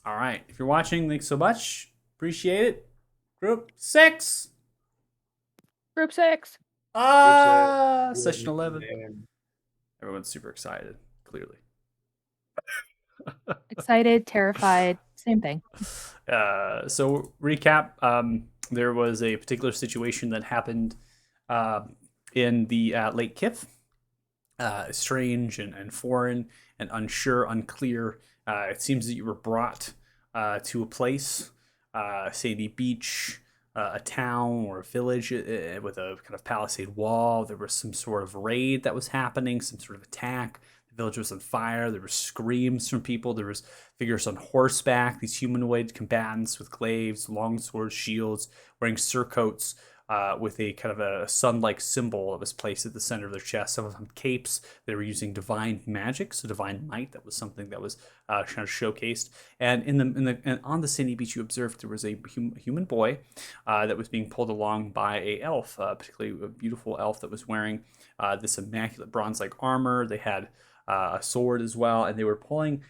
All right. If you're watching, thanks so much. Appreciate it. Group 6. Group 6. Group set. Session 11. Everyone's super excited, clearly. Excited, terrified, same thing. So recap, there was a particular situation that happened uh, in the Lake Kith. Strange and foreign and unsure, unclear. It seems that you were brought to a place, Sandy Beach, a town or a village with a kind of palisade wall. There was some sort of raid that was happening, some sort of attack. The village was on fire. There were screams from people. There was figures on horseback, these humanoid combatants with glaives, long swords, shields, wearing surcoats with a kind of a sun-like symbol that was placed at the center of their chest. Some of them capes. They were using divine magic, so divine might. That was something that was kind of showcased. And and on the sandy beach, you observed there was a human boy that was being pulled along by a elf, particularly a beautiful elf that was wearing this immaculate bronze-like armor. They had a sword as well, and they were pulling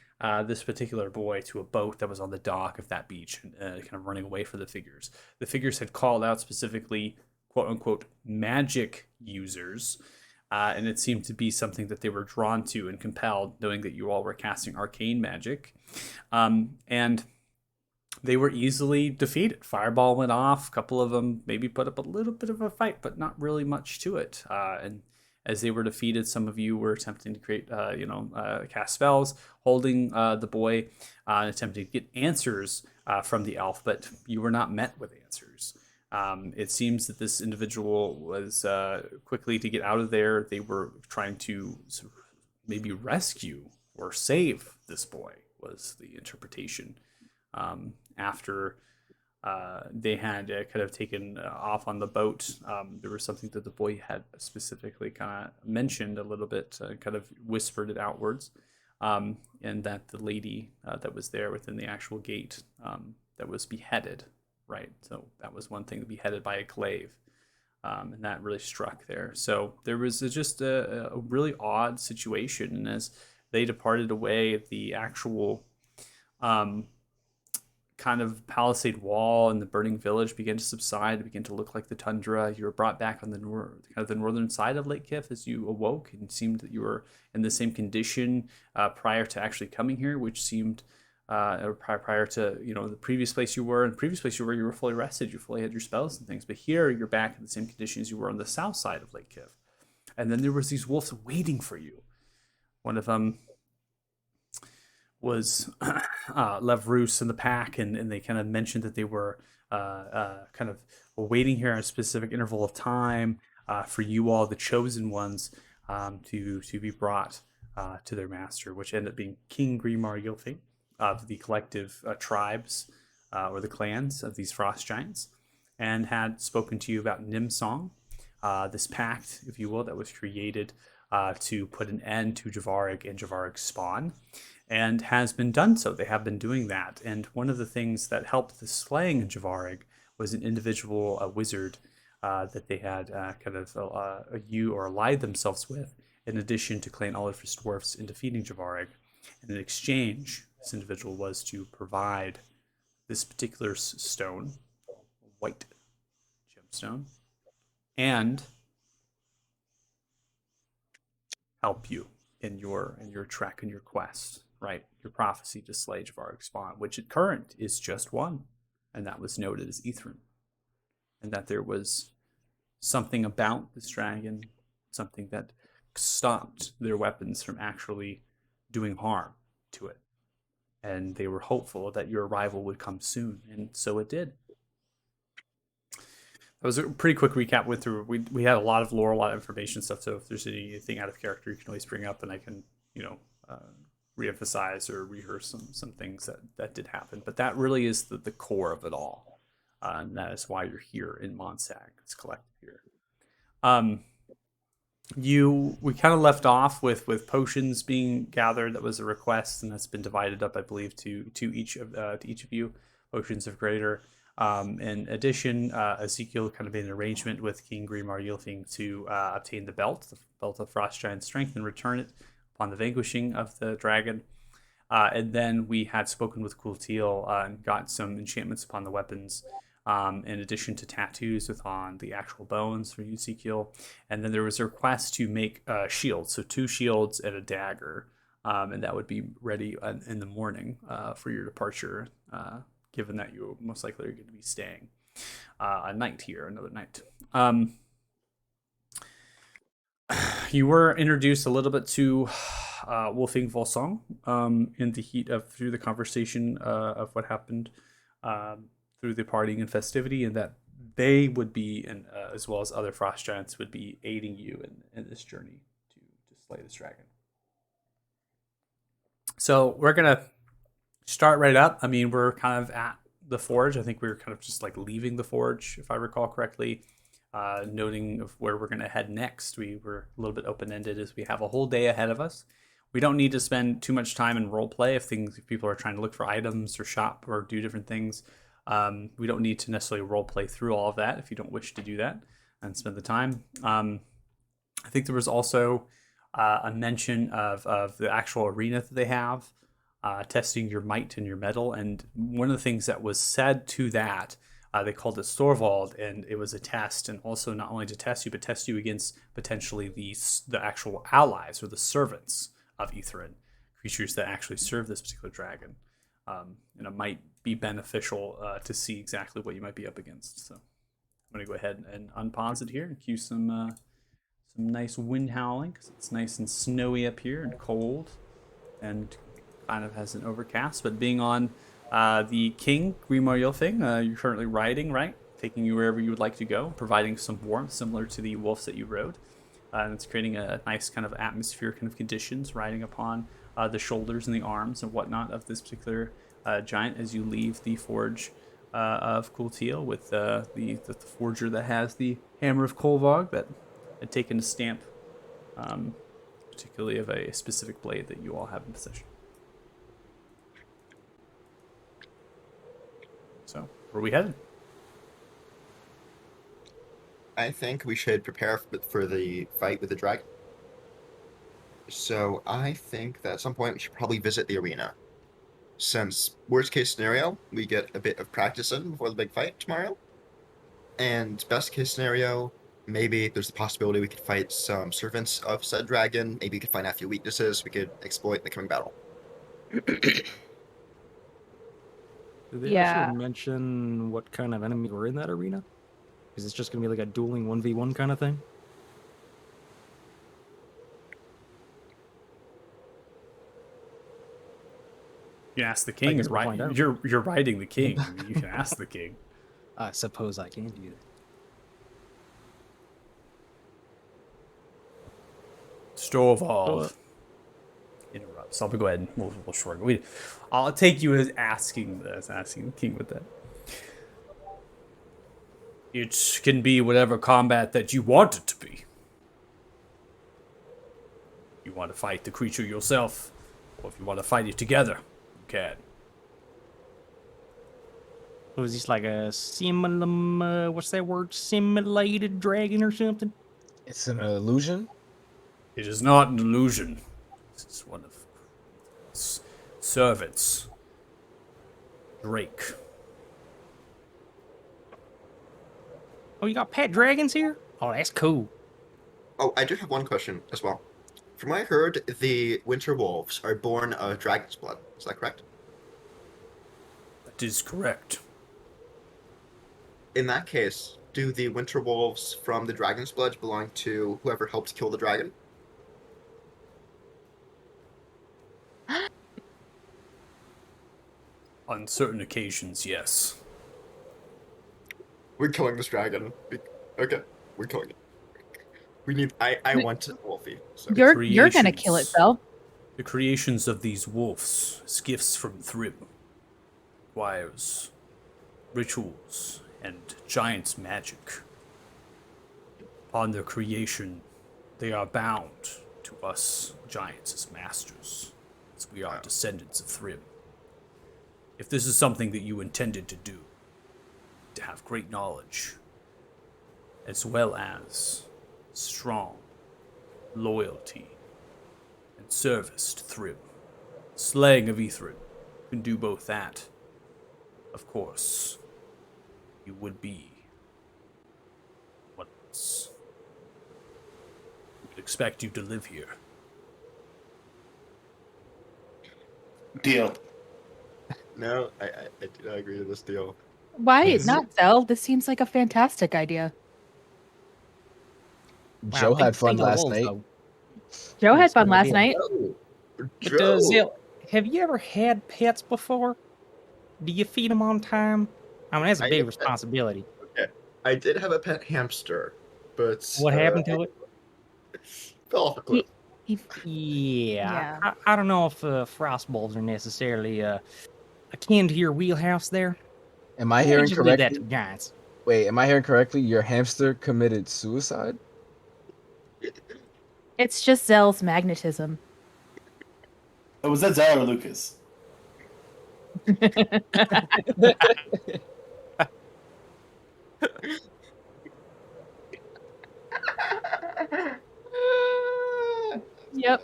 this particular boy to a boat that was on the dock of that beach, kind of running away from the figures. The figures had called out specifically, quote unquote, magic users, and it seemed to be something that they were drawn to and compelled, knowing that you all were casting arcane magic. And they were easily defeated. Fireball went off. A couple of them maybe put up a little bit of a fight, but not really much to it. And as they were defeated, some of you were attempting to create, cast spells, holding the boy, attempting to get answers from the elf, but you were not met with answers. It seems that this individual was quickly to get out of there. They were trying to sort of maybe rescue or save this boy, was the interpretation. After they had kind of taken off on the boat. There was something that the boy had specifically kind of mentioned a little bit, kind of whispered it outwards, and that the lady that was there within the actual gate that was beheaded, right? So that was one thing, beheaded by a glaive. And that really struck there. So there was just a really odd situation. And as they departed away, the actual kind of palisade wall and the burning village began to subside. It began to look like the tundra. You were brought back on the kind of the northern side of Lake Kith as you awoke, and it seemed that you were in the same condition prior to actually coming here, which seemed or prior to the previous place you were. In the previous place you were fully rested. You fully had your spells and things. But here you're back in the same conditions you were on the south side of Lake Kith. And then there was these wolves waiting for you. One of them was Lev Roos in the pack, and they kind of mentioned that they were kind of waiting here at a specific interval of time for you all, the chosen ones, to be brought to their master, which ended up being King Grimar Ylfing of the collective tribes or the clans of these frost giants, and had spoken to you about Nimsong, this pact, if you will, that was created to put an end to Javarig and Javarig's spawn, and has been done so. They have been doing that. And one of the things that helped the slaying of Javarig was an individual, a wizard, that they had kind of you or allied themselves with, in addition to Clan Oliver's dwarfs in defeating Javarig. And in exchange, this individual was to provide this particular stone, white gemstone, and help you in your trek and your quest, right? Your prophecy to slay Javarig spawn, which at current is just one, and that was noted as Ithrin, and that there was something about this dragon, something that stopped their weapons from actually doing harm to it, and they were hopeful that your arrival would come soon, and so it did. That was a pretty quick recap. Went through. We had a lot of lore, a lot of information stuff. So if there's anything out of character, you can always bring up, and I can reemphasize or rehearse some things that did happen. But that really is the core of it all, and that is why you're here in Monsag. It's collected here. We kind of left off with potions being gathered. That was a request, and that's been divided up, I believe, to each of you. Potions of greater. In addition, Ezekiel kind of made an arrangement with King Grimar Ylfing to obtain the belt of Frost Giant Strength, and return it upon the vanquishing of the dragon. And then we had spoken with Kultil and got some enchantments upon the weapons, in addition to tattoos on the actual bones for Ezekiel. And then there was a request to make shields, so 2 shields and a dagger, and that would be ready in the morning for your departure, given that you most likely are going to be staying a night here, another night. You were introduced a little bit to Wolfing Volsong in the heat of through the conversation of what happened through the partying and festivity, and that they would be, and as well as other frost giants, would be aiding you in this journey to slay this dragon. So we're gonna start right up. I mean, we're kind of at the forge. I think we were kind of just like leaving the forge, if I recall correctly. Noting of where we're going to head next. We were a little bit open-ended as we have a whole day ahead of us. We don't need to spend too much time in role play if people are trying to look for items or shop or do different things. We don't need to necessarily role play through all of that if you don't wish to do that and spend the time. I think there was also a mention of the actual arena that they have, testing your might and your mettle. And one of the things that was said to that, they called it Storvald, and it was a test, and also not only to test you, but test you against potentially the actual allies or the servants of Ithrin, creatures that actually serve this particular dragon. And it might be beneficial to see exactly what you might be up against. So I'm going to go ahead and unpause it here and cue some nice wind howling, because it's nice and snowy up here and cold, and kind of has an overcast. But being on the King, Grimoire Ylfing, you're currently riding, right? Taking you wherever you would like to go, providing some warmth similar to the wolves that you rode. And it's creating a nice kind of atmosphere, kind of conditions, riding upon the shoulders and the arms and whatnot of this particular giant as you leave the forge of Kultil with the forger that has the hammer of Kolvog that had taken a stamp, particularly of a specific blade that you all have in possession. So, where are we headed? I think we should prepare for the fight with the dragon. So I think that at some point we should probably visit the arena. Since worst case scenario, we get a bit of practice in before the big fight tomorrow. And best case scenario, maybe there's the possibility we could fight some servants of said dragon. Maybe we could find out a few weaknesses we could exploit in the coming battle. Did they Yeah. actually mention what kind of enemies were in that arena? Is this just going to be like a dueling 1v1 kind of thing? You can ask the king. guess we'll find out. You're riding the king. I mean, you can ask the king. I suppose I can do that. Storvald interrupts. I'll go ahead and we'll shorten. I'll take you as asking the king with that. It can be whatever combat that you want it to be. You want to fight the creature yourself, or if you want to fight it together, you can. So is this like a what's that word? Simulated dragon or something? It's an illusion? It is not an illusion. It's one of servants. Drake. Oh, you got pet dragons here? Oh, that's cool. Oh, I do have one question as well. From what I heard, the winter wolves are born of dragon's blood. Is that correct? That is correct. In that case, do the winter wolves from the dragon's blood belong to whoever helped kill the dragon? On certain occasions, yes. We're killing this dragon. Okay, we're killing it. We need. I want Wolfie. So. You're gonna kill it, though. The creations of these wolves as gifts from Thrym requires rituals and giant's magic. Upon their creation, they are bound to us giants as masters, as we are descendants of Thrym. If this is something that you intended to do, to have great knowledge, as well as strong loyalty and service to Thrym, Slaying of Ithrin. You can do both that. Of course, you would be what else? We'd expect you to live here. Deal. No, I do not agree to this deal. Why Yes. not, Zell? This seems like a fantastic idea. Wow, Joe big had fun thing of last wolves, night. though. Joe had Yes, fun I last did. night. Oh, But Zell, have you ever had pets before? Do you feed them on time? I mean, that's a I big had- responsibility. I did have a pet hamster, but What happened to it? fell off a cliff. He, Yeah, Yeah. I don't know if frost bulbs are necessarily akin to your wheelhouse there. Am I Maybe hearing just leave that correctly? to giants. Wait, am I hearing correctly? Your hamster committed suicide? it's just Zell's magnetism. Oh, was that Zell or Lucas? Yep.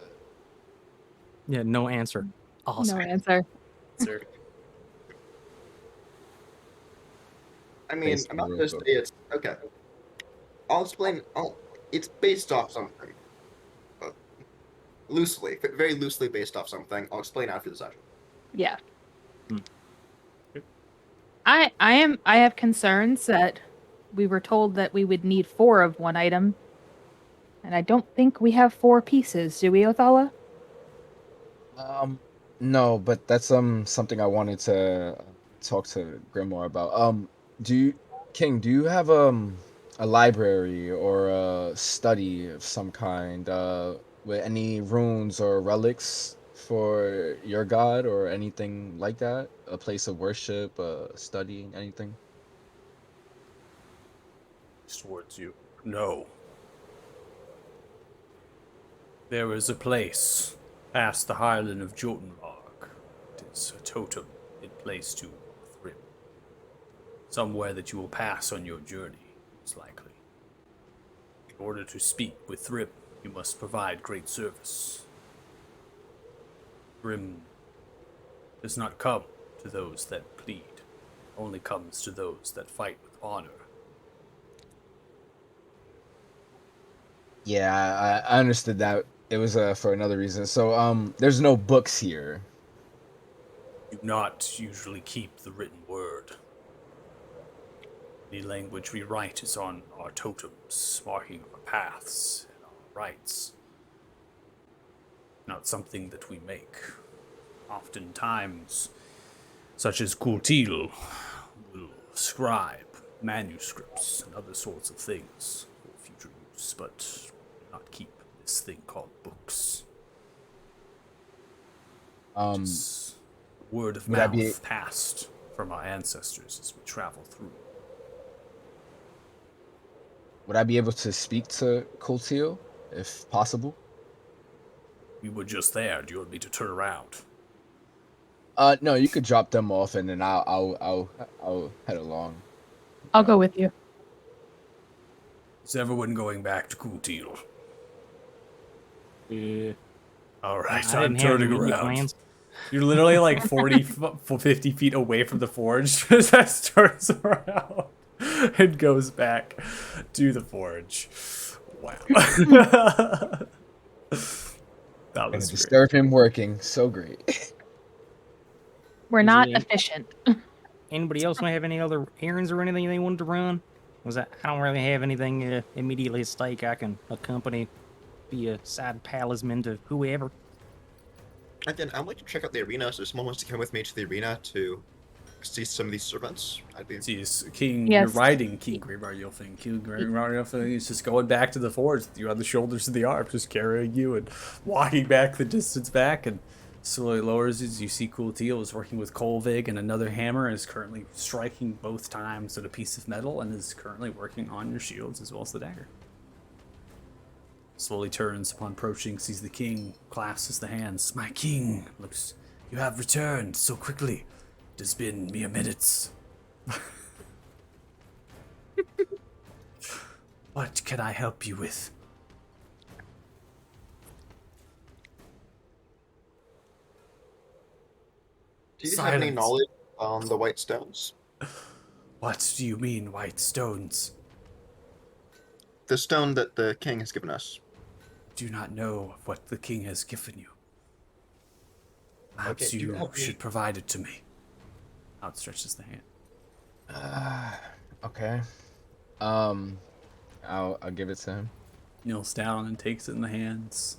Yeah, no answer. Awesome. No answer. Sir. I mean, Based I'm on not the gonna say real it's okay. I'll explain. It's based off something. Uh, loosely, very loosely based off something. I'll explain after the session. Yeah. Hmm. I have concerns that we were told that we would need 4 of one item. And I don't think we have 4 pieces, do we, Othala? No, but that's something I wanted to talk to Grimoire about. King, do you have a library or a study of some kind with any runes or relics for your god or anything like that? A place of worship, study, anything? Towards you. No. There is a place past the highland of Jotunmark. It is a totem in place to Thrym. Somewhere that you will pass on your journey, most likely. In order to speak with Thrym, you must provide great service. Thrym does not come to those that plead, only comes to those that fight with honor. Yeah, I understood that. It was for another reason. So there's no books here. Do not usually keep the written word. The language we write is on our totems, marking our paths and our rites. Not something that we make. Oftentimes, such as Kultil will scribe manuscripts and other sorts of things for future use, but not keep this thing called books. It's word of would I mouth be- passed from our ancestors as we travel through. Would I be able to speak to Kultil, if possible? We were just there. Do you want me to turn around? No, you could drop them off, and then I'll head along. I'll go with you. Is everyone going back to Kultil? All right, I I'm didn't have any turning immediate around. plans. You're literally like 50 feet away from the forge. Just turns around and goes back to the forge. Wow. That And was great. disturb him working. So great. We're Is not it- efficient. Anybody else might have any other errands or anything they wanted to run? Was that I don't really have anything immediately at stake. I can accompany, be a side palisman to whoever. And then I'd like to check out the arena. So if someone wants to come with me to the arena to see some of these servants, I'd be. Jeez, King, Yes. you're riding King Grimar Yelfing. King Grimar Yelfing is just going back to the forge. You're on the shoulders of the arm, just carrying you and walking back the distance back, and slowly lowers as you see Kultil is working with Kolvig and another hammer and is currently striking both times at a piece of metal and is currently working on your shields as well as the dagger. Slowly turns upon approaching, sees the king, clasps the hands. My king, looks, you have returned so quickly. It has been mere minutes. What can I help you with? Do you have any Silence. knowledge on the white stones? What do you mean, white stones? The stone that the king has given us. Do not know what the king has given you. Perhaps Okay, do you you have should any- provide it to me. Outstretches the hand. Okay. I'll give it to him. Kneels down and takes it in the hands.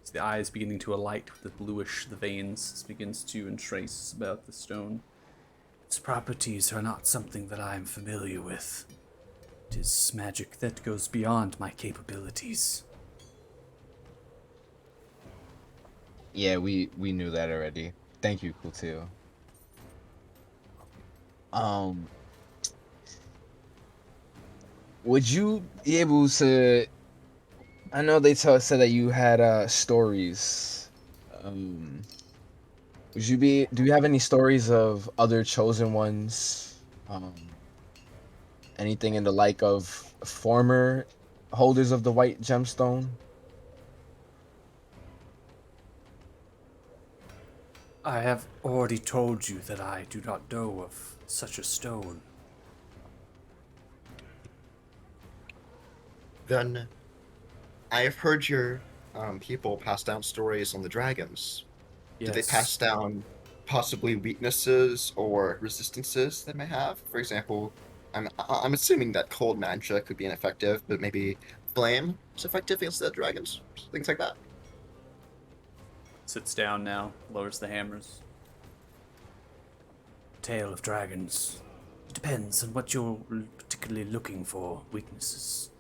See the eyes beginning to alight with the bluish, the veins begins to entrace about the stone. Its properties are not something that I am familiar with. It is magic that goes beyond my capabilities. Yeah, we knew that already. Thank you, Kultil. Would you be able to? I know they said that you had stories. Would you be? Do you have any stories of other chosen ones? Anything in the like of former holders of the white gemstone? I have already told you that I do not know of such a stone. Then, I have heard your people pass down stories on the dragons. Yes. Did they pass down possibly weaknesses or resistances they may have? For example, I'm assuming that cold magic could be ineffective, but maybe flame is effective against the dragons, things like that. Sits down now, lowers the hammers. Tale of dragons. It depends on what you're particularly looking for. Weaknesses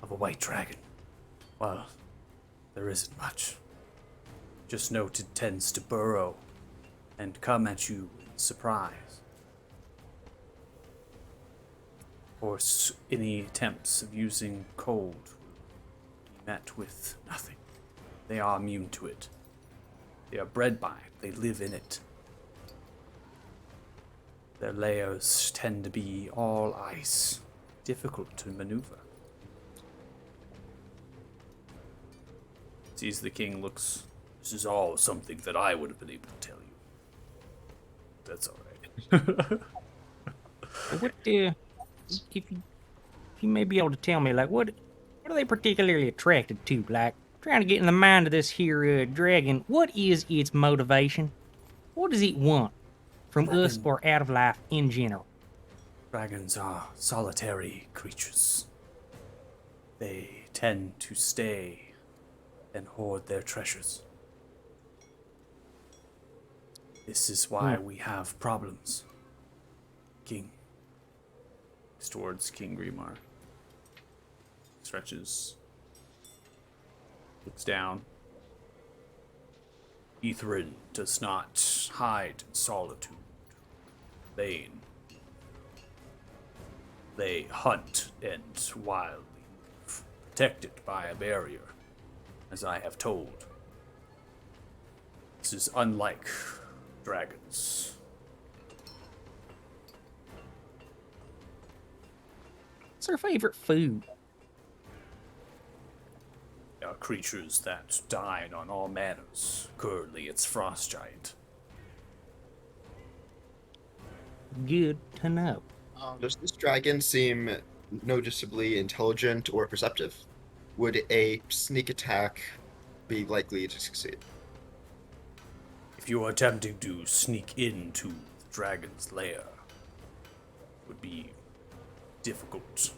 of a white dragon. Well, there isn't much. Just note it tends to burrow and come at you in surprise. Or any attempts of using cold will be met with nothing. They are immune to it. They are bred by it. They live in it. Their layers tend to be all ice, difficult to maneuver. Sees the king, looks. This is all something that I would have been able to tell you. That's all right. What if you may be able to tell me, like, what are they particularly attracted to? Like, trying to get in the mind of this here dragon, what is its motivation? What does it want from us Dragon. or out of life in general? Dragons are solitary creatures. They tend to stay and hoard their treasures. This is why we have problems. King. Looks towards King Grimar. Stretches. Looks down. Ithrin does not hide in solitude. Bane. They hunt and wildly live, protected by a barrier, as I have told. This is unlike dragons. What's their favorite food? They are creatures that dine on all manners. Currently, it's frost giant. Good to know. Does this dragon seem noticeably intelligent or perceptive? Would a sneak attack be likely to succeed? If you are attempting to sneak into the dragon's lair, it would be difficult.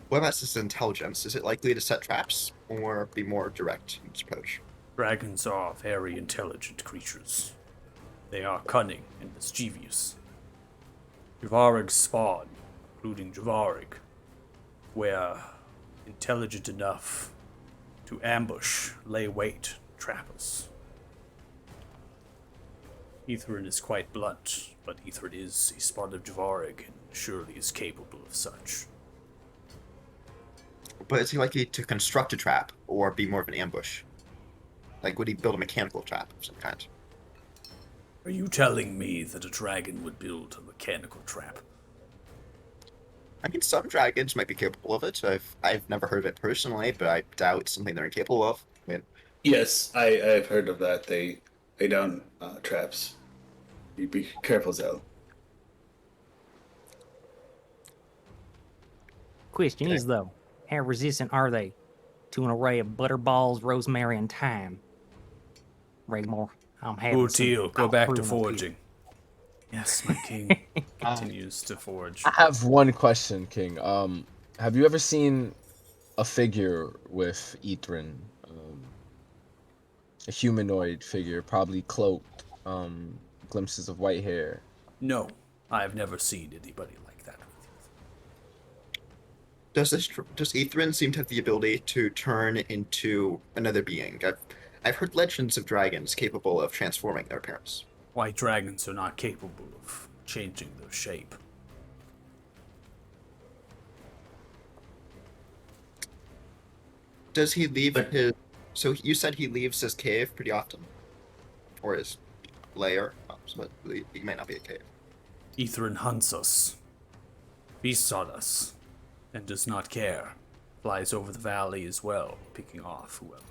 What about its intelligence? Is it likely to set traps or be more direct in its approach? Dragons are very intelligent creatures. They are cunning and mischievous. Javarig's spawn, including Javarig, were intelligent enough to ambush, lay wait, trap us. Ithrin is quite blunt, but Ithrin is a spawn of Javarig and surely is capable of such. But is he likely to construct a trap or be more of an ambush? Like, would he build a mechanical trap of some kind? Are you telling me that a dragon would build a mechanical trap? I mean, some dragons might be capable of it. I've never heard of it personally, but I doubt it's something they're incapable of. I mean, Yes, I've heard of that. They lay down traps. You be careful, Zell. Question Okay. is, though, how resistant are they to an array of butterballs, rosemary, and thyme? Raymore, I'm having some Teal, go thought back to brewing up here. foraging. Yes, my king continues to forge. I have one question, King. Have you ever seen a figure with Ethrin? A humanoid figure, probably cloaked, glimpses of white hair. No, I have never seen anybody like that. Does Ethrin seem to have the ability to turn into another being? I've heard legends of dragons capable of transforming their appearance. White dragons are not capable of changing their shape. Does he leave his? So you said he leaves his cave pretty often, or his lair. So he might not be a cave. Ethrin hunts us, feasts on us, and does not care. Flies over the valley as well, picking off whoever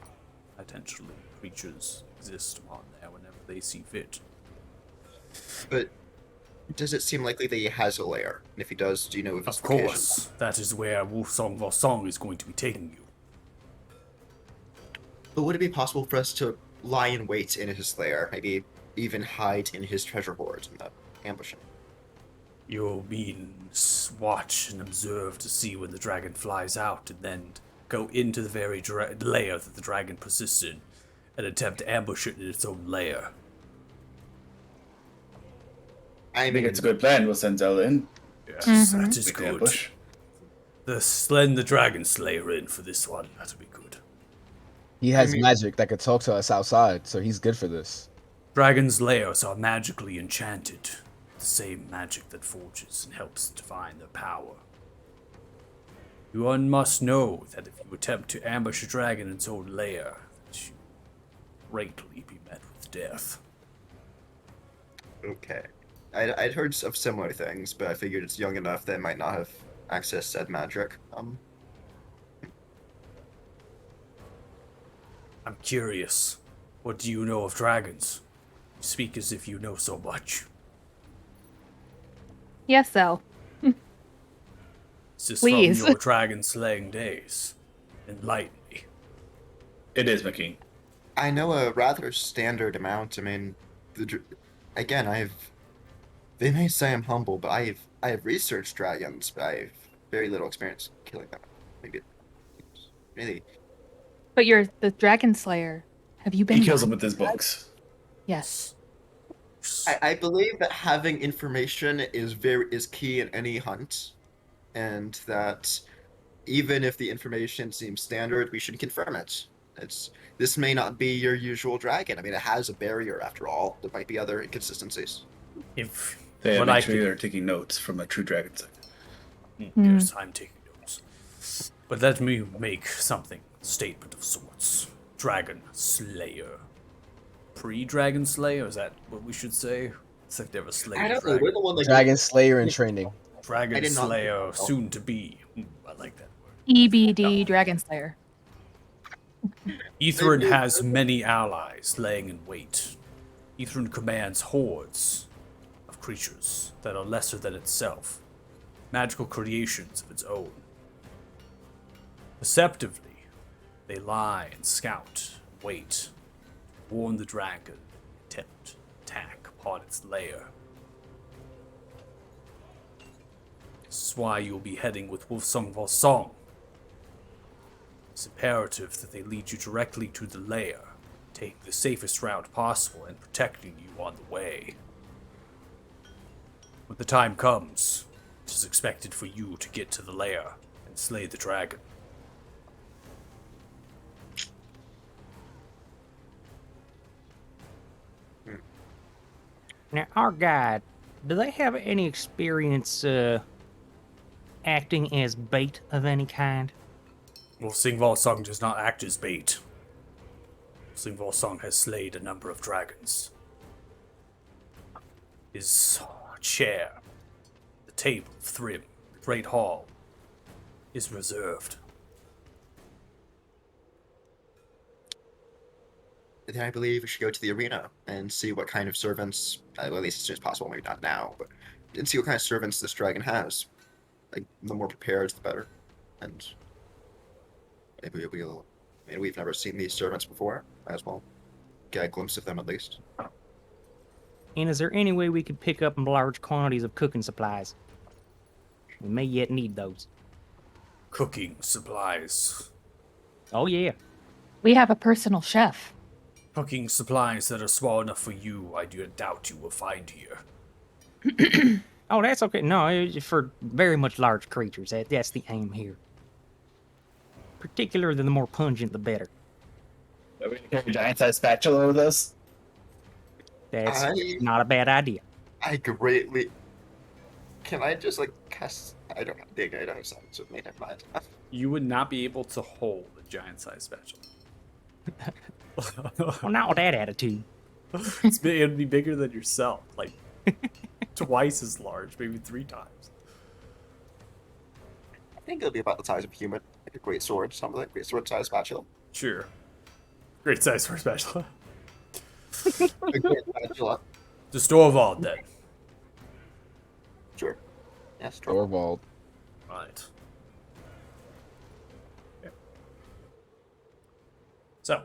potentially creatures exist on there whenever they see fit. But does it seem likely that he has a lair? And if he does, do you know if his Of location? course, that is where Wolfsong Volsong is going to be taking you. But would it be possible for us to lie in wait in his lair, maybe even hide in his treasure hoards and ambush him? You'll watch and observe to see when the dragon flies out, and then go into the very lair that the dragon persists in, and attempt to ambush it in its own lair. I I think mean, it's a good plan. We'll send Zell in. Yes, that is We can good. ambush. Lend the dragon slayer in for this one. That'll be good. He has mean- magic that could talk to us outside, so he's good for this. Dragon's lairs are magically enchanted. The same magic that forges and helps define their power. One must know that if you attempt to ambush a dragon in its own lair, that you greatly be met with death. okay. I'd heard of similar things, but I figured it's young enough that it might not have access to said magic. I'm curious. What do you know of dragons? You speak as if you know so much. Yes, Zell. Is this Please. from your dragon slaying days? Enlighten me. It is, my king. I know a rather standard amount. I mean, again, They may say I'm humble, but I have researched dragons, but I have very little experience killing them. Maybe it's really. But you're the dragon slayer. Have you been? He kills them blind? with his books. Yes. I believe that having information is key in any hunt, and that even if the information seems standard, we should confirm it. This may not be your usual dragon. I mean, it has a barrier after all. There might be other inconsistencies. If They what make I sure could- they're taking notes from a true dragon site. Yes, I'm taking notes. But let me make something statement of sorts. Dragon Slayer. Pre-Dragon Slayer? Is that what we should say? It's like never slayed I a don't know. We're dragon. the one that Dragon Slayer in training. I Dragon did not- Slayer, soon to be. I like that word. EBD dragon slayer. Ethrin has many allies laying in wait. Ethrin commands hordes of creatures that are lesser than itself, magical creations of its own. Perceptively, they lie and scout, wait, warn the dragon, attempt attack upon its lair. This is why you'll be heading with Wolfsong Volsong. It's imperative that they lead you directly to the lair, taking the safest route possible and protecting you on the way. When the time comes, it is expected for you to get to the lair and slay the dragon. Now, our guide, do they have any experience acting as bait of any kind? Well, Singval Song does not act as bait. Singval Song has slayed a number of dragons. His chair, the table of Thrym, the Great Hall, is reserved. then I believe we should go to the arena and see what kind of servants, well, at least as soon as possible, maybe not now, but and see what kind of servants this dragon has. Like, the more prepared, the better. And maybe we'll. I mean, we've never seen these servants before. Might as well get a glimpse of them at least. And is there any way we could pick up large quantities of cooking supplies? We may yet need those. Cooking supplies. Oh, yeah. We have a personal chef. Cooking supplies that are small enough for you, I do doubt you will find here. Oh, that's okay. No, it's for very much large creatures. That's the aim here. Particularly the more pungent, the better. Are we gonna carry a giant-sized spatula with us? That's I- not a bad idea. I greatly. Can I just, like, cast. I don't know. Dig, I don't have sounds with me, never mind. You would not be able to hold a giant-sized spatula. Well, not with that attitude. It'd be bigger than yourself, like twice as large, maybe 3 times. I think it'll be about the size of a human. Like a great sword, something like great sword size spatula. Sure. Great size for a spatula. A great spatula. The Storvald, then. Sure. Yes, Thorvald. Right. Okay. So,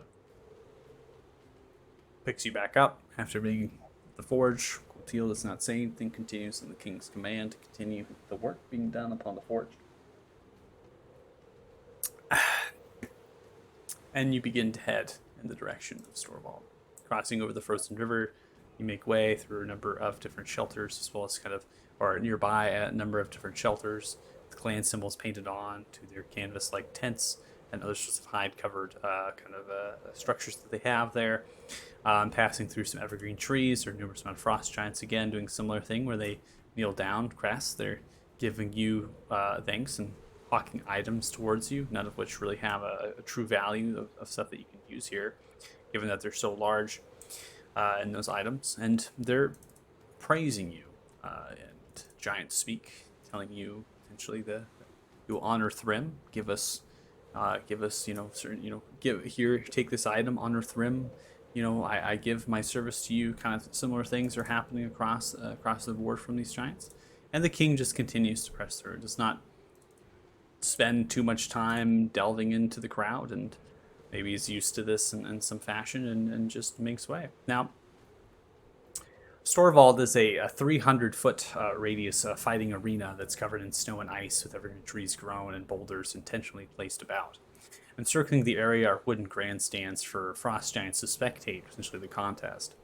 picks you back up after being at the forge. Teal does not say anything, continues in the king's command to continue the work being done upon the forge. And you begin to head in the direction of Storvald. Crossing over the frozen river, you make way through a number of different shelters, as well as or nearby a number of different shelters with clan symbols painted on to their canvas-like tents and other sorts of hide-covered structures that they have there. Passing through some evergreen trees, there are numerous amount of frost giants again doing a similar thing where they kneel down, Cress. They're giving you thanks and hawking items towards you, none of which really have a true value of stuff that you can use here, given that they're so large in those items. And they're praising you. And giants speak, telling you essentially that you'll honor Thrym, give us, certain, take this item, honor Thrym. I give my service to you. Kind of similar things are happening across the board from these giants, and the king just continues to press through. Does not spend too much time delving into the crowd, and maybe he's used to this in some fashion, and just makes way. Now, Storvald is a 300-foot radius fighting arena that's covered in snow and ice, with evergreen trees grown and boulders intentionally placed about. Encircling the area are wooden grandstands for frost giants to spectate, essentially the contest.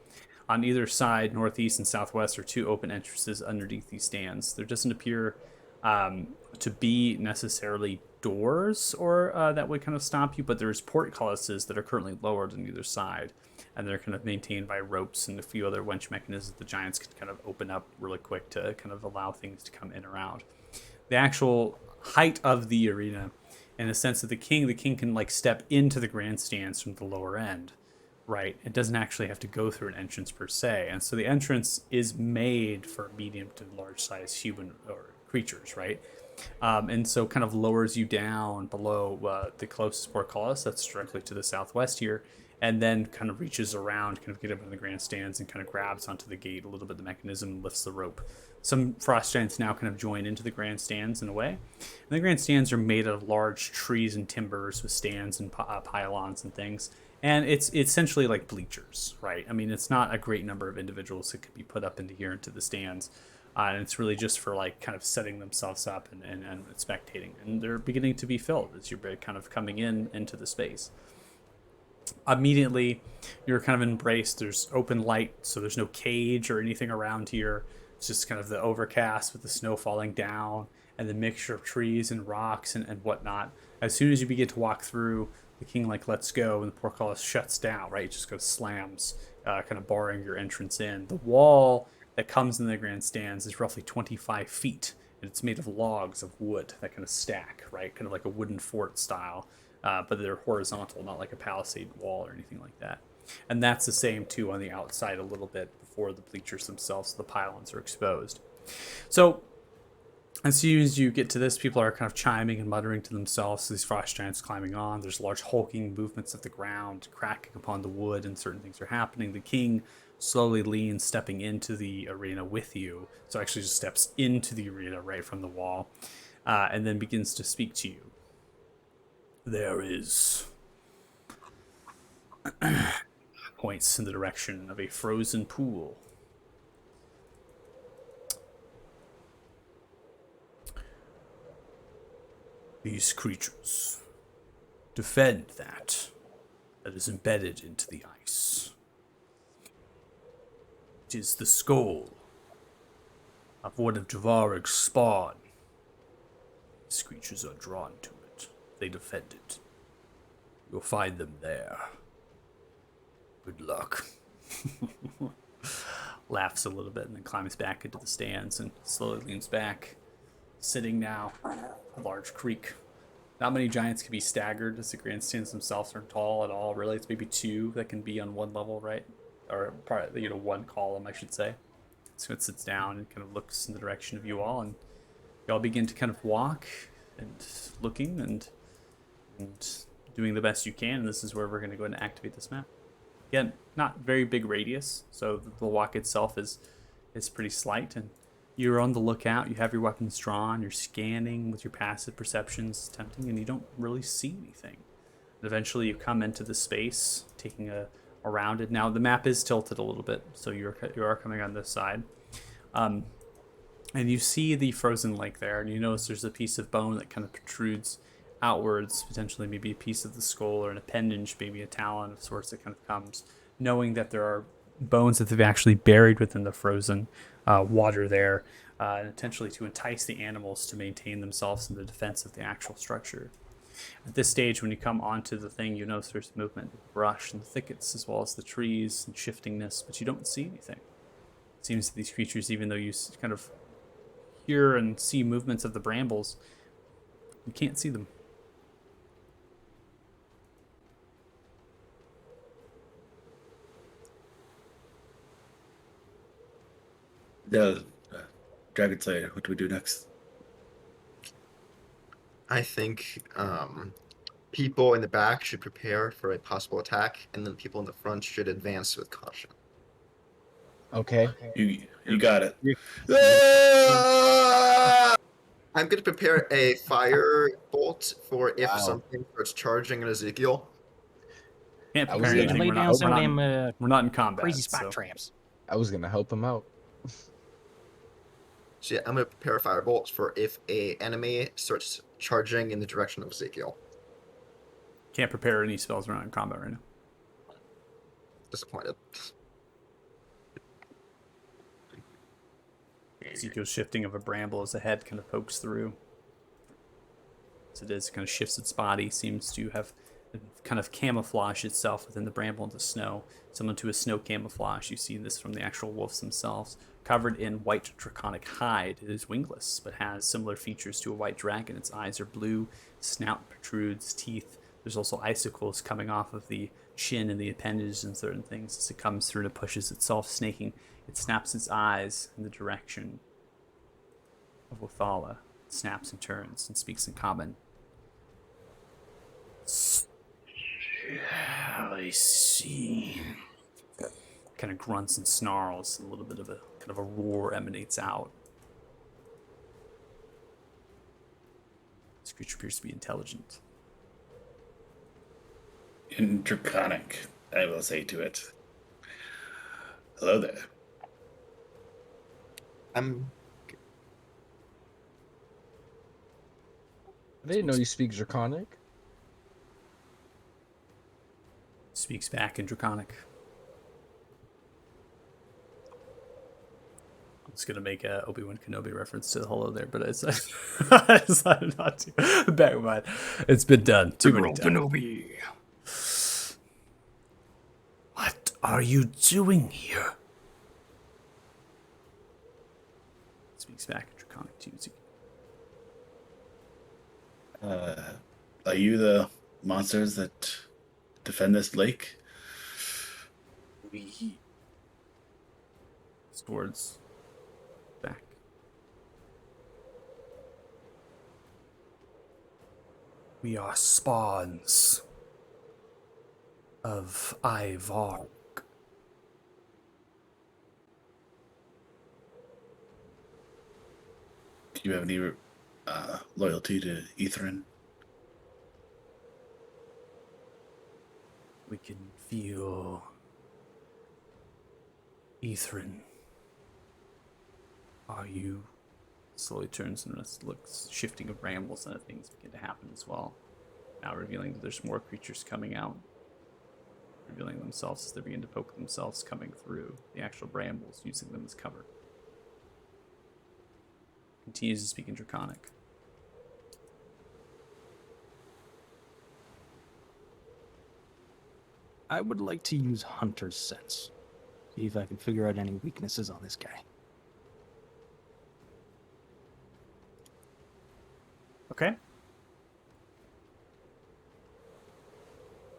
On either side, northeast and southwest, are 2 open entrances underneath these stands. There doesn't appear to be necessarily doors or that would kind of stop you, but there's portcullises that are currently lowered on either side, and they're kind of maintained by ropes and a few other winch mechanisms the giants can kind of open up really quick to kind of allow things to come in or out. The actual height of the arena, in the sense that the king can like step into the grandstands from the lower end, right? It doesn't actually have to go through an entrance per se, and so the entrance is made for medium to large size human or creatures, right? And so kind of lowers you down below the closest portcullis that's directly to the southwest here, and then kind of reaches around, kind of get up in the grandstands and kind of grabs onto the gate a little bit, the mechanism, lifts the rope. Some frost giants now kind of join into the grandstands in a way. And the grandstands are made out of large trees and timbers with stands and pylons and things. And it's essentially like bleachers, right? I mean, it's not a great number of individuals that could be put up into here into the stands. And it's really just for like kind of setting themselves up and spectating. And they're beginning to be filled as you're kind of coming into the space. Immediately, you're kind of embraced. There's open light, so there's no cage or anything around here. It's just kind of the overcast with the snow falling down and the mixture of trees and rocks and whatnot. As soon as you begin to walk through, the king lets go and the portcullis shuts down, right? It just goes slams, kind of barring your entrance in. The wall that comes in the grandstands is roughly 25 feet, and it's made of logs of wood that kind of stack, right? Kind of like a wooden fort style, but they're horizontal, not like a palisade wall or anything like that. And that's the same, too, on the outside a little bit before the bleachers themselves, the pylons are exposed. So As soon as you get to this, people are kind of chiming and muttering to themselves. These frost giants climbing on. There's large hulking movements of the ground, cracking upon the wood, and certain things are happening. The king slowly leans, stepping into the arena with you. So actually just steps into the arena right from the wall, and then begins to speak to you. There is points in the direction of a frozen pool. These creatures defend that is embedded into the ice. It is the skull of one of Javarag's spawn. These creatures are drawn to it. They defend it. You'll find them there. Good luck. Laughs a little bit and then climbs back into the stands and slowly leans back, sitting now. A large creek. Not many giants can be staggered as the grandstands themselves aren't tall at all, really. It's maybe two that can be on one level, right? Or probably, one column, I should say. So it sits down and kind of looks in the direction of you all, and you all begin to kind of walk and looking and doing the best you can. And this is where we're going to go ahead and activate this map. Again, not very big radius, so the walk itself is pretty slight, and you're on the lookout. You have your weapons drawn. You're scanning with your passive perceptions, tempting, and you don't really see anything. And eventually, you come into the space, taking around it. Now the map is tilted a little bit, so you are coming on this side, and you see the frozen lake there, and you notice there's a piece of bone that kind of protrudes outwards, potentially maybe a piece of the skull or an appendage, maybe a talon of sorts that kind of comes, knowing that there are bones that they've actually buried within the frozen water there, intentionally to entice the animals to maintain themselves in the defense of the actual structure. At this stage, when you come onto the thing, you notice there's movement, brush and the thickets, as well as the trees and shiftingness, but you don't see anything. It seems that these creatures, even though you kind of hear and see movements of the brambles, you can't see them. The Dragon Slayer, what do we do next? I think people in the back should prepare for a possible attack, and then people in the front should advance with caution. Okay. You got it. I'm going to prepare a fire bolt for if Wow. something starts charging at Ezekiel. Can't I was prepare gonna anything. lay We're down not, some we're, of not, them we're not in combat. crazy spot so. traps. I was gonna help him out. So yeah, I'm going to prepare fire bolts for if a enemy starts charging in the direction of Ezekiel. Can't prepare any spells. We're not in combat right now. Disappointed. Ezekiel's shifting of a bramble as the head kind of pokes through. As it is, kind of shifts its body, seems to have kind of camouflaged itself within the bramble into snow, similar to a snow camouflage. You see this from the actual wolves themselves. Covered in white draconic hide, it is wingless, but has similar features to a white dragon. Its eyes are blue, snout protrudes, teeth. There's also icicles coming off of the chin and the appendage and certain things. As it comes through and it pushes itself, snaking, it snaps its eyes in the direction of Othala. It snaps and turns and speaks in common. I see. Kind of grunts and snarls, and a little bit of a kind of a roar emanates out. This creature appears to be intelligent. In Draconic, I will say to it, hello there. I didn't know you speak Draconic. Speaks back in Draconic. I was gonna make a Obi-Wan Kenobi reference to the hello there, but it's I decided not to. Back in mind. It's been done too many times. What are you doing here? Speaks back in Draconic to you. Are you the monsters that defend this lake? We towards back. We are spawns of Ivar. Do you have any loyalty to Ethrin? We can feel Ethrin. Are you? Slowly turns and looks, shifting of brambles and other things begin to happen as well. Now revealing that there's more creatures coming out, revealing themselves as they begin to poke themselves coming through the actual brambles, using them as cover. Continues to speak in Draconic. I would like to use Hunter's Sense. See if I can figure out any weaknesses on this guy. Okay.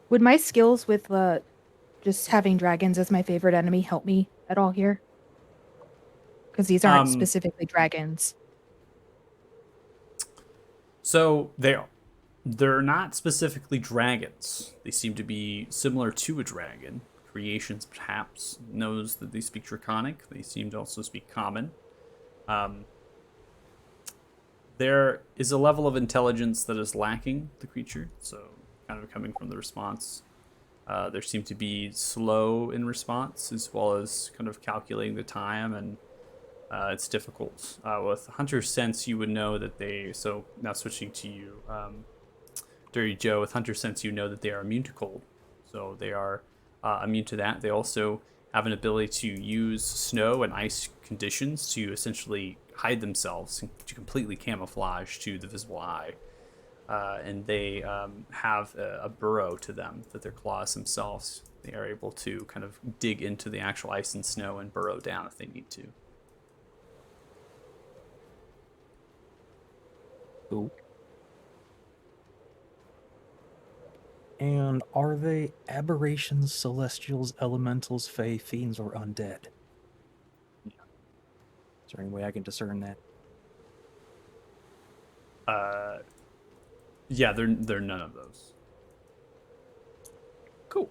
Would my skills with just having dragons as my favorite enemy help me at all here? Because these aren't specifically dragons. So they're not specifically dragons. They seem to be similar to a dragon. Creations perhaps knows that they speak Draconic. They seem to also speak Common. There is a level of intelligence that is lacking the creature, so kind of coming from the response. There seem to be slow in response, as well as kind of calculating the time, and it's difficult. With Hunter's Sense, you would know that they... So now switching to you, Dirty Joe, with Hunter's Sense, you know that they are immune to cold. So they are immune to that. They also have an ability to use snow and ice conditions to essentially hide themselves, to completely camouflage to the visible eye. And they have a burrow to them, that their claws themselves, they are able to kind of dig into the actual ice and snow and burrow down if they need to. Cool. And are they aberrations, celestials, elementals, fae, fiends, or undead? Yeah. Is there any way I can discern that? Yeah, they're none of those. Cool.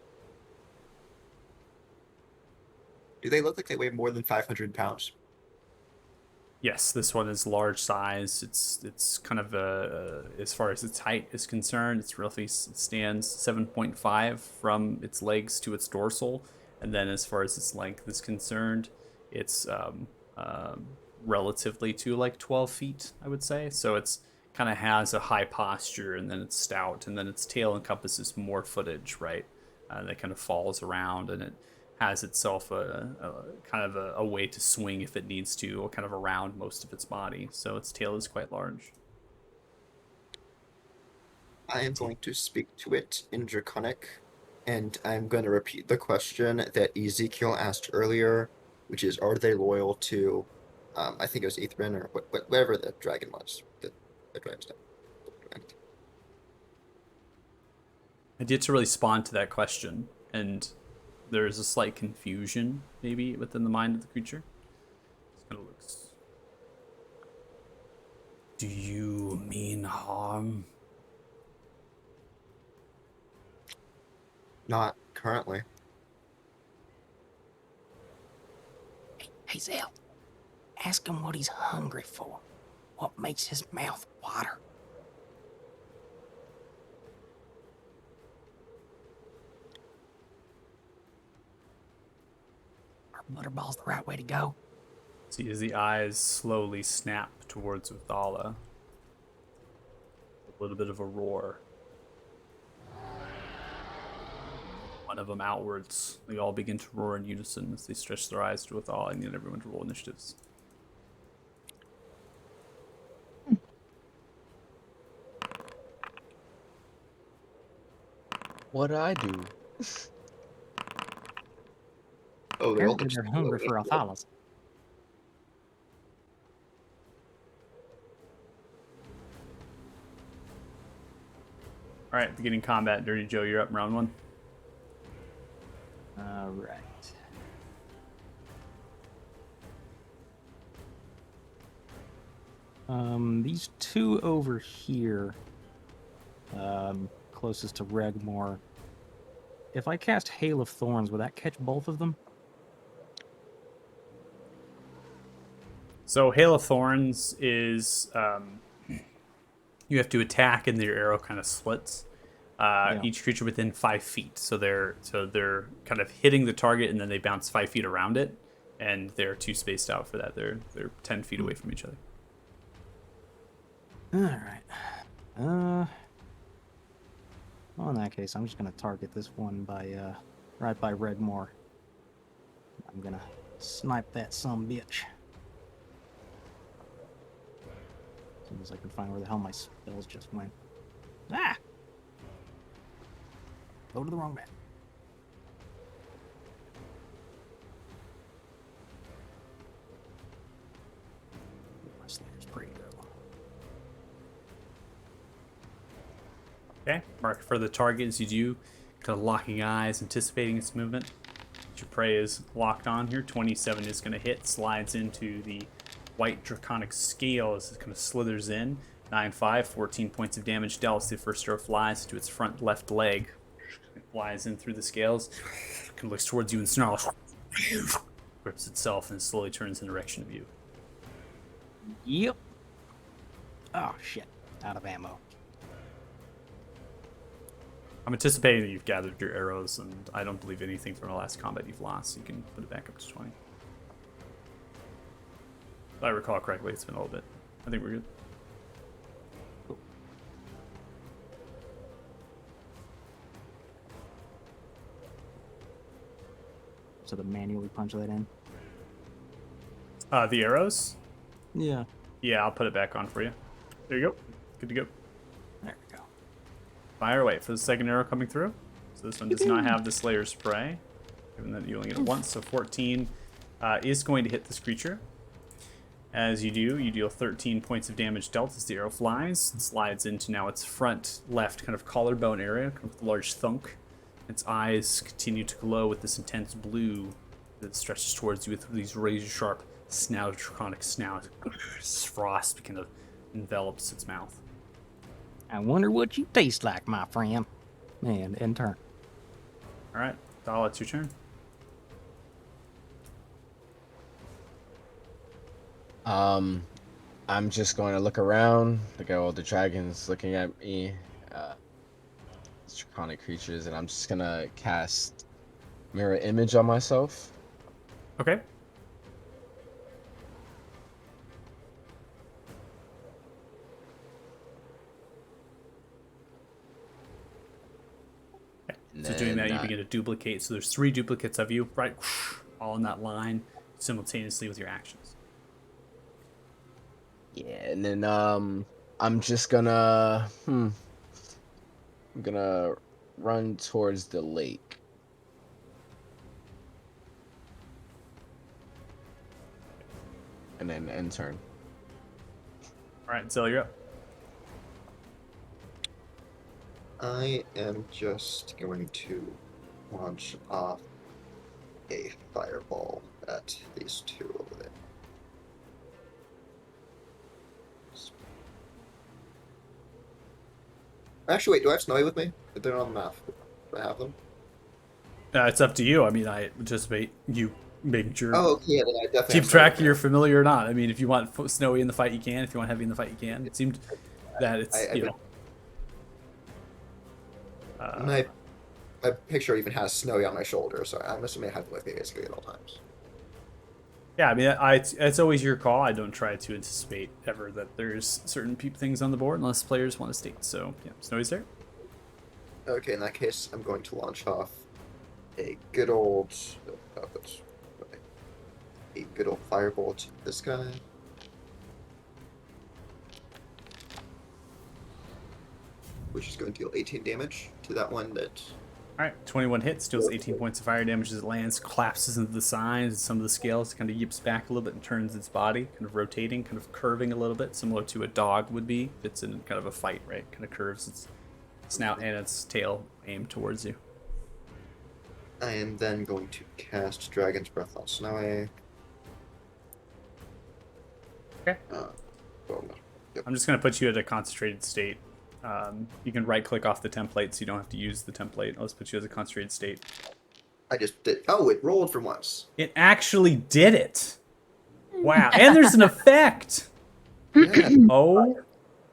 Do they look like they weigh more than 500 pounds? Yes, this one is large size. It's kind of as far as its height is concerned, it stands 7.5 from its legs to its dorsal, and then as far as its length is concerned, it's relatively to like 12 feet, I would say. So it's kind of has a high posture, and then it's stout, and then its tail encompasses more footage, right? That kind of falls around, and it has itself a kind of a way to swing if it needs to, or kind of around most of its body. So its tail is quite large. I am going to speak to it in Draconic, and I'm going to repeat the question that Ezekiel asked earlier, which is, are they loyal to, I think it was Ethrin, or whatever the dragon was, the dragon's name. I did to respond to that question, and there's a slight confusion maybe within the mind of the creature. It kind of looks. Do you mean harm? Not currently. Hey, Zell. Ask him what he's hungry for. What makes his mouth water? Are butterballs the right way to go? See as the eyes slowly snap towards Uthala. A little bit of a roar. One of them outwards. They all begin to roar in unison as they stretch their eyes to Uthala, and need everyone to roll initiatives. What'd I do? Oh, they're all Apparently they're hungry for Othalas. All right, beginning combat. Dirty Joe, you're up in round one. All right. These two over here closest to Regmore. If I cast Hail of Thorns, would that catch both of them? So Hail of Thorns is you have to attack and your arrow kind of splits. Each creature within 5 feet. So they're kind of hitting the target and then they bounce 5 feet around it, and they're 2 spaced out for that. They're 10 feet away from each other. All right. Well, in that case, I'm just gonna target this one by right by Regmore. I'm gonna snipe that sumbitch. As soon as I can find where the hell my spells just went. Ah! Go to the wrong map. My Slayer's pretty good. Okay, mark for the target as you do, kind of locking eyes, anticipating its movement. Your prey is locked on here. 27 is going to hit, slides into the white draconic scale as it kind of slithers in. 9-5, 14 points of damage dealt. The first arrow flies to its front left leg. It flies in through the scales, kind of looks towards you and snarls. Grips itself and slowly turns in the direction of you. Yep. Oh, shit. Out of ammo. I'm anticipating that you've gathered your arrows, and I don't believe anything from the last combat you've lost. You can put it back up to 20. If I recall correctly, it's been a little bit. I think we're good. Cool. So to manually punch that in? The arrows? Yeah. Yeah, I'll put it back on for you. There you go. Good to go. There we go. Fire away for the second arrow coming through. So this one does not have the Slayer spray, given that you only get it once. So 14 is going to hit this creature. As you do, you deal 13 points of damage dealt as the arrow flies and slides into now its front left kind of collarbone area, kind of with a large thunk. Its eyes continue to glow with this intense blue that stretches towards you with these razor-sharp snout, draconic snout. Frost kind of envelops its mouth. I wonder what you taste like, my friend. And in turn. All right, Dahl, it's your turn. I'm just going to look around, look at all the dragons looking at me, draconic creatures, and I'm just gonna cast Mirror Image on myself. Okay. And So doing that, you then, begin to duplicate. So there's 3 duplicates of you, right? All in that line, simultaneously with your actions. yeah, and then I'm just gonna I'm gonna run towards the lake. And then end turn. All right, Zell, you're up. I am just going to launch off a fireball at these 2 over there. Actually, wait, do I have Snowy with me? If they're on the map, do I have them? It's up to you. I mean, I anticipate you making sure. Oh, okay, yeah, then I definitely Keep have track Snowy of your familiar or not. I mean, if you want Snowy in the fight, you can. If you want Heavy in the fight, you can. It seemed that it's, I- you know. My picture even has Snowy on my shoulder, so I'm assuming I have them with me basically at all times. Yeah, I mean, it's always your call. I don't try to anticipate ever that there's certain things on the board unless players want to state. So, yeah, Snowy's there. Okay, in that case, I'm going to launch off a good old, a good old firebolt at this guy. Which is going to deal 18 damage to that one that. All right, 21 hits, deals 18 points of fire damage as it lands, collapses into the sides, some of the scales, kind of yips back a little bit and turns its body, kind of rotating, kind of curving a little bit, similar to a dog would be. It's in kind of a fight, right? Kind of curves its snout and its tail aimed towards you. I am then going to cast Dragon's Breath on Snowy. Okay. Well, no. Yep. I'm just going to put you at a concentrated state You can right click off the template so you don't have to use the template. Let's put you as a concentrated state. I just did. Oh, it rolled for once. It actually did it. Wow. And there's an effect. Yeah. Oh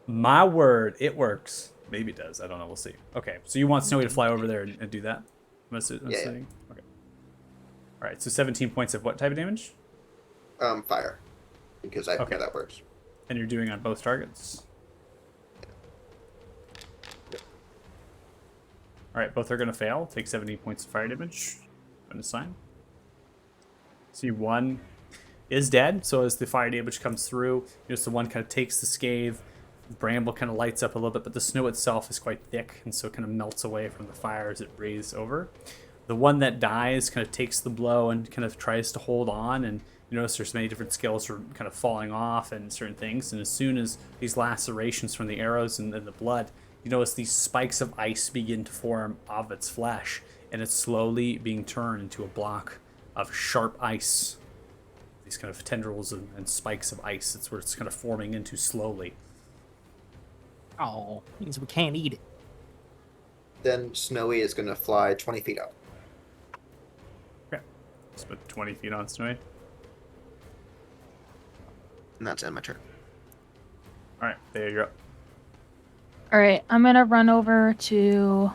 my word. It works. Maybe it does. I don't know. We'll see. Okay. So you want Snowy to fly over there and do that? Yeah. Okay. All right. So 17 points of what type of damage? Fire. Because I Okay. know that works. And you're doing on both targets. All right, both are going to fail. Take 17 points of fire damage. Bonus sign. See, one is dead. So as the fire damage comes through, the one kind of takes the scathe. The bramble kind of lights up a little bit, but the snow itself is quite thick, and so it kind of melts away from the fire as it breathes over. The one that dies kind of takes the blow and kind of tries to hold on, and you notice there's many different scales are kind of falling off and certain things. And as soon as these lacerations from the arrows and the blood, you notice these spikes of ice begin to form of its flesh, and it's slowly being turned into a block of sharp ice. These kind of tendrils and spikes of ice. It's where it's kind of forming into slowly. Oh, means we can't eat it. Then Snowy is going to fly 20 feet up. Okay. Let's put 20 feet on Snowy. And that's end my turn. All right, there you're up. All right, I'm gonna run over to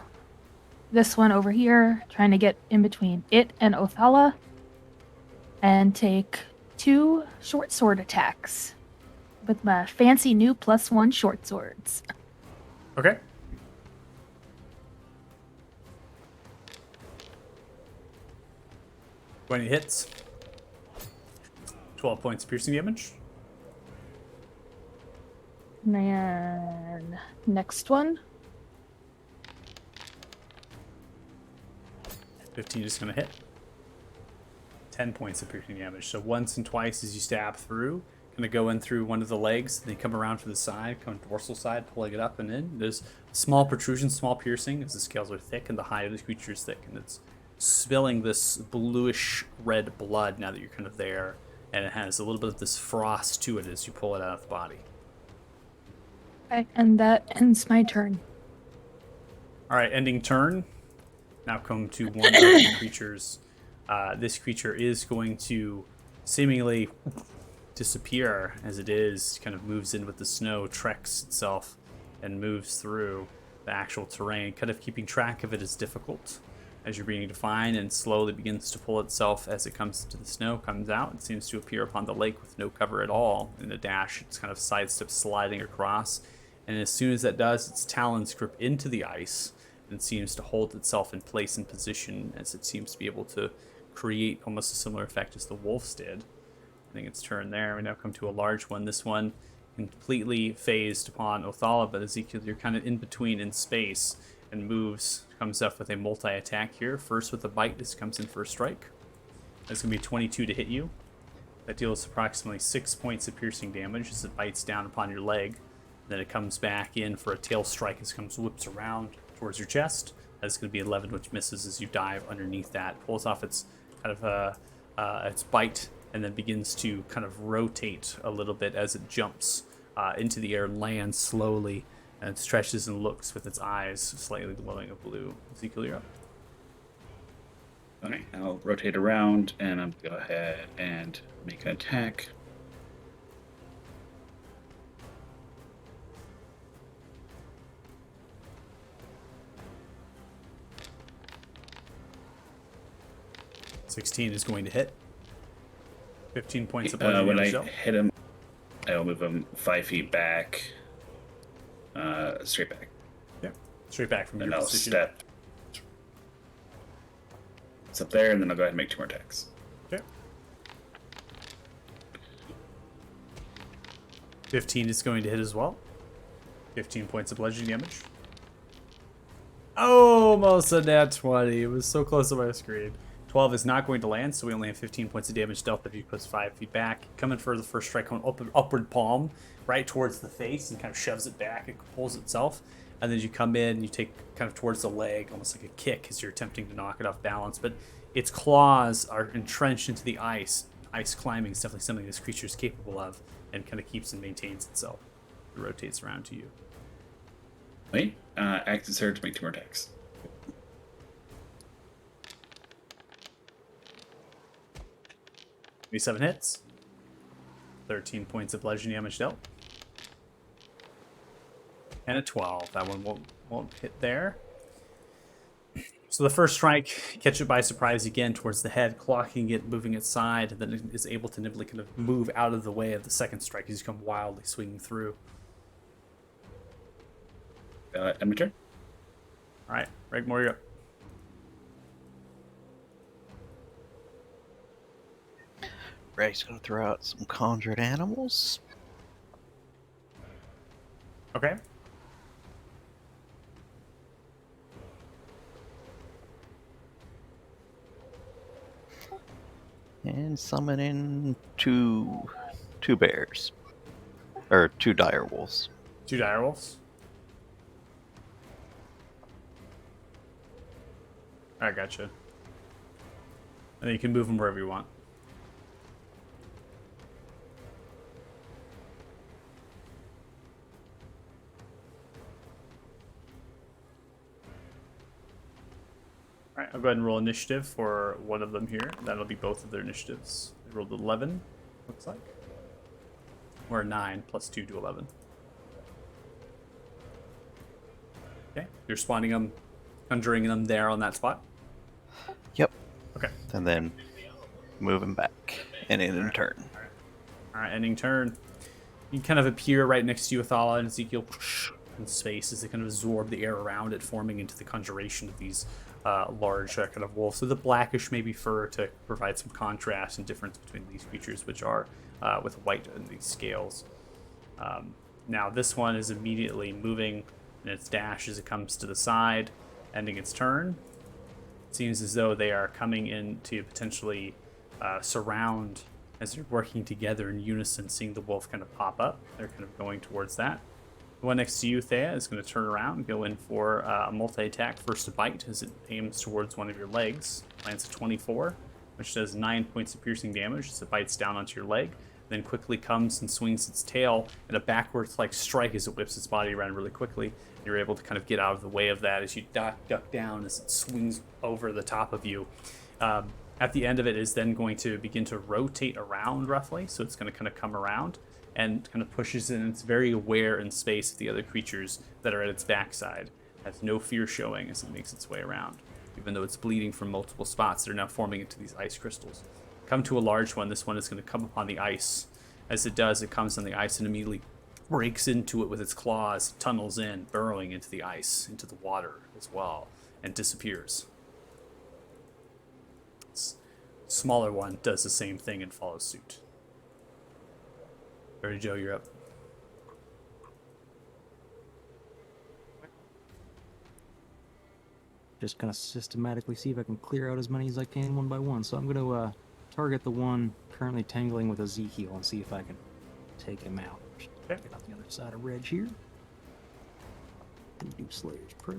this one over here, trying to get in between it and Othala, and take 2 short sword attacks with my fancy new +1 short swords. Okay. When he hits, 12 points of piercing damage. And next one, 15 is going to hit. 10 points of piercing damage. So once and twice as you stab through, going to go in through one of the legs, then you come around to the side, come dorsal side, pulling it up and in. There's small protrusion, small piercing, as the scales are thick and the hide of the creature is thick, and it's spilling this bluish red blood now that you're kind of there, and it has a little bit of this frost to it as you pull it out of the body. okay, and that ends my turn. All right, ending turn. Now come to one of the creatures. This creature is going to seemingly disappear as it is, kind of moves in with the snow, treks itself, and moves through the actual terrain. Kind of keeping track of it is difficult as you're being defined, and slowly begins to pull itself as it comes to the snow, comes out. It seems to appear upon the lake with no cover at all. In a dash, it's kind of sidestep sliding across, and as soon as that does, its talons grip into the ice and seems to hold itself in place and position as it seems to be able to create almost a similar effect as the wolves did. I think it's turn there. We now come to a large one. This one completely phased upon Othala, but Ezekiel, you're kind of in between in space and moves, comes up with a multi-attack here. First with a bite, this comes in for a strike. That's going to be 22 to hit you. That deals approximately 6 points of piercing damage as it bites down upon your leg. Then it comes back in for a tail strike as it comes whips around towards your chest. That's going to be 11, which misses as you dive underneath that. Pulls off its kind of its bite, and then begins to kind of rotate a little bit as it jumps into the air and lands slowly, and stretches and looks with its eyes slightly glowing of blue. Ezekiel, you're up. Okay, I'll rotate around and I'll go ahead and make an attack. $16 is going to hit. 15 points of bludgeoning When I damage. Though. hit him, I'll move him 5 feet back, straight back, Yeah, straight back from and your I'll position. step. It's up there, and then I'll go ahead and make 2 more attacks. Okay. 15 is going to hit as well. 15 points of bludgeoning damage. Almost a nat 20. It was so close to my screen. 12 is not going to land, so we only have 15 points of damage dealt if you put 5 feet back. Coming for the first strike on upward palm, right towards the face, and kind of shoves it back. It pulls itself. And then as you come in, you take kind of towards the leg, almost like a kick as you're attempting to knock it off balance. But its claws are entrenched into the ice. Ice climbing is definitely something this creature is capable of, and kind of keeps and maintains itself. It rotates around to you. Wait, act as her to make 2 more attacks. '27 hits. 13 points of bludgeoning damage dealt. And a 12. That one won't hit there. So the first strike, catch it by surprise again towards the head, clocking it, moving its side, and then it is able to nimbly kind of move out of the way of the second strike as you come wildly swinging through. End my turn. All right, Regmore, you're up. Ray's gonna throw out some conjured animals. Okay. And summon in two bears. Or 2 dire wolves. 2 direwolves. I gotcha. And then you can move them wherever you want. Alright, I'll go ahead and roll initiative for one of them here. That'll be both of their initiatives. They rolled 11, looks like. Or 9 plus 2 to 11. Okay, you're spawning them, conjuring them there on that spot. Yep. Okay. And then move him back and in turn. Alright, ending turn. You kind of appear right next to you, Athala and Ezekiel, in space as they kind of absorb the air around it, forming into the conjuration of these large kind of wolves. So the blackish maybe fur to provide some contrast and difference between these creatures, which are with white in these scales. Now this one is immediately moving in its dash as it comes to the side, ending its turn. It seems as though they are coming in to potentially surround as they're working together in unison, seeing the wolf kind of pop up. They're kind of going towards that. The one next to you, Thea, is going to turn around and go in for a multi-attack first bite as it aims towards one of your legs. Lands a 24, which does 9 points of piercing damage as it bites down onto your leg. Then quickly comes and swings its tail in a backwards-like strike as it whips its body around really quickly. You're able to kind of get out of the way of that as you duck down as it swings over the top of you. At the end of it is then going to begin to rotate around roughly, so it's going to kind of come around and kind of pushes in. It's very aware in space of the other creatures that are at its backside. Has no fear showing as it makes its way around. Even though it's bleeding from multiple spots, they're now forming into these ice crystals. Come to a large one. This one is going to come upon the ice. As it does, it comes on the ice and immediately breaks into it with its claws, tunnels in, burrowing into the ice, into the water as well, and disappears. This smaller one does the same thing and follows suit. Dirty Joe, you're up. Just gonna systematically see if I can clear out as many as I can one by one. So I'm gonna target the one currently tangling with Ezekiel and see if I can take him out. Okay. Get on the other side of Reg here. And do Slayer's Prey.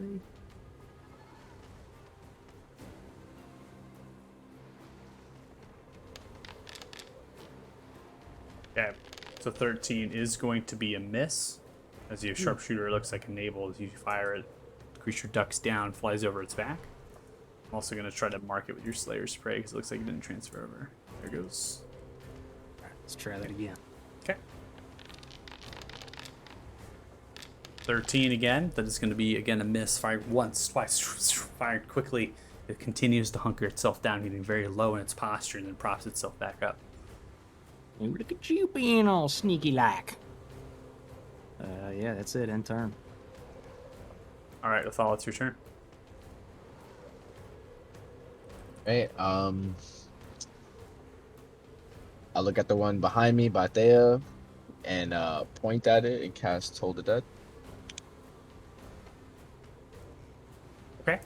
Okay, so 13 is going to be a miss. As your sharpshooter looks like enabled as you fire it. The creature ducks down, flies over its back. I'm also going to try to mark it with your Slayer's Spray because it looks like it didn't transfer over. There it goes. Alright, let's try that again. Okay. 13 again. That is going to be, again, a miss. Fired once, twice, fired quickly. It continues to hunker itself down, getting very low in its posture, and then props itself back up. Ooh, look at you being all sneaky like. Yeah, that's it. End turn. All right, Othal, it's your turn. Right. I look at the one behind me by Thea and point at it and cast Toll the Dead. Okay.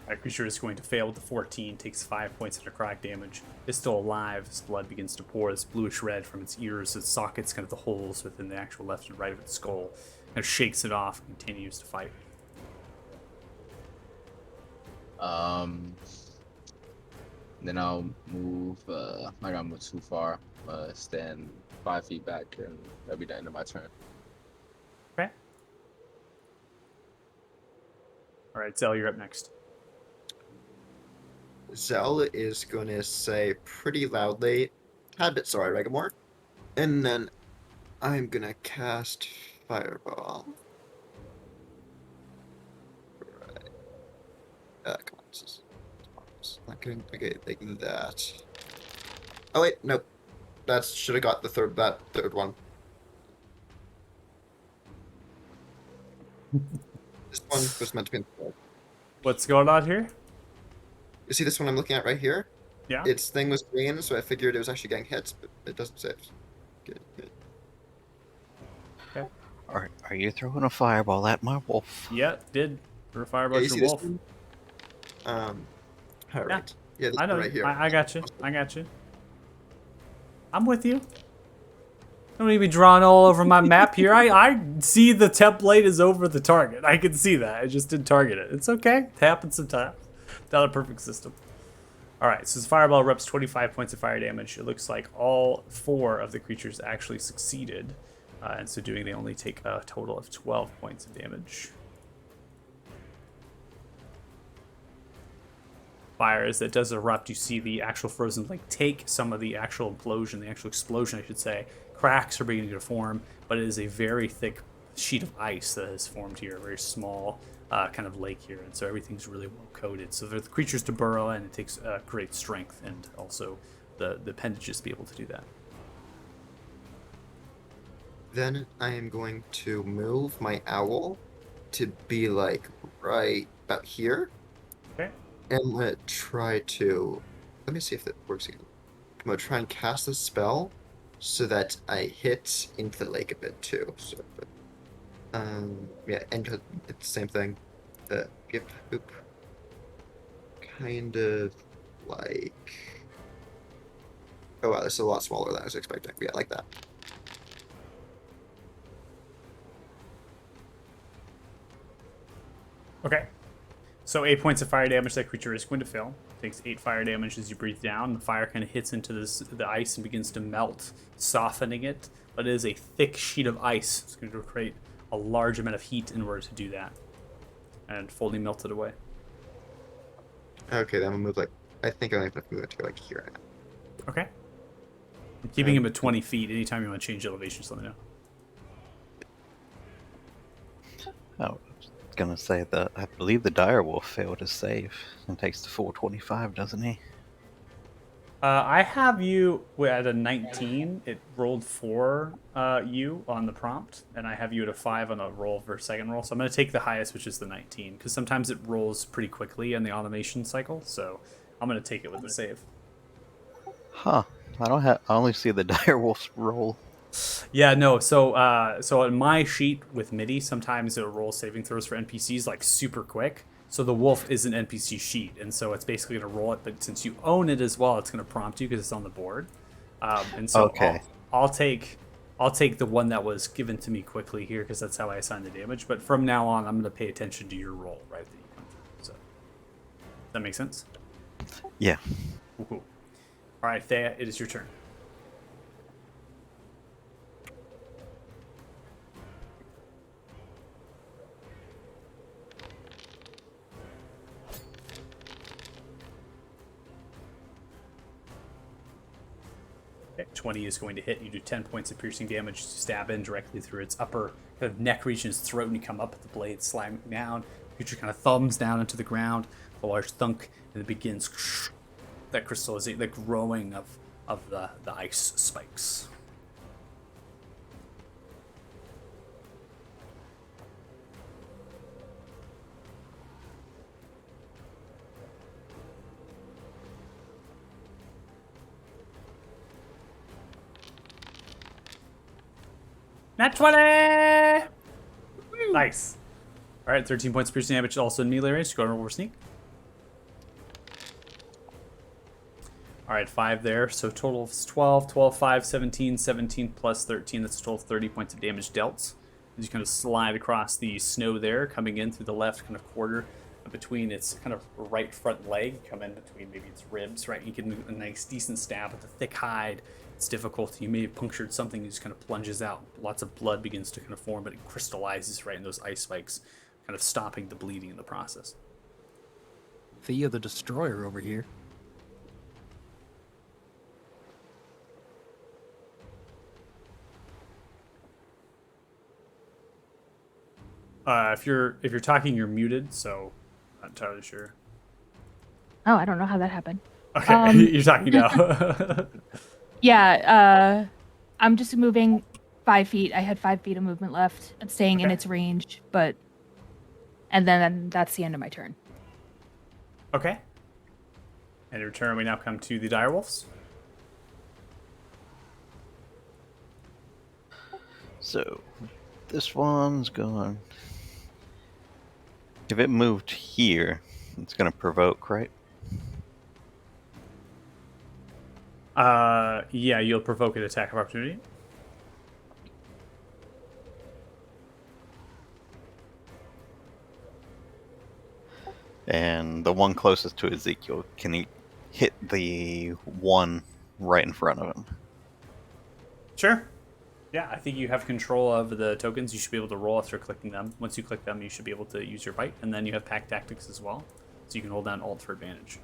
That creature is going to fail with the 14, takes 5 points of necrotic damage. Is still alive as blood begins to pour this bluish red from its ears, its sockets, kind of the holes within the actual left and right of its skull. Kind of shakes it off and continues to fight. Then I'll move. I'm not gonna move too far. stand 5 feet back, and that'll be the end of my turn. Okay. All right, Zell, you're up next. Zell is going to say pretty loudly, "Habit, sorry, Regamore." And then I'm going to cast Fireball. Right. Come on. Not getting like that. Oh, wait, nope. That should have got that third one. This one was meant to be in the third. What's going on here? You see this one I'm looking at right here? Yeah. Its thing was green, so I figured it was actually getting hits, but it doesn't save. Good. Are you throwing a fireball at my wolf? Yeah, did. For a fireball Yeah, you your see this wolf. one? All right. Yeah, this I know. one right here. I got you. I got you. I'm with you. Don't need to be drawn all over my map here. I see the template is over the target. I can see that. I just didn't target it. It's okay. It happens sometimes. Not a perfect system. All right, so the fireball erupts 25 points of fire damage. It looks like all 4 of the creatures actually succeeded. And so doing, they only take a total of 12 points of damage. Fire, as it does erupt, you see the actual frozen lake take some of the actual explosion, I should say. Cracks are beginning to form, but it is a very thick sheet of ice that has formed here, a very small kind of lake here, and so everything's really well coated. So for the creatures to burrow in, it takes great strength, and also the appendages to be able to do that. Then I am going to move my owl to be like right about here. Okay. And I'm gonna try to, let me see if it works again. I'm gonna try and cast a spell so that I hit into the lake a bit too. So, yeah, and it's the same thing. Kind of like, oh wow, this is a lot smaller than I was expecting. Yeah, like that. Okay. So 8 points of fire damage that creature is going to feel. Takes 8 fire damage as you breathe down. The fire kind of hits into the ice and begins to melt, softening it. But it is a thick sheet of ice. It's going to create a large amount of heat in order to do that. And fully melt it away. Okay, then I'm gonna move like, I think I'm gonna move it to like here. Okay. I'm keeping him at 20 feet. Anytime you want to change elevation, just let me know. Oh, I was gonna say that I believe the direwolf failed his save and takes the full 25, doesn't he? I have you at a 19. It rolled for you on the prompt, and I have you at a 5 on a roll for second roll. So I'm going to take the highest, which is the 19, because sometimes it rolls pretty quickly in the automation cycle. So I'm going to take it with the save. Huh. I only see the direwolf's roll. Yeah, no. So so on my sheet with MIDI, sometimes it'll roll saving throws for NPCs like super quick. So the wolf is an NPC sheet, and so it's basically going to roll it. But since you own it as well, it's going to prompt you because it's on the board. And so Okay. I'll take the one that was given to me quickly here because that's how I assign the damage. But from now on, I'm going to pay attention to your roll, right? That you come through. So does that make sense? Yeah. Cool. All right, Thea, it is your turn. Okay, 20 is going to hit. You do 10 points of piercing damage to stab in directly through its upper kind of neck region, its throat, and you come up with the blade slamming down. The creature kind of thumbs down into the ground, a large thunk, and it begins that crystallization, the growing of the ice spikes. Nat 20! Nice. All right, 13 points of piercing damage, also in melee range. Go and roll for sneak. All right, 5 there. So total is 12, 12, 5, 17, 17 plus 13. That's a total of 30 points of damage dealt. As you kind of slide across the snow there, coming in through the left kind of quarter between its kind of right front leg. Come in between maybe its ribs, right? You get a nice decent stab with the thick hide. It's difficult. You may have punctured something, it just kind of plunges out. Lots of blood begins to kind of form, but it crystallizes right in those ice spikes, kind of stopping the bleeding in the process. Thea the Destroyer over here. If you're talking, you're muted, so not entirely sure. Oh, I don't know how that happened. Okay, you're talking now. Yeah, I'm just moving 5 feet. I had 5 feet of movement left. I'm staying in Okay. its range, but... And then that's the end of my turn. Okay. And in return, we now come to the direwolves. So, this one's gone. If it moved here, it's gonna provoke, right? Yeah, you'll provoke an attack of opportunity. And the one closest to Ezekiel, can he hit the one right in front of him? Sure. Yeah, I think you have control of the tokens. You should be able to roll after clicking them. Once you click them, you should be able to use your bite, and then you have pack tactics as well, so you can hold down Alt for advantage.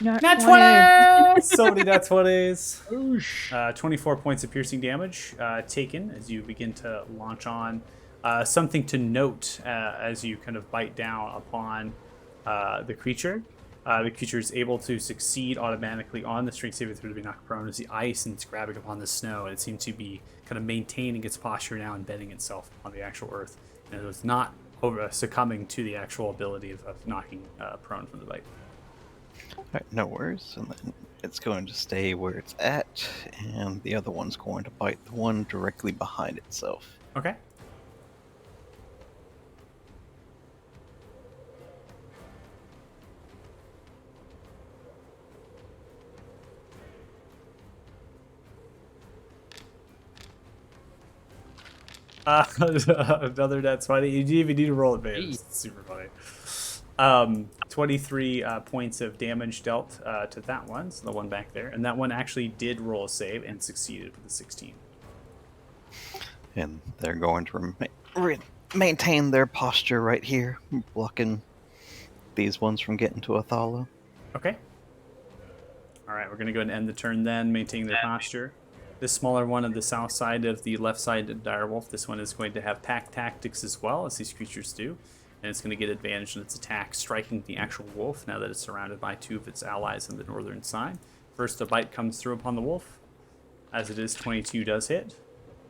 Not Nat 20! So many nat 20s. 24 points of piercing damage taken as you begin to launch on. Something to note as you kind of bite down upon the creature. The creature is able to succeed automatically on the strength saving throw to be knocked prone as the ice and it's grabbing upon the snow. And it seems to be kind of maintaining its posture now and bedding itself on the actual earth. And it was not succumbing to the actual ability of knocking prone from the bite. Alright, no worries. And then it's going to stay where it's at, and the other one's going to bite the one directly behind itself. Okay. Another nat 20. You didn't even need to roll advantage. It's super funny. 23 points of damage dealt to that one, so the one back there. And that one actually did roll a save and succeeded with a 16. And they're going to maintain their posture right here, blocking these ones from getting to Othala. Okay. All right, we're going to go ahead and end the turn then, maintaining their posture. This smaller one on the south side of the left side of Direwolf, this one is going to have pack tactics as well, as these creatures do. And it's going to get advantage in its attack, striking the actual wolf now that it's surrounded by two of its allies on the northern side. First, a bite comes through upon the wolf. As it is, 22 does hit.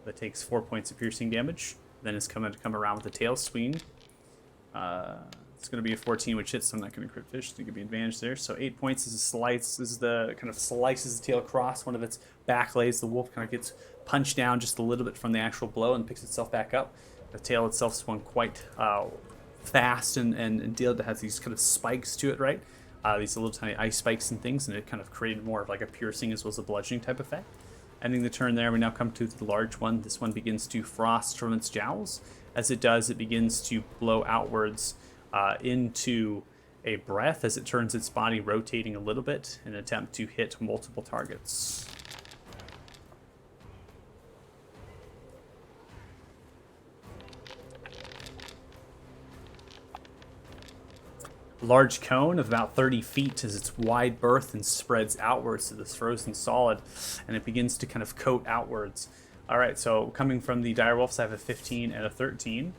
That takes 4 points of piercing damage. Then it's going to come around with a tail swing. It's going to be a 14, which hits, so I'm not going to crit fish to give me advantage there. So 8 points is a slice. This is the kind of slices the tail across one of its back legs. The wolf kind of gets punched down just a little bit from the actual blow and picks itself back up. The tail itself swung quite fast and deal that has these kind of spikes to it, right? These little tiny ice spikes and things, and it kind of created more of like a piercing as well as a bludgeoning type effect. Ending the turn there, we now come to the large one. This one begins to frost from its jowls. As it does, it begins to blow outwards into a breath as it turns its body rotating a little bit in an attempt to hit multiple targets. Large cone of about 30 feet as its wide berth and spreads outwards to this frozen solid, and it begins to kind of coat outwards. All right, so coming from the direwolves, I have a 15 and a 13.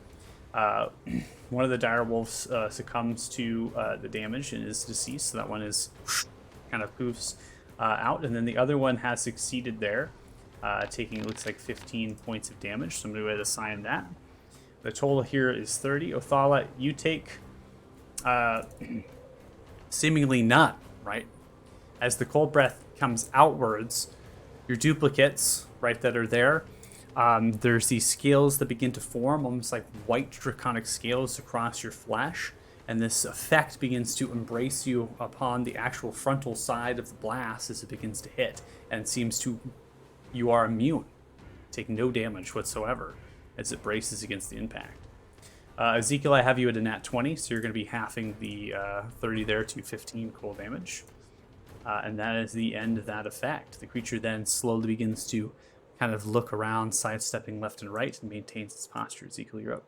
One of the direwolves succumbs to the damage and is deceased, so that one is kind of poofs out, and then the other one has succeeded there, taking, it looks like 15 points of damage, so I'm going to go ahead and assign that. The total here is 30. Othala, you take seemingly none, right? As the cold breath comes outwards, your duplicates, right, that are there, there's these scales that begin to form, almost like white draconic scales across your flesh, and this effect begins to embrace you upon the actual frontal side of the blast as it begins to hit, and it seems to, you are immune, take no damage whatsoever as it braces against the impact. Ezekiel, I have you at a nat 20, so you're going to be halving the 30 there to 15 cold damage. And that is the end of that effect. The creature then slowly begins to kind of look around, sidestepping left and right, and maintains its posture. Ezekiel, you're up.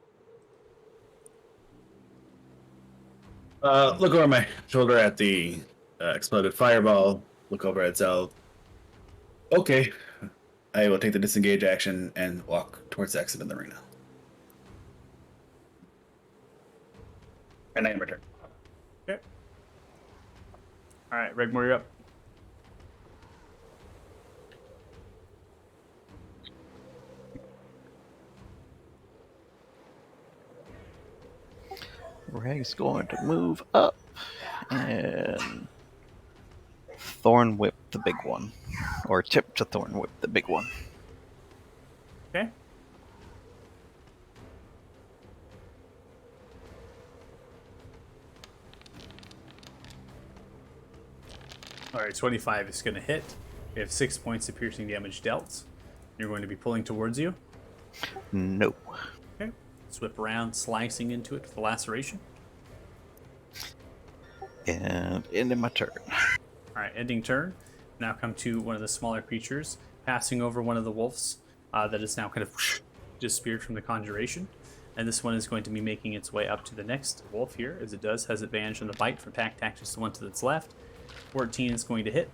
Look over my shoulder at the exploded fireball. Look over at Zell. Okay, I will take the disengage action and walk towards the exit of the arena. And I am returned. Okay. All right, Regmore, you're up. Reg's going to move up and Thorn Whip the big one. Or tip to Thorn Whip the big one. Okay. All right, 25 is going to hit. We have 6 points of piercing damage dealt. You're going to be pulling towards you. No. Okay. Whip around, slicing into it for the laceration. And ending my turn. All right, ending turn. Now come to one of the smaller creatures, passing over one of the wolves that is now kind of disappeared from the conjuration. And this one is going to be making its way up to the next wolf here. As it does, has advantage on the bite from pack tactics, the one to its left. 14 is going to hit.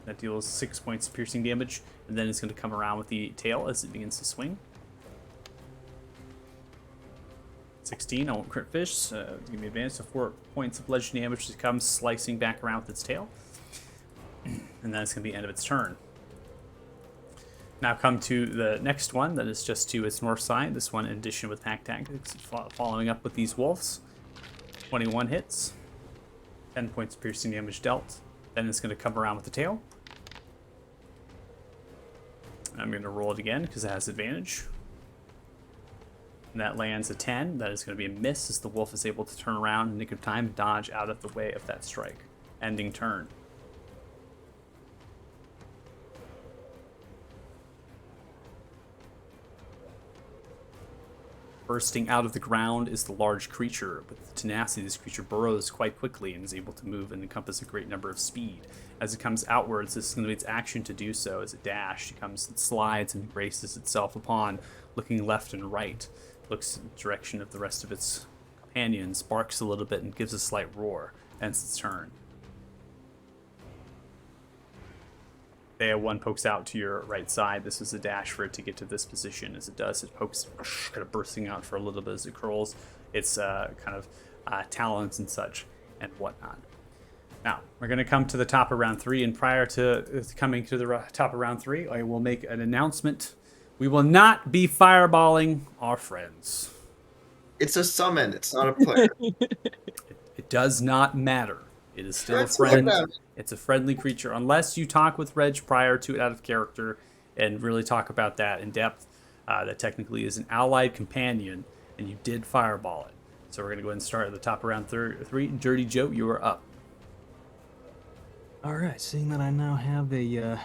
That deals 6 points of piercing damage. And then it's going to come around with the tail as it begins to swing. 16, I won't crit fish. Give me advantage, so 4 points of bludgeoning damage as it comes slicing back around with its tail. And then it's going to be the end of its turn. Now come to the next one that is just to its north side. This one, in addition with pack tactics, following up with these wolves. 21 hits. 10 points of piercing damage dealt. Then it's going to come around with the tail. I'm going to roll it again because it has advantage. And that lands a 10. That is going to be a miss as the wolf is able to turn around in the nick of time and dodge out of the way of that strike. Ending turn. Bursting out of the ground is the large creature. With tenacity, this creature burrows quite quickly and is able to move and encompass a great number of speed. As it comes outwards, this is going to be its action to do so. As it dashes, it slides and braces itself upon, looking left and right. Looks in the direction of the rest of its companions, barks a little bit, and gives a slight roar. Ends its turn. Thea 1 pokes out to your right side. This is a dash for it to get to this position. As it does, it pokes, kind of bursting out for a little bit as it curls its kind of talons and such and whatnot. Now, we're going to come to the top of round 3, and prior to coming to the top of round 3, I will make an announcement. We will not be fireballing our friends. It's a summon. It's not a player. It does not matter. It is still That's a friend. what It's a friendly creature. Unless you talk with Reg prior to it out of character and really talk about that in depth, that technically is an allied companion, and you did fireball it. So we're going to go ahead and start at the top of round 3. Dirty Joe, you are up. All right, seeing that I now have a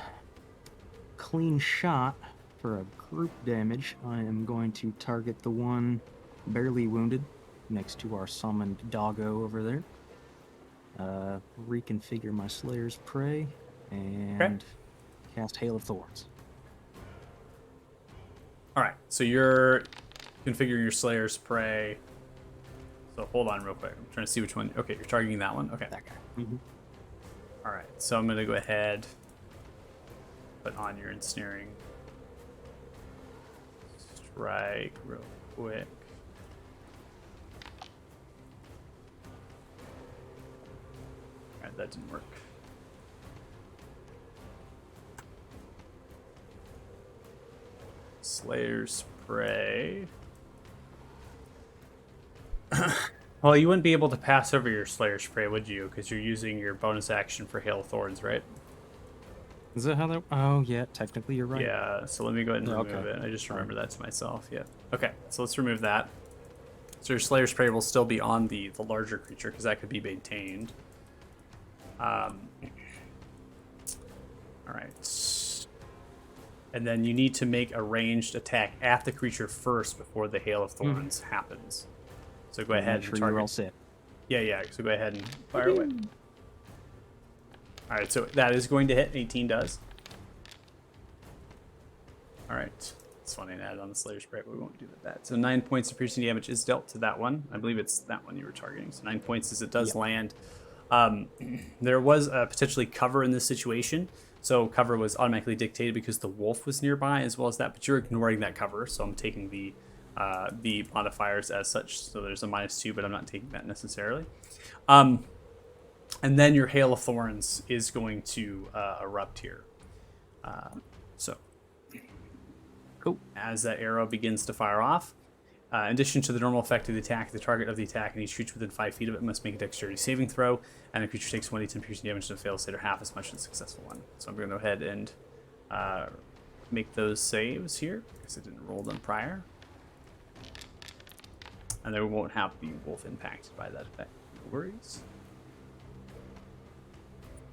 clean shot for a group damage, I am going to target the one barely wounded next to our summoned doggo over there. Reconfigure my Slayer's Prey and cast Hail of Thorns. All right, so you're configuring your Slayer's Prey. So hold on real quick. I'm trying to see which one. Okay, you're targeting that one. Okay. That guy. Mm-hmm. All right, so I'm going to go ahead, put on your ensnaring strike real quick. All right, that didn't work. Slayer's Prey. Well, you wouldn't be able to pass over your Slayer's Prey, would you? Because you're using your bonus action for Hail of Thorns, right? Is that how that... Oh, yeah, technically you're right. Yeah, so let me go ahead and remove Okay. it. I just remember that to myself, yeah. Okay, so let's remove that. So your Slayer's Prey will still be on the larger creature, because that could be maintained. Alright. And then you need to make a ranged attack at the creature first before the Hail of Thorns happens. So go ahead Make sure and you're all target. set. Yeah, so go ahead and fire away. All right, so that is going to hit. 18 does. All right. It's funny to add on the Slayer Sprite, but we won't do that. So 9 points of piercing damage is dealt to that one. I believe it's that one you were targeting. So 9 points as it does land. There was potentially cover in this situation. So cover was automatically dictated because the wolf was nearby as well as that, but you're ignoring that cover. So I'm taking the modifiers as such. So there's a -2, but I'm not taking that necessarily. And then your Hail of Thorns is going to erupt here. So Cool. as that arrow begins to fire off, in addition to the normal effect of the attack, the target of the attack and each creature within 5 feet of it must make a dexterity saving throw, and the creature takes 1d10 piercing damage and fails to hit or half as much as the successful one. So I'm going to go ahead and make those saves here, because I didn't roll them prior. And they won't have the wolf impacted by that effect. No worries.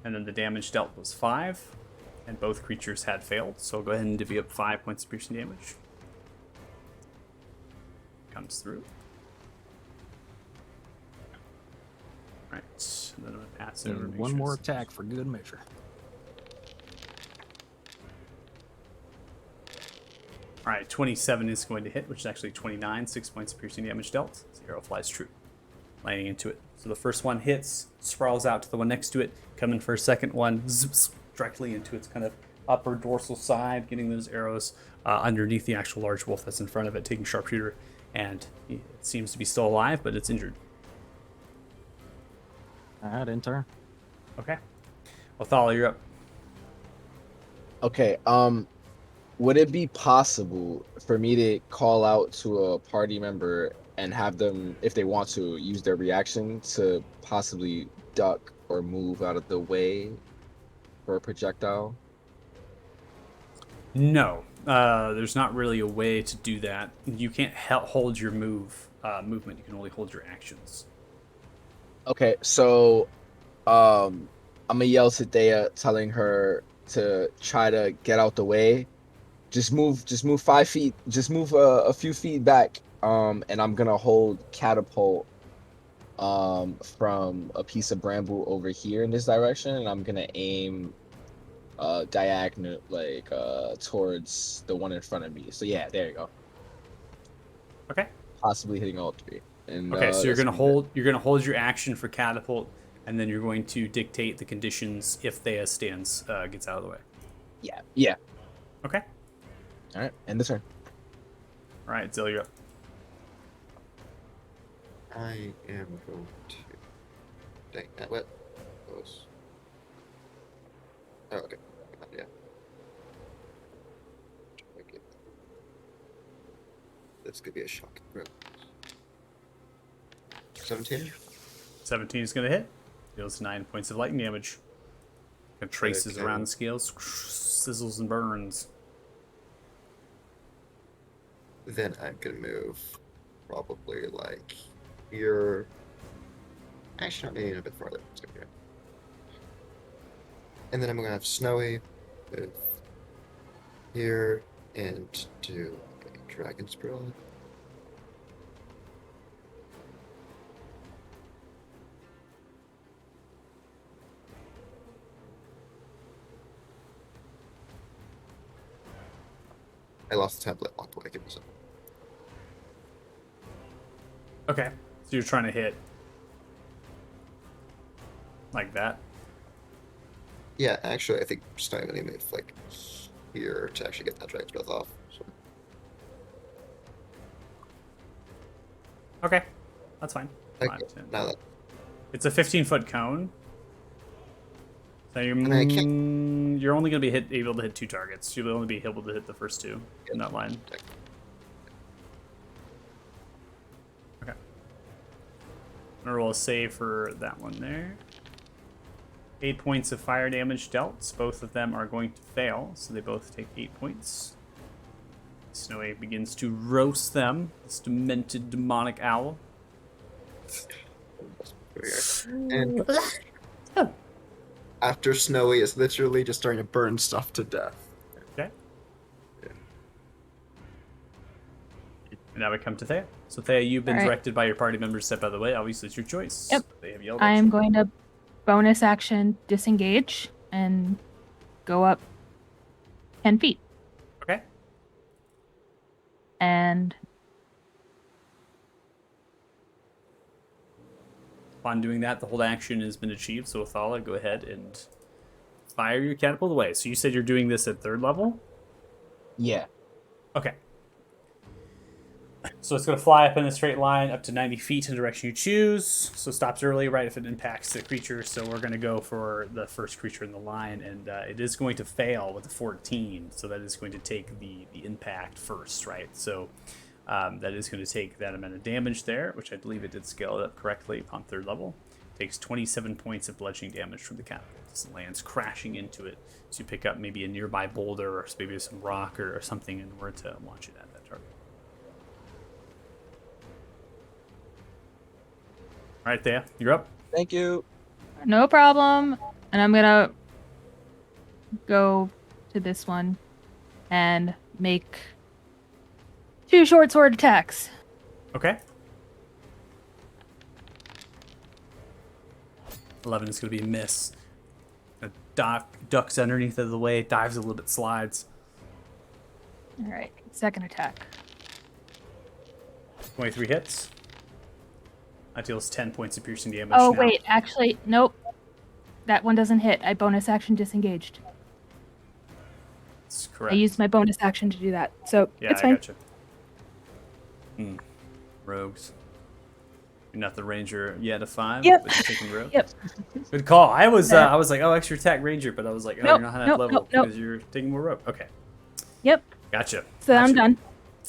And then the damage dealt was 5, and both creatures had failed. So I'll go ahead and divvy up 5 points of piercing damage. Comes through. Right, and then I'm gonna pass it over. And make one sure more it's- attack for good measure. All right, 27 is going to hit, which is actually 29. 6 points of piercing damage dealt. The arrow flies true, landing into it. So the first one hits, sprawls out to the one next to it, coming for a second one, zips directly into its kind of upper dorsal side, getting those arrows underneath the actual large wolf that's in front of it, taking sharpshooter, and it seems to be still alive, but it's injured. All right, in turn. Okay. Othala, you're up. Okay, would it be possible for me to call out to a party member and have them, if they want to, use their reaction to possibly duck or move out of the way for a projectile? No, there's not really a way to do that. You can't hold your movement. You can only hold your actions. Okay, so I'm gonna yell to Thea, telling her to try to get out the way. Just move 5 feet. Just move a few feet back. And I'm gonna hold catapult from a piece of bamboo over here in this direction, and I'm gonna aim diagonal, like towards the one in front of me. So yeah, there you go. Okay. Possibly hitting all 3. And Okay, so you're that's gonna gonna be hold your action for catapult, and then you're going to dictate the conditions if Thea gets out of the way. it. Yeah. Okay. All right, end the turn. All right, Zill, you're up. I am going to. Dang, that what? Those. Oh, okay. Yeah. Okay. This could be a shock. 17? 17 is gonna hit. Deals 9 points of lightning damage. It traces Okay. around the scales, sizzles and burns. Then I'm gonna move probably like here. Actually, not maybe a bit farther. Let's go here. And then I'm gonna have Snowy move here and do a Dragon's Breath. I lost the template along the way. Give me a second. Okay, so you're trying to hit like that. Yeah, actually, I think Snowy gonna move like here to actually get that Dragon's Breath off. So. Okay, that's fine. Okay, 5, 10. now that It's a 15-foot cone. So you're, I you're only going to be able to hit 2 targets. You'll only be able to hit the first 2 in that line. Okay. I'm going to roll a save for that one there. 8 points of fire damage dealt. Both of them are going to fail, so they both take 8 points. Snowy begins to roast them, this demented demonic owl. And after Snowy is literally just starting to burn stuff to death. Okay. And now we come to Thea. So Thea, you've been All right. directed by your party members to step out of the way. Obviously, it's your choice. Yep. They have yelled at I'm you. going to bonus action disengage and go up 10 feet. Okay. And Upon doing that, the hold action has been achieved. So Othala, go ahead and fire your catapult away. So you said you're doing this at 3rd level? Yeah. Okay. So it's going to fly up in a straight line up to 90 feet in the direction you choose. So stops early, right, if it impacts the creature. So we're going to go for the first creature in the line, and it is going to fail with a 14. So that is going to take the impact first, right? So that is going to take that amount of damage there, which I believe it did scale it up correctly upon 3rd level. Takes 27 points of bludgeoning damage from the catapult. This lands crashing into it. So you pick up maybe a nearby boulder or maybe some rock or something in order to launch it at that target. All right, Thea, you're up. Thank you. no problem. And I'm gonna go to this one and make 2 short sword attacks. Okay. 11 is going to be a miss. A ducks underneath of the way, dives a little bit, slides. All right, second attack. 23 hits. That deals 10 points of piercing damage. Oh, now. wait, actually, nope. That one doesn't hit. I bonus action disengaged. That's correct. I used my bonus action to do that, so Yeah, it's I fine. gotcha. Rogues. You're not the ranger yet of 5. Yep. But you're taking rogue. Yep. Good call. I was like, oh, extra attack ranger, but I was like, oh, Nope, you're not on that nope, level nope, nope. because you're taking more rogue. Okay, Yep. gotcha. So I'm Gotcha. done.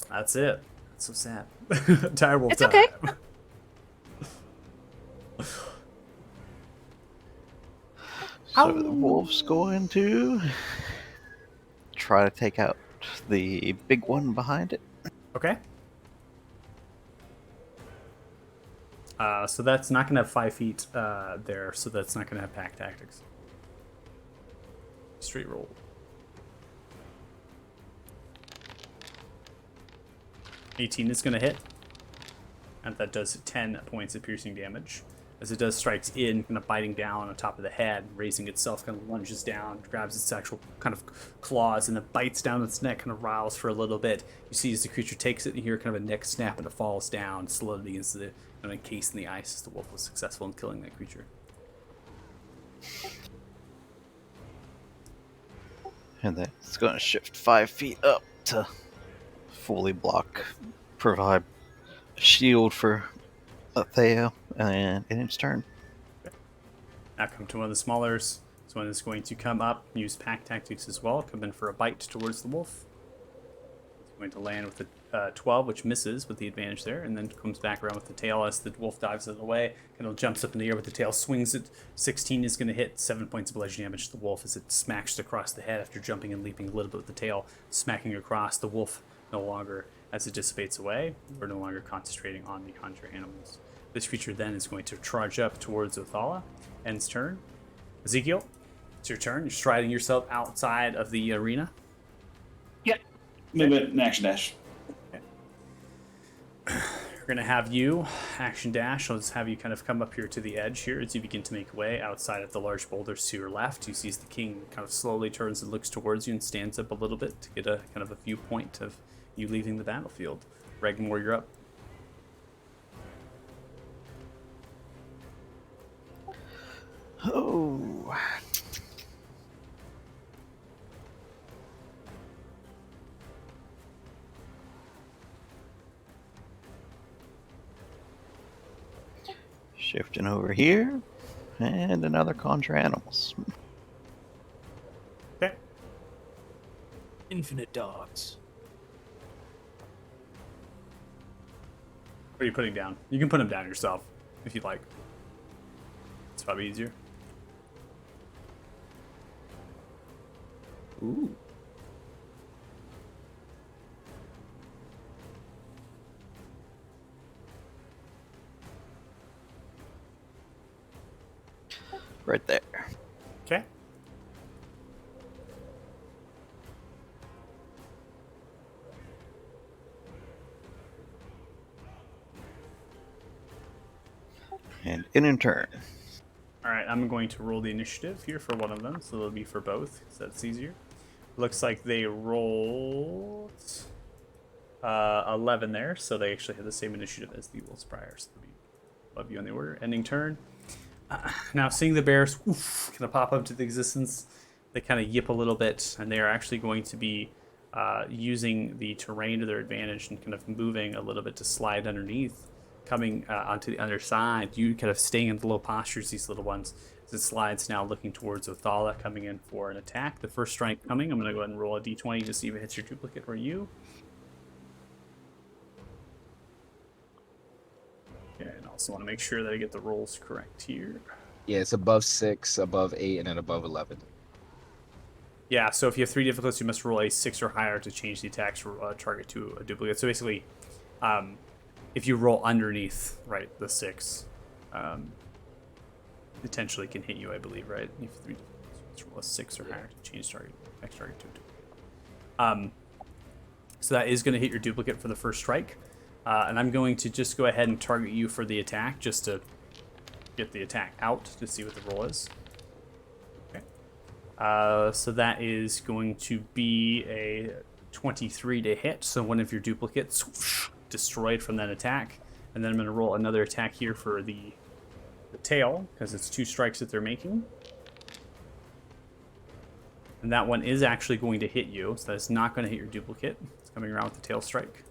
That's it. That's so sad. Terrible. It's okay. So the wolf's going to try to take out the big one behind it. Okay. So that's not going to have 5 feet there, so that's not going to have pack tactics. Straight roll. $18 is going to hit. And that does 10 points of piercing damage. As it does strikes in, kind of biting down on top of the head, raising itself, kind of lunges down, grabs its actual kind of claws, and then bites down its neck, kind of riles for a little bit. You see as the creature takes it, and you hear kind of a neck snap, and it falls down, slowly as the kind of encased in the ice as the wolf was successful in killing that creature. And then it's going to shift 5 feet up to fully block, provide a shield for Thea, and in its turn. Now come to one of the smallers. This one is going to come up, use pack tactics as well, come in for a bite towards the wolf. It's going to land with a 12, which misses with the advantage there, and then comes back around with the tail as the wolf dives out of the way. Kind of jumps up in the air with the tail, swings it. 16 is going to hit 7 points of bludgeoning damage to the wolf as it smacks across the head after jumping and leaping a little bit with the tail, smacking across. The wolf no longer, as it dissipates away, we're no longer concentrating on the conjure animals. This creature then is going to charge up towards Othala. Ends turn. Ezekiel, it's your turn. You're striding yourself outside of the arena. Movement and action dash. We're going to have you action dash. I'll just have you kind of come up here to the edge here as you begin to make way outside of the large boulders to your left. You see as the king kind of slowly turns and looks towards you and stands up a little bit to get a kind of a viewpoint of you leaving the battlefield. Regmore, you're up. Oh. Shifting over here, and another conjure animals. Okay. Infinite dogs. What are you putting down? You can put them down yourself if you'd like. It's probably easier. Ooh. Right there. Okay. And in turn. All right. I'm going to roll the initiative here for one of them, so it'll be for both, so that's easier. Looks like they rolled 11 there, so they actually had the same initiative as the Wolves prior, so they'll be above you on the order. Ending turn. Now, seeing the bears kind of pop up to the existence, they kind of yip a little bit, and they are actually going to be using the terrain to their advantage and kind of moving a little bit to slide underneath, coming onto the other side. You kind of staying in the low postures, these little ones. As it slides now, looking towards Othala, coming in for an attack. The first strike coming. I'm going to go ahead and roll a d20 to see if it hits your duplicate or you. Okay, and also want to make sure that I get the rolls correct here. Yeah, it's above 6, above 8, and then above 11. Yeah, so if you have 3 difficulties, you must roll a 6 or higher to change the attack's target to a duplicate. So basically, if you roll underneath, right, the 6, potentially can hit you, I believe, right? If you have 3 difficulties, you must roll a 6 or higher to change next target to a duplicate. So that is going to hit your duplicate for the first strike. And I'm going to just go ahead and target you for the attack, just to get the attack out to see what the roll is. Okay. So that is going to be a 23 to hit. So one of your duplicates destroyed from that attack. And then I'm going to roll another attack here for the tail, because it's 2 strikes that they're making. And that one is actually going to hit you, so that's not going to hit your duplicate. It's coming around with the tail strike.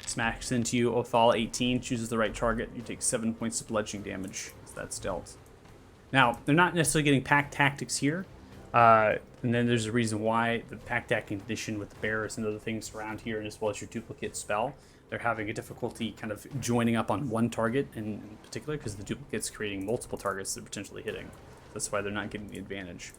Smacks into you. Othala 18 chooses the right target. You take 7 points of bludgeoning damage as that's dealt. Now, they're not necessarily getting pack tactics here. And then there's a reason why the pack tactic condition with the bears and other things around here, and as well as your duplicate spell, they're having a difficulty kind of joining up on one target in particular, because the duplicate's creating multiple targets they're potentially hitting. That's why they're not getting the advantage.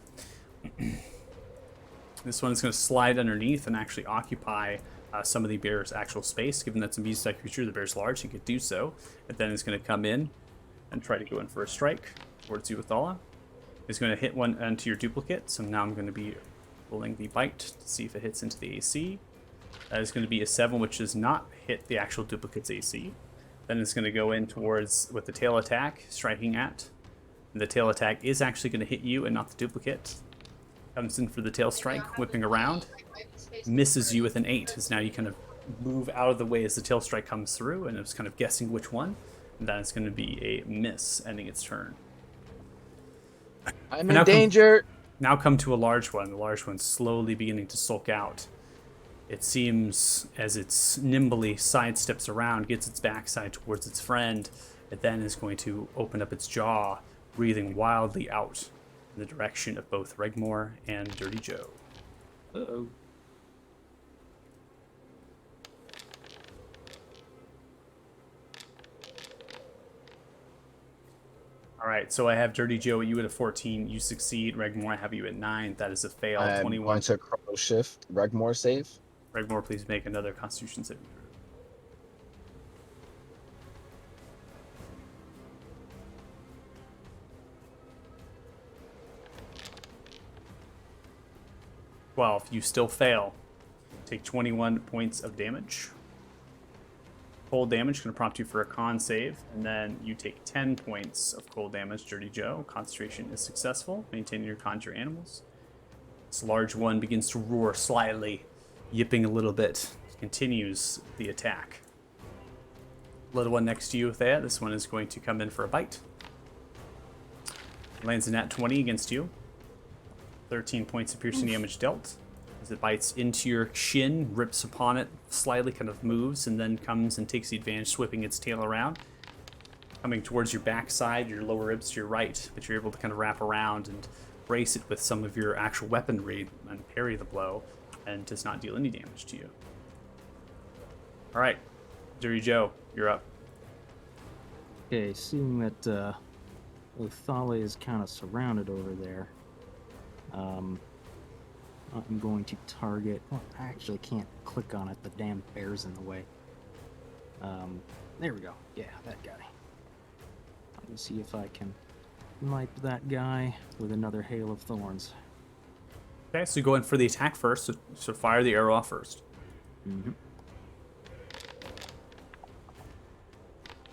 This one is going to slide underneath and actually occupy some of the bear's actual space. Given that's a beast-like creature, the bear's large, he could do so. And then it's going to come in and try to go in for a strike towards you with Othala. It's going to hit one onto your duplicate, so now I'm going to be rolling the bite to see if it hits into the AC. That is going to be a 7, which does not hit the actual duplicate's AC. Then it's going to go in towards with the tail attack, striking at. And the tail attack is actually going to hit you and not the duplicate. Comes in for the tail strike, whipping around. Misses you with an 8, as now you kind of move out of the way as the tail strike comes through, and it's kind of guessing which one. And that is going to be a miss, ending its turn. I'm in danger. Now come to a large one. The large one's slowly beginning to sulk out. It seems as it nimbly sidesteps around, gets its backside towards its friend, it then is going to open up its jaw, breathing wildly out in the direction of both Regmore and Dirty Joe. Uh-oh. All right, so I have Dirty Joe, you at a 14, you succeed. Regmore, I have you at 9. That is a fail. I'm 21. going to chrono shift. Regmore save. Regmore, please make another Constitution saving throw. Well, if you still fail, take 21 points of damage. Cold damage going to prompt you for a con save, and then you take 10 points of cold damage, Dirty Joe. Concentration is successful. Maintaining your conjure animals. This large one begins to roar slightly, yipping a little bit. Continues the attack. Little one next to you with that. This one is going to come in for a bite. Lands a nat 20 against you. 13 points of piercing damage dealt. As it bites into your shin, rips upon it, slightly kind of moves, and then comes and takes the advantage, whipping its tail around. Coming towards your backside, your lower ribs to your right, but you're able to kind of wrap around and brace it with some of your actual weaponry and parry the blow, and does not deal any damage to you. Alright, Dirty Joe, you're up. Okay, seeing that Othala is kind of surrounded over there, I'm going to target... Well, I actually can't click on it. The damn bear's in the way. There we go. Yeah, that guy. Let me see if I can snipe that guy with another Hail of Thorns. Okay, so you go in for the attack first, so fire the arrow off first. Mm-hmm.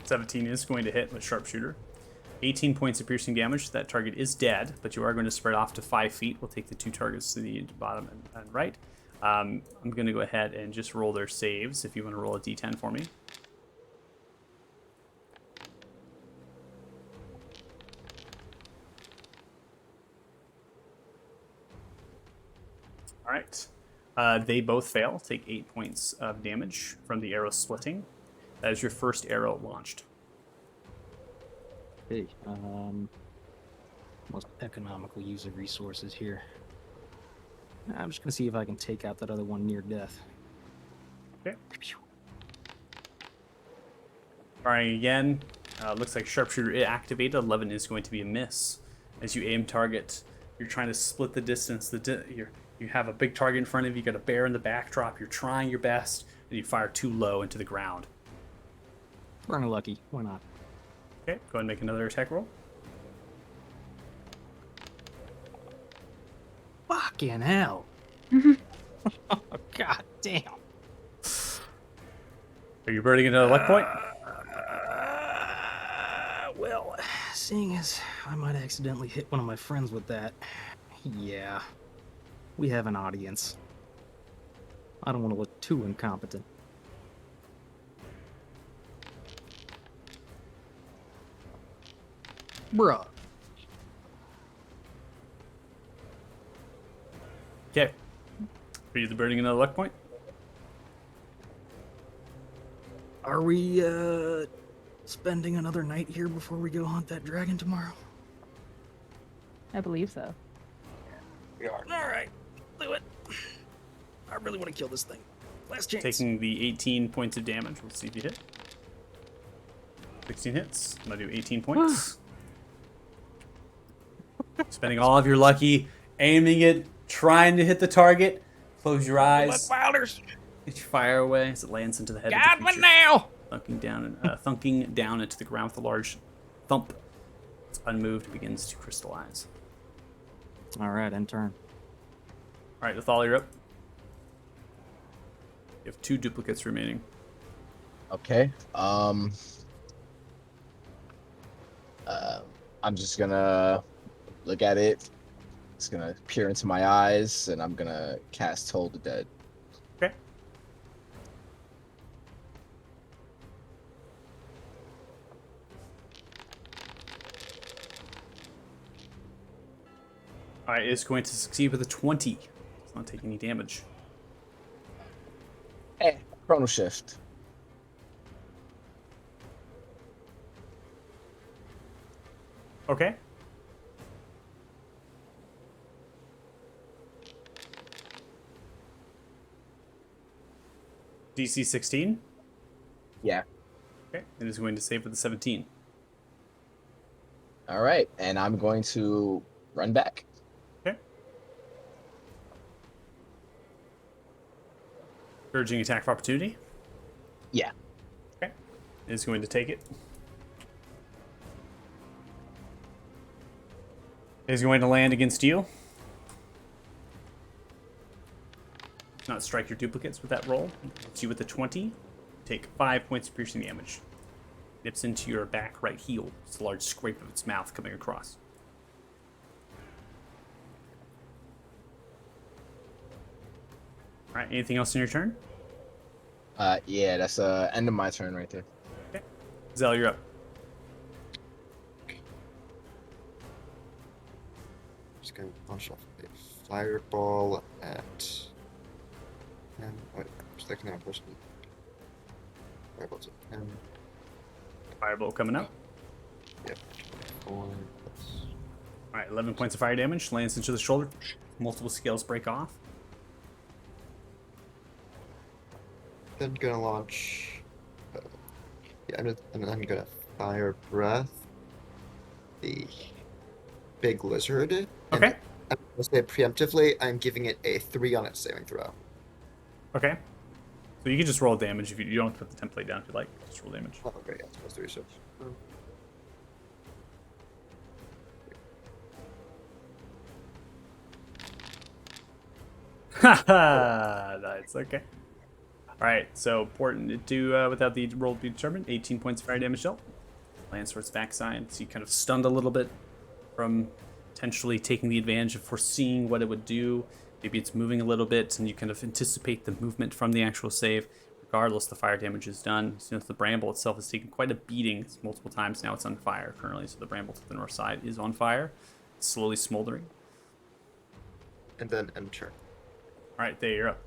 17 is going to hit with sharpshooter. 18 points of piercing damage. That target is dead, but you are going to spread off to 5 feet. We'll take the 2 targets to the bottom and right. I'm going to go ahead and just roll their saves if you want to roll a d10 for me. All right. They both fail. Take 8 points of damage from the arrow splitting. That is your first arrow launched. Hey, most economical use of resources here. I'm just gonna see if I can take out that other one near death. Okay. Firing again. Looks like sharpshooter activated. 11 is going to be a miss. As you aim target, you're trying to split the distance. You have a big target in front of you. You got a bear in the backdrop. You're trying your best, and you fire too low into the ground. We're lucky. Why not? Okay, go ahead and make another attack roll. Fucking hell. Oh, god damn. Are you burning another luck point? Well, seeing as I might accidentally hit one of my friends with that, yeah, we have an audience. I don't want to look too incompetent. Bruh. Okay. Are you burning another luck point? Are we, spending another night here before we go hunt that dragon tomorrow? I believe so. We are. Alright, do it. I really want to kill this thing. Last chance. Taking the 18 points of damage. We'll see if you hit. 16 hits. I'm going to do 18 points. Spending all of your lucky, aiming it, trying to hit the target. Close your eyes. Wilders. Get your fire away as it lands into the head of Got the me creature. now! Thunking down into the ground with a large thump. It's unmoved, begins to crystallize. Alright, end turn. Alright, Nathal, you're up. You have 2 duplicates remaining. Okay. I'm just gonna look at it. It's gonna peer into my eyes, and I'm gonna cast Toll the Dead. Okay. Alright, it's going to succeed with a 20. It's not taking any damage. Chrono Shift. Okay. DC 16. Yeah. Okay. It is going to save with a 17. All right, and I'm going to run back. Okay. Urging attack of opportunity. Yeah. Okay. It is going to take it. It is going to land against you. Not strike your duplicates with that roll. Hits you with a 20. Take 5 points of piercing damage. Nips into your back right heel. It's a large scrape of its mouth coming across. Alright, anything else in your turn? Yeah, that's end of my turn right there. Okay. Zell, you're up. Just gonna launch off a fireball at. And wait, just thinking that person. Fireball's at 10. Firebolt coming up. Yep. 4 plus. Alright, 11 points of fire damage. Lands into the shoulder. Multiple scales break off. Then gonna launch. Yeah, I'm gonna fire breath. The big lizard. And Okay. I'm gonna say preemptively, I'm giving it a 3 on its saving throw. Okay. So you can just roll damage if you don't have to put the template down if you like. Just roll damage. Oh, okay, yeah, it's plus 3, so. Haha, nice. Okay. All right. So important to without the roll to be determined. 18 points of fire damage dealt. lands towards backside. So you kind of stunned a little bit from potentially taking the advantage of foreseeing what it would do. Maybe it's moving a little bit, and you kind of anticipate the movement from the actual save. Regardless, the fire damage is done. Since the bramble itself has taken quite a beating multiple times, now it's on fire currently. So the bramble to the north side is on fire, it's slowly smoldering. And then end turn. All right, there, you're up.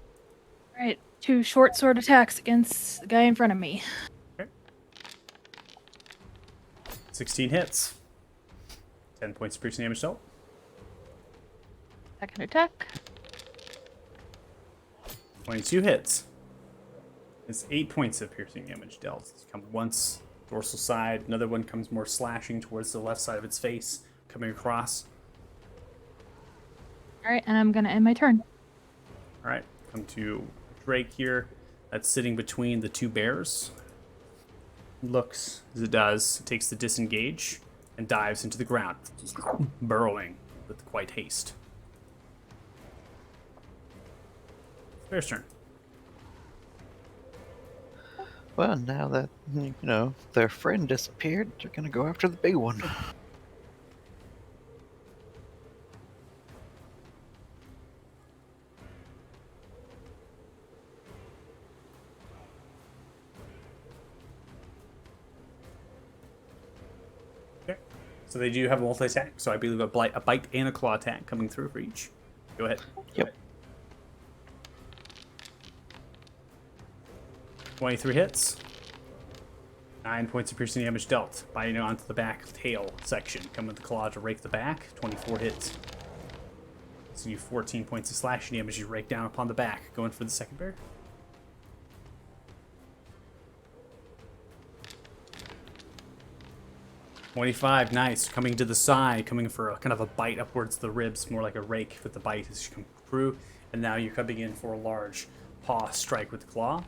All right, 2 short sword attacks against the guy in front of me. 16 hits. 10 points of piercing damage dealt. Second attack. 22 hits. It's 8 points of piercing damage dealt. It's come once, dorsal side. Another one comes more slashing towards the left side of its face, coming across. All right, and I'm gonna end my turn. All right, come to Drake here. That's sitting between the 2 bears. Looks as it does, it takes the disengage and dives into the ground, burrowing with quite haste. Bear's turn. Well, now that, their friend disappeared, they're gonna go after the big one. Okay. So they do have a multi-attack, so I believe a bite and a claw attack coming through for each. Go ahead. Yep. 23 hits. 9 points of piercing damage dealt. Biting onto the back tail section. Come with the claw to rake the back. 24 hits. So you 14 points of slashing damage. You rake down upon the back. Going for the second bear. $25, nice. Coming to the side, coming for a kind of a bite upwards the ribs, more like a rake with the bite as you come through. And now you're coming in for a large paw strike with the claw.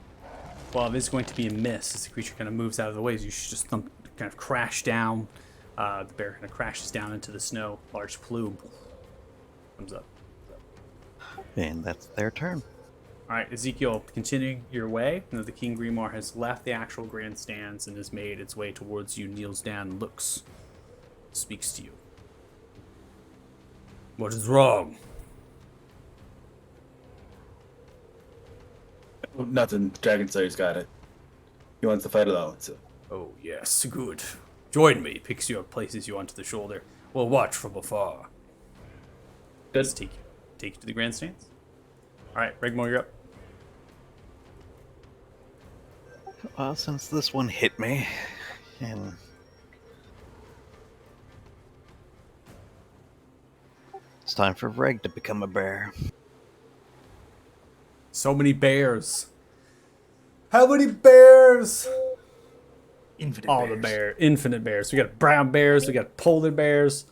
Well, it is going to be a miss as the creature kind of moves out of the way. You should just kind of crash down. The bear kind of crashes down into the snow. Large plume comes up. And that's their turn. All right, Ezekiel, continuing your way. Now the King Grimoire has left the actual grandstands and has made its way towards you, kneels down, looks, speaks to you. What is wrong? Nothing. Dragon Slayer's got it. He wants to fight alone, so. Oh, yes, good. Join me. Picks you up, places you onto the shoulder. We'll watch from afar. Let's take you to the grandstands. All right, Regmore, you're up. Well, since this one hit me, and it's time for Reg to become a bear. So many bears. How many bears? Infinite All the bears. Infinite bears. We got brown bears. We got polar bears.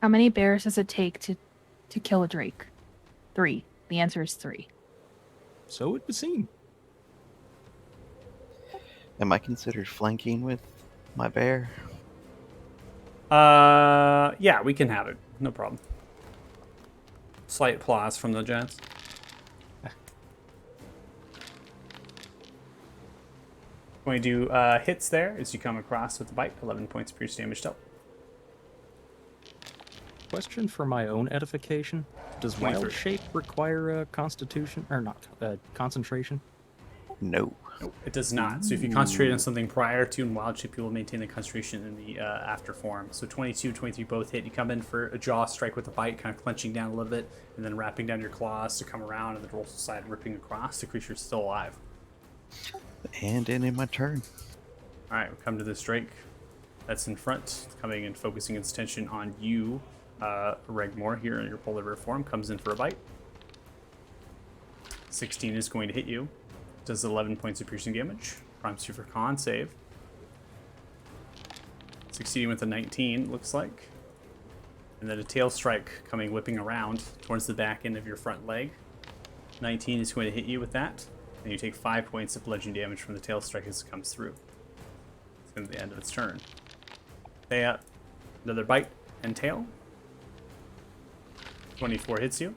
How many bears does it take to kill a drake? 3. The answer is 3. So it would seem. Am I considered flanking with my bear? Yeah, we can have it. No problem. Slight applause from the gents. Going to do hits there as you come across with the bite. 11 points of piercing damage dealt. Question for my own edification: does 23. wild shape require a constitution or not concentration? No. Nope, it does not. So if you concentrate on something prior to in wild shape, you will maintain the concentration in the after form. So 22, 23 both hit. You come in for a jaw strike with the bite, kind of clenching down a little bit, and then wrapping down your claws to come around and the dorsal side ripping across. The creature's still alive. And ending my turn. All right, we come to this Drake that's in front, coming and focusing its attention on you, Regmore, here in your polar bear form. Comes in for a bite. 16 is going to hit you. Does 11 points of piercing damage. Prompts you for con save. Succeeding with a 19, looks like. And then a tail strike coming whipping around towards the back end of your front leg. 19 is going to hit you with that. And you take 5 points of bludgeoning damage from the tail strike as it comes through. It's going to be the end of its turn. Thea, another bite and tail. 24 hits you.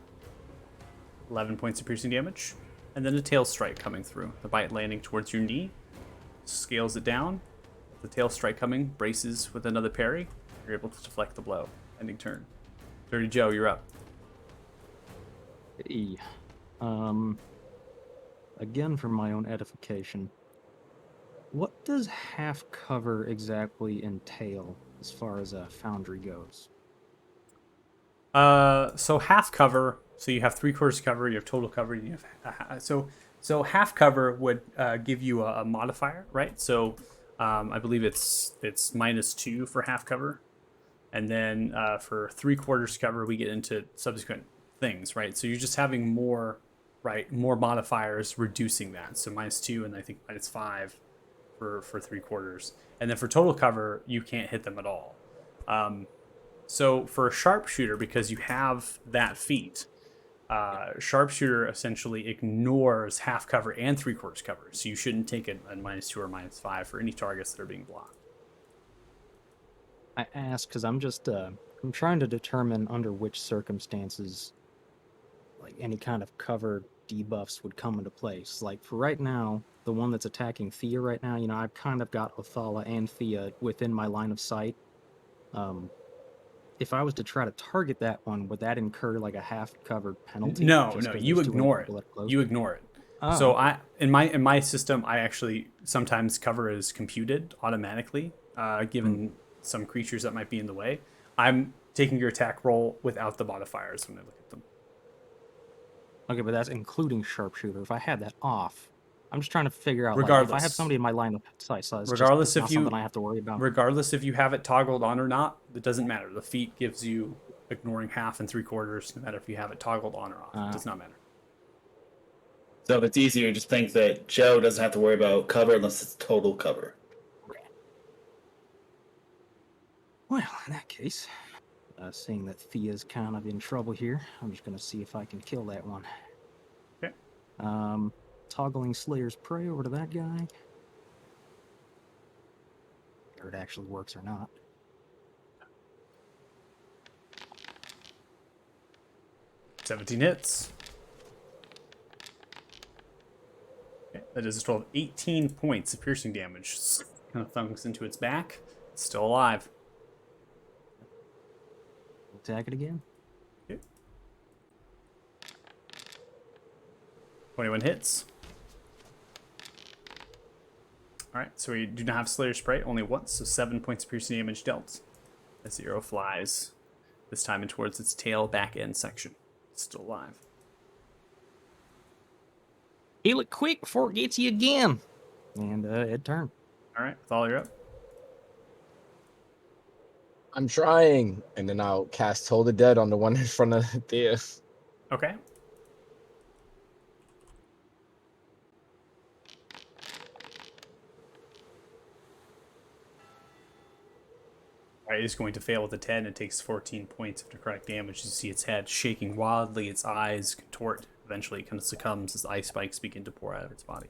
11 points of piercing damage. And then a tail strike coming through. The bite landing towards your knee. Scales it down. the tail strike coming, braces with another parry. You're able to deflect the blow. Ending turn. Dirty Joe, you're up. Hey, again, for my own edification, what does half cover exactly entail as far as a foundry goes? So half cover. So you have 3/4 cover. You have total cover. You have so half cover would give you a modifier, right? So I believe it's -2 for half cover, and then for 3/4 cover we get into subsequent things, right? So you're just having more, right? More modifiers reducing that. So -2 and I think -5 for 3/4, and then for total cover you can't hit them at all. So for a sharpshooter, because you have that feat, sharpshooter essentially ignores half cover and 3/4 cover. So you shouldn't take a -2 or -5 for any targets that are being blocked. I ask because I'm just I'm trying to determine under which circumstances like any kind of cover debuffs would come into place. Like for right now, the one that's attacking Thea right now, you know, I've kind of got Othala and Thea within my line of sight. If I was to try to target that one, would that incur like a half-covered penalty? No, just no, 'cause you there's too many ignore it. people that are close? You ignore it. Oh, So okay. in my system, I actually sometimes cover is computed automatically, given some creatures that might be in the way. I'm taking your attack roll without the modifiers when I look at them. Okay, but that's including sharpshooter. If I had that off, I'm just trying to figure out like if I have Regardless. somebody in my line of sight, so it's Regardless just if not you something I have to worry about. regardless if you have it toggled on or not, it doesn't matter. The feat gives you ignoring half and 3/4, no matter if you have it toggled on or off. It does not matter. So if it's easier, just think that Joe doesn't have to worry about cover unless it's total cover. Well, in that case, seeing that Thea's kind of in trouble here, I'm just gonna see if I can kill that one. Okay. Toggling Slayer's Prey over to that guy. Whether it actually works or not. $17 hits. Okay, that is a total of 18 points of piercing damage. Kind of thunks into its back. It's still alive. Attack it again. Okay. 21 hits. Alright, so we do not have Slayer's Spray only once, so 7 points of piercing damage dealt. As the arrow flies, this time in towards its tail back end section. It's still alive. Heal it quick before it gets you again. And it turned. Alright, with all you're up. I'm trying, and then I'll cast Toll the Dead on the one in front of Thea. Okay. Alright, it's going to fail with a 10. It takes 14 points of necrotic damage. You see its head shaking wildly, its eyes contort. Eventually, it kind of succumbs as ice spikes begin to pour out of its body.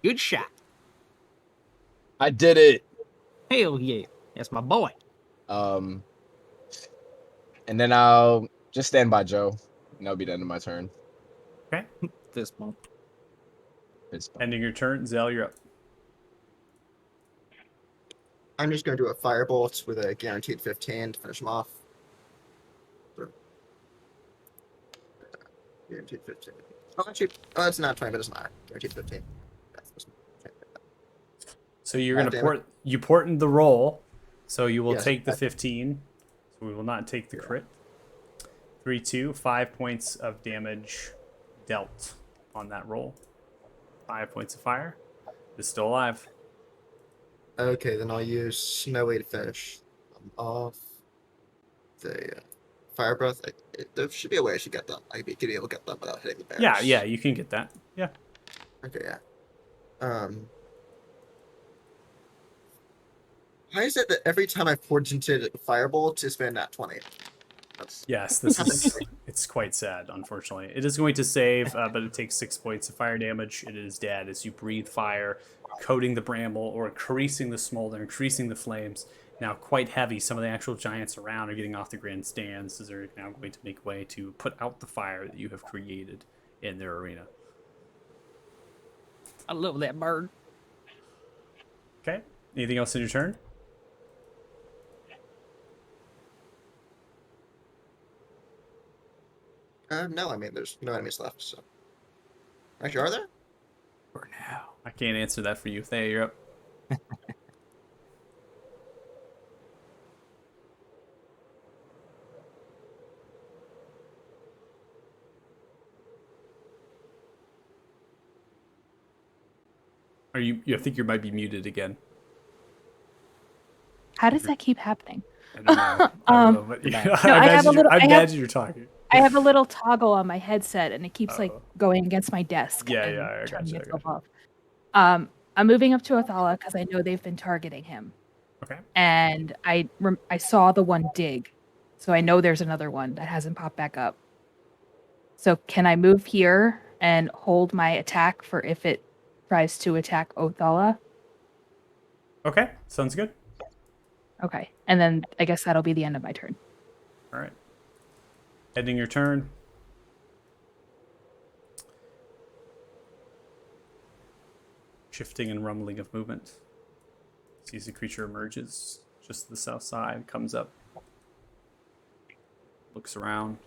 Good shot. I did it. Hell yeah. That's my boy. And then I'll just stand by Joe, and that'll be the end of my turn. Okay. Fist bump. It's Ending your turn. Zell, you're up. I'm just going to do a firebolt with a guaranteed 15 to finish him off. Guaranteed 15. Oh, actually, it's not 20, but it's not. Guaranteed 15. So you're going to damn port in the roll. So you will Yes, take the 15. So we will not take the crit. 3-2, 5 points of damage dealt on that roll. 5 points of fire. It's still alive. Okay, then I'll use Snowy to finish off the fire breath. There should be a way I should get them. I'd be able to get them without hitting the bears. Yeah, you can get that. Yeah. Okay, yeah. Why is it that every time I've portented a firebolt, it's been at 20? Yes, this is. It's quite sad, unfortunately. It is going to save, but it takes 6 points of fire damage. It is dead as you breathe fire, coating the bramble or increasing the smolder, increasing the flames. Now quite heavy. Some of the actual giants around are getting off the grandstands as they're now going to make way to put out the fire that you have created in their arena. I love that bird. Okay. Anything else in your turn? No, I mean, there's no enemies left, so. Actually, are there? For now. I can't answer that for you. Thea, you're up. Are you? I think you might be muted again. How does that keep happening? I don't know. I don't know, but No, I have a little- I I have- imagine you're talking. I have a little toggle on my headset, and it keeps like Oh. going against my desk. Yeah, and yeah, I turning gotcha, itself off. I'm moving up to Othala because I know they've been targeting him, Okay. and I saw the one dig, so I know there's another one that hasn't popped back up. So can I move here and hold my attack for if it tries to attack Othala? Okay. Sounds good. Okay, and then I guess that'll be the end of my turn. All right. Ending your turn. Shifting and rumbling of movement. Sees the creature emerges just to the south side, comes up, looks around.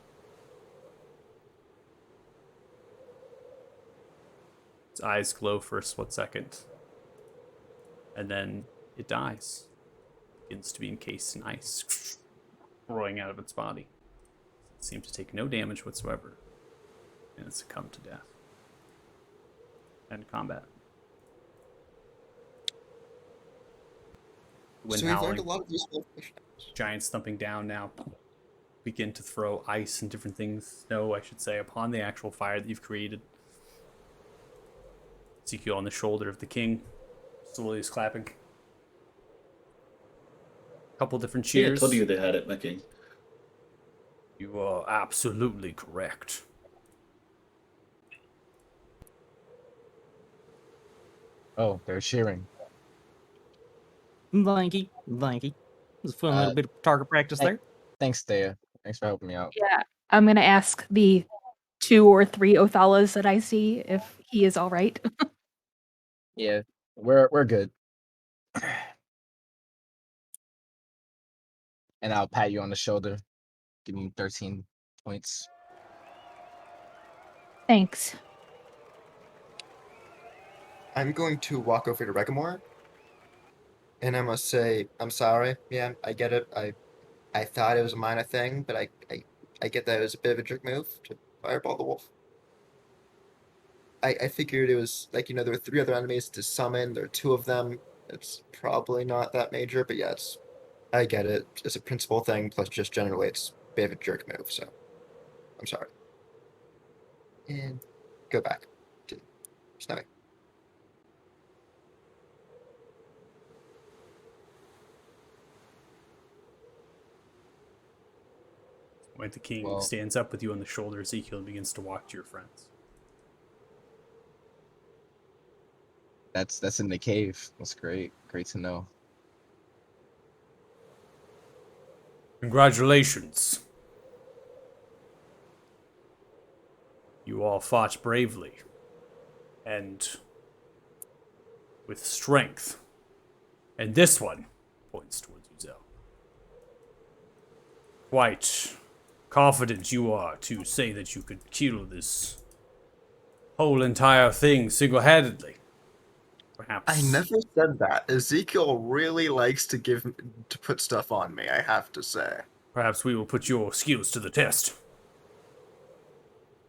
Its eyes glow for a split second, and then it dies. Begins to be encased in ice, growing out of its body. It seems to take no damage whatsoever, and it's succumbed to death. End combat. Wind So we've learned howling. a lot of useful information. Giants thumping down now begin to throw ice and different things, snow, I should say, upon the actual fire that you've created. Ezekiel on the shoulder of the king slowly is clapping. Couple different Yeah, I cheers. told you they had it, my king. You are absolutely correct. Oh, they're cheering. Thank you. Thank you. It was a fun little bit of target practice there. Thanks, Thea. Thanks for helping me out. Yeah, I'm gonna ask the 2 or 3 Othalas that I see if he is all right. Yeah, we're good. And I'll pat you on the shoulder. Give me 13 points. Thanks. I'm going to walk over to Regamore, and I must say, I'm sorry. Yeah, I get it. I thought it was a minor thing, but I get that it was a bit of a jerk move to fireball the wolf. I figured it was like, there were 3 other enemies to summon. There are 2 of them. It's probably not that major, but yeah, I get it. It's a principle thing, plus just generally it's a bit of a jerk move, so I'm sorry. And go back to Snowy. When the king Well- stands up with you on the shoulder, Ezekiel begins to walk to your friends. That's in the cave. That's great. Great to know. Congratulations. You all fought bravely and with strength. And this one points towards Uzel. Quite confident you are to say that you could kill this whole entire thing single-handedly. Perhaps. I never said that. Ezekiel really likes to put stuff on me, I have to say. Perhaps we will put your skills to the test.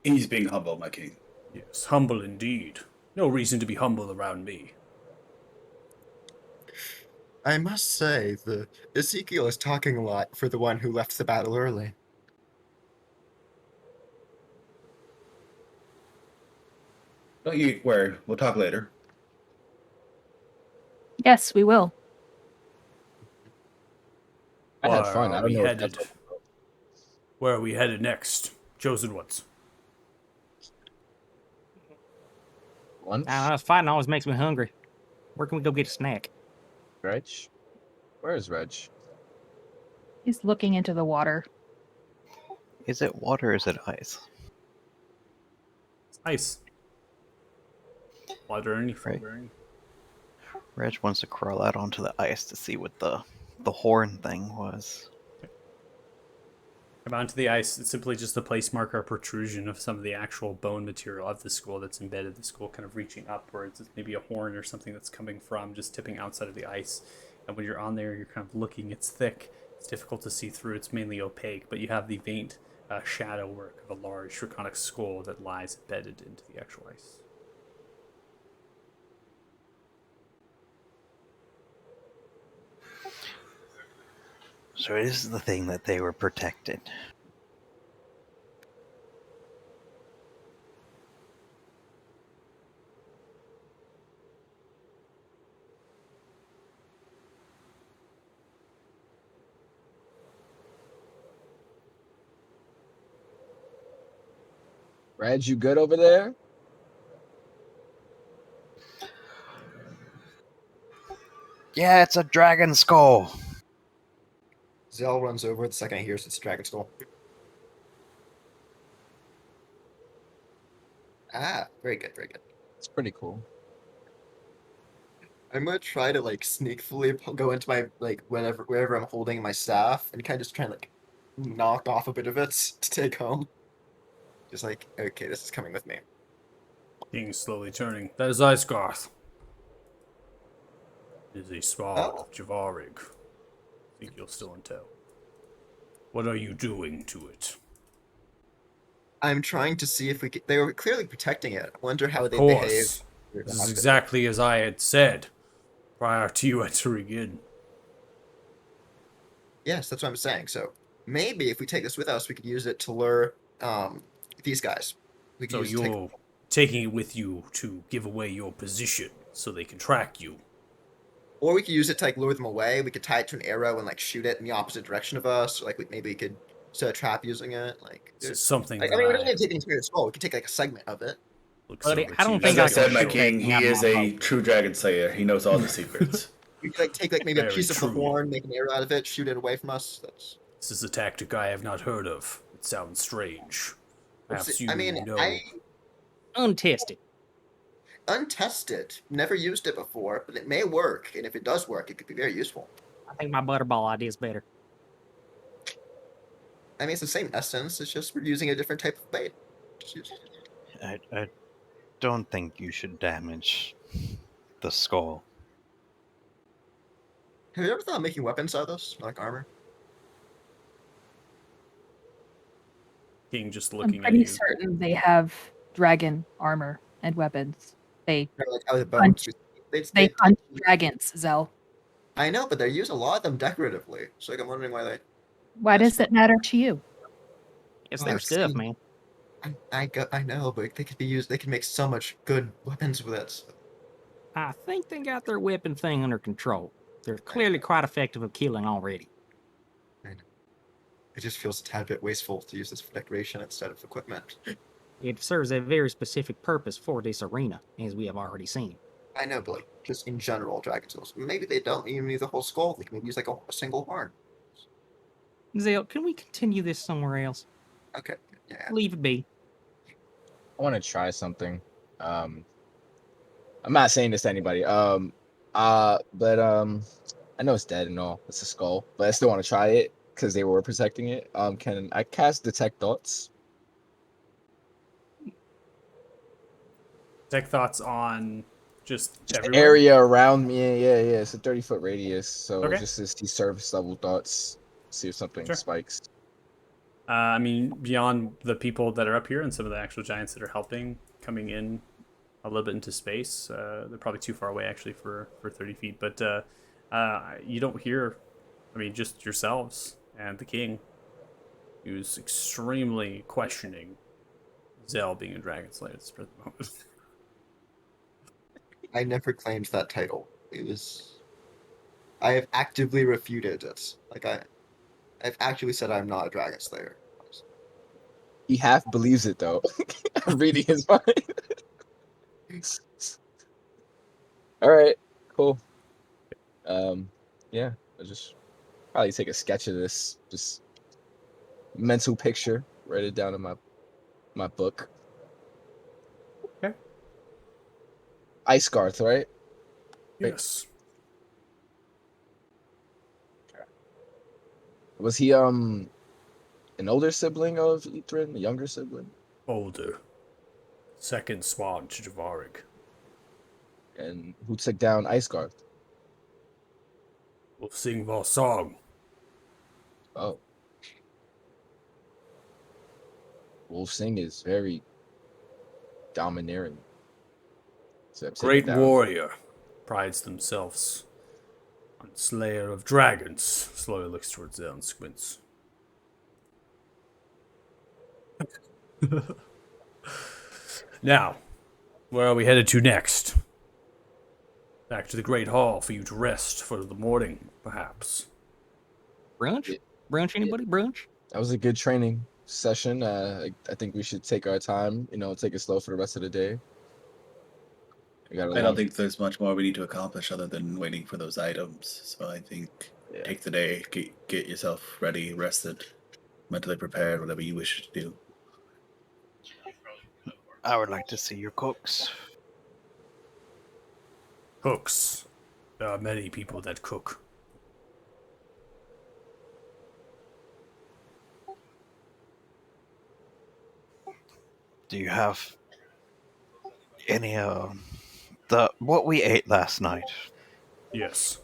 He's being humble, my king. Yes, humble indeed. No reason to be humble around me. I must say, the Ezekiel is talking a lot for the one who left the battle early. Don't you worry. We'll talk later. Yes, we will. I had Where fun. I are don't we know. If headed? that's Where are we headed next? Chosen ones. lunch. Fighting always makes me hungry. Where can we go get a snack? Reg? Where is Reg? He's looking into the water. Is it water or is it ice? It's ice. Water any Right. flavoring. Reg wants to crawl out onto the ice to see what the horn thing was. Come onto the ice. It's simply just a place marker protrusion of some of the actual bone material of the skull that's embedded. The skull kind of reaching upwards. It's maybe a horn or something that's coming from, just tipping outside of the ice. And when you're on there, you're kind of looking. It's thick. It's difficult to see through. It's mainly opaque, but you have the faint shadow work of a large draconic skull that lies embedded into the actual ice. So it is the thing that they were protected. Reg, you good over there? Yeah, it's a dragon skull. Zell runs over the second he hears it's Dragon Skull. Ah, very good, very good. It's pretty cool. I'm gonna try to like sneakily go into my like wherever I'm holding my staff and kind of just try and like knock off a bit of it to take home. Just like, okay, this is coming with me. King slowly turning. That is Icegarth. It is a small Javarig. I think you'll still in tow. What are you doing to it? I'm trying to see if we could. They were clearly protecting it. I wonder how they Of behave. course. This is exactly as I had said prior to you entering in. Yes, that's what I'm saying. So maybe if we take this with us, we could use it to lure these guys. We could So use it to you're taking it with you to give away your position so they can track you. or we could use it to like lure them away. We could tie it to an arrow and like shoot it in the opposite direction of us. Or, like maybe we could set a trap using it. Like, This is something like that I mean, we don't need to take the entire skull. We could take like a segment of it. looks Buddy, over I to don't you. think As I I said, can my shoot king, that he out is my a mouth. true dragon slayer. He knows all the secrets. We could like take like maybe a Very piece of true. the horn, make an arrow out of it, shoot it away from us. That's. This is a tactic I have not heard of. It sounds strange. Perhaps you I mean, know. I Untested. untested, never used it before, but it may work, and if it does work, it could be very useful. I think my butterball idea is better. I mean, it's the same essence. It's just we're using a different type of bait. I don't think you should damage the skull. Have you ever thought of making weapons out of this, like armor? King just I'm looking at pretty you. certain they have dragon armor and weapons. They Or, like out of the bones. they hunt dragons, Zell. I know, but they use a lot of them decoratively. So like, I'm wondering why they. Why That's does it matter to you? It's Oh, their I've stuff, seen- man. I know, but they could be used. They can make so much good weapons with it. I think they got their weapon thing under control. They're clearly quite effective at killing already. It just feels a tad bit wasteful to use this for decoration instead of equipment. It serves a very specific purpose for this arena, as we have already seen. I know, but like, just in general, dragon skulls. Maybe they don't even need the whole skull. They can maybe use like a single horn. Zale, can we continue this somewhere else? Okay. Yeah. Leave it be. I want to try something. I'm not saying this to anybody. But I know it's dead and all. It's a skull, but I still want to try it because they were protecting it. Can I cast Detect Thoughts? Tech thoughts on just Just the everywhere? area around me. Yeah. It's a 30-foot radius, so Okay. just as these surface level thoughts. See if something Sure. spikes. I mean, beyond the people that are up here and some of the actual giants that are helping, coming in a little bit into space, they're probably too far away actually for 30 feet. But you don't hear, I mean, just yourselves and the king, who's extremely questioning Zell being a dragon slayer at this present moment. I never claimed that title. It was. I have actively refuted it. Like I've actually said I'm not a dragon slayer. He half believes it though. I'm reading his mind. All right, cool. Yeah, I'll just probably take a sketch of this, just mental picture, write it down in my book. Okay. Icegarth, right? Yes. Was he an older sibling of Ithrin, a younger sibling? Older. Second swan to Javarik. And who took down Iceguard? We'll sing our song. Oh. Wolf Sing is very domineering. So take it Great down. warrior. Prides themselves on slayer of dragons. Slowly looks towards Zell and squints. Now, where are we headed to next? Back to the Great Hall for you to rest for the morning, perhaps. Brunch? Yeah. Brunch? Anybody? Brunch? That was a good training session. I think we should take our time, take it slow for the rest of the day. I don't think there's much more we need to accomplish other than waiting for those items. So I think take the day, get yourself ready, rested, mentally prepared, whatever you wish to do. I would like to see your cooks. Cooks. There are many people that cook. Do you have any what we ate last night? Yes.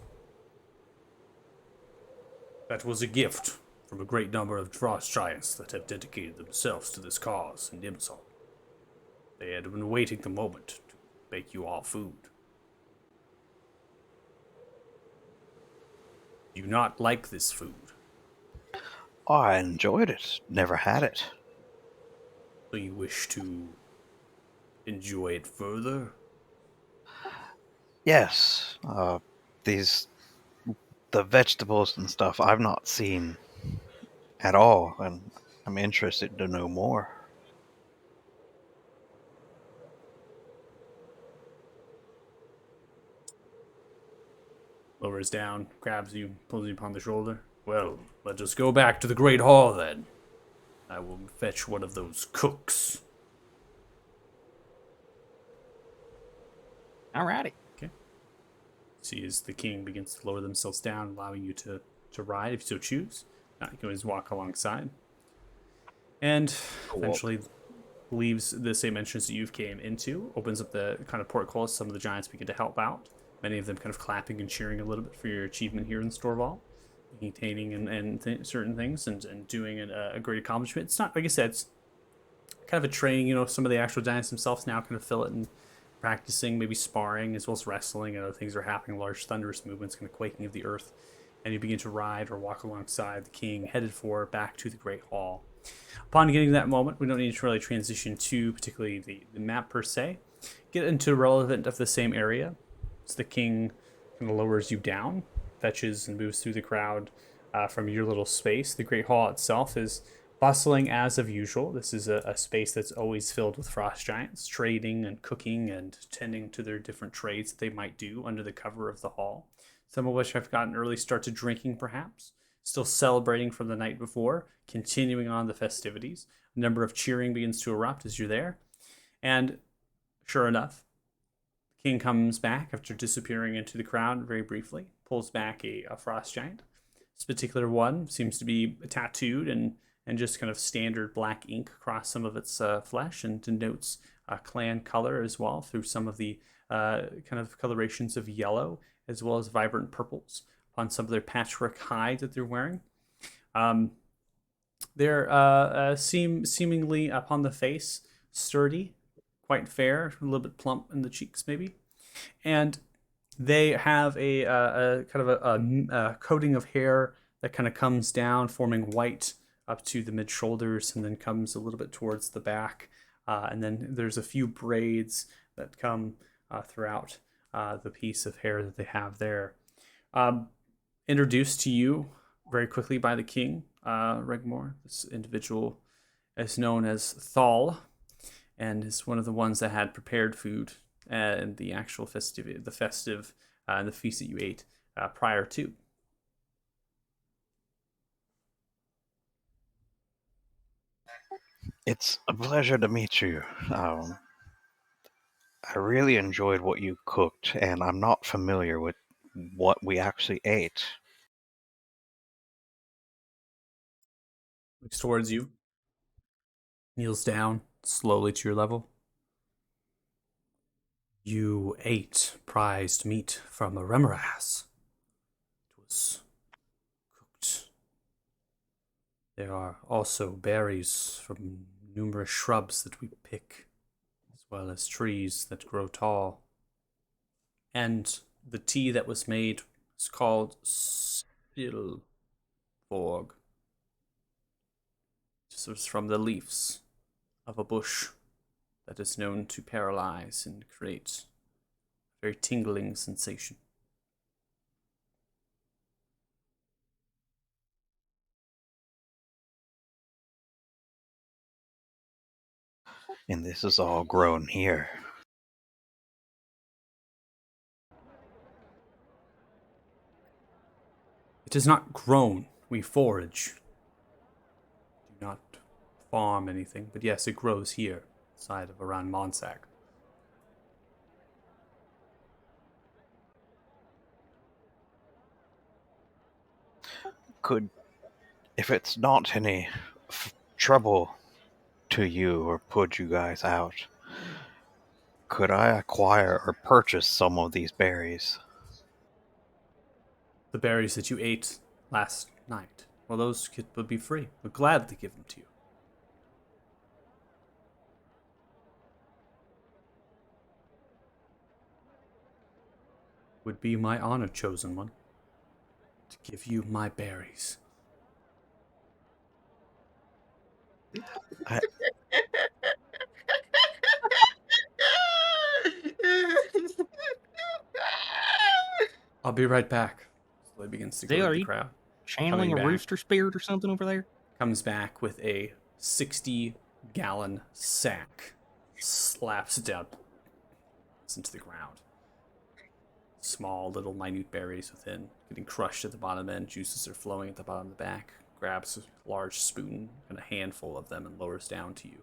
That was a gift from a great number of frost giants that have dedicated themselves to this cause in Dimsol. They had been waiting the moment to make you all food. Do you not like this food? Oh, I enjoyed it. Never had it. Do you wish to enjoy it further? Yes. The vegetables and stuff I've not seen at all, and I'm interested to know more. Lowers down, grabs you, pulls you upon the shoulder. Well, let us go back to the Great Hall then. I will fetch one of those cooks. Alrighty. See as the king begins to lower themselves down, allowing you to ride if you so choose. You can always walk alongside. And eventually leaves the same entrance that you've came into, opens up the kind of portcullis. Some of the giants begin to help out. Many of them kind of clapping and cheering a little bit for your achievement here in Storval, maintaining and certain things and doing a great accomplishment. It's not, like I said, it's kind of a training. Some of the actual giants themselves now kind of fill it and practicing, maybe sparring, as well as wrestling, and other things are happening, large thunderous movements, kind of quaking of the earth, and you begin to ride or walk alongside the king, headed for back to the Great Hall. Upon getting to that moment, we don't need to really transition to particularly the map per se. Get into relevant of the same area. So the king kind of lowers you down, fetches and moves through the crowd from your little space. The Great Hall itself is bustling as of usual. This is a space that's always filled with frost giants, trading and cooking and tending to their different trades that they might do under the cover of the hall. Some of which have gotten early start to drinking, perhaps. Still celebrating from the night before, continuing on the festivities. A number of cheering begins to erupt as you're there. And sure enough, the king comes back after disappearing into the crowd very briefly, pulls back a frost giant. This particular one seems to be tattooed and just kind of standard black ink across some of its flesh, and denotes clan color as well through some of the kind of colorations of yellow as well as vibrant purples on some of their patchwork hide that they're wearing. They're seemingly upon the face sturdy, quite fair, a little bit plump in the cheeks maybe, and they have a kind of a coating of hair that kind of comes down, forming white up to the mid shoulders, and then comes a little bit towards the back, and then there's a few braids that come throughout the piece of hair that they have there. Introduced to you very quickly by the king, Regmore. This individual is known as Thal, and is one of the ones that had prepared food and the actual festive and the feast that you ate prior to. It's a pleasure to meet you. I really enjoyed what you cooked, and I'm not familiar with what we actually ate. Looks towards you, kneels down slowly to your level. You ate prized meat from a remoras. It was cooked. There are also berries from numerous shrubs that we pick, as well as trees that grow tall. And the tea that was made is called Stilborg. This was from the leaves of a bush that is known to paralyze and create a very tingling sensation. And this is all grown here. It is not grown. We forage. Do not farm anything, but yes, it grows here, side of around Monsac. Could, if it's not any trouble to you or put you guys out, could I acquire or purchase some of these berries? The berries that you ate last night, well, those would be free. We'll gladly give them to you. Would be my honor, chosen one, to give you my berries. I, I'll be right back. Slowly begins to go Dale, to are the you crowd. channeling a Coming back. rooster spirit or something over there? Comes back with a 60-gallon sack. Slaps it down into the ground. Small, little, minute berries within, getting crushed at the bottom end. Juices are flowing at the bottom of the back. Grabs a large spoon and a handful of them and lowers down to you.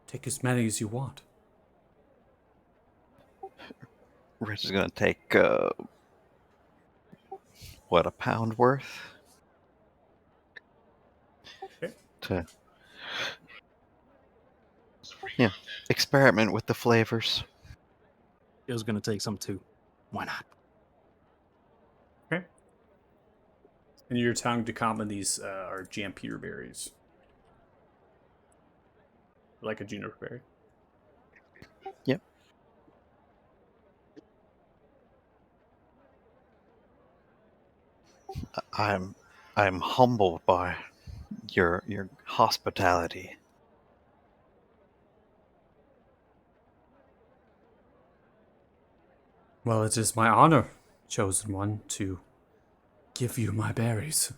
Take as many as you want. Rich is gonna take, what, a pound worth? Okay. To, yeah, experiment with the flavors. It was gonna take some too. Why not? Okay. And your tongue to common these are Jampier berries. Like a juniper berry. Yep. I'm humbled by your hospitality. Well, it is my honor, chosen one, to give you my berries.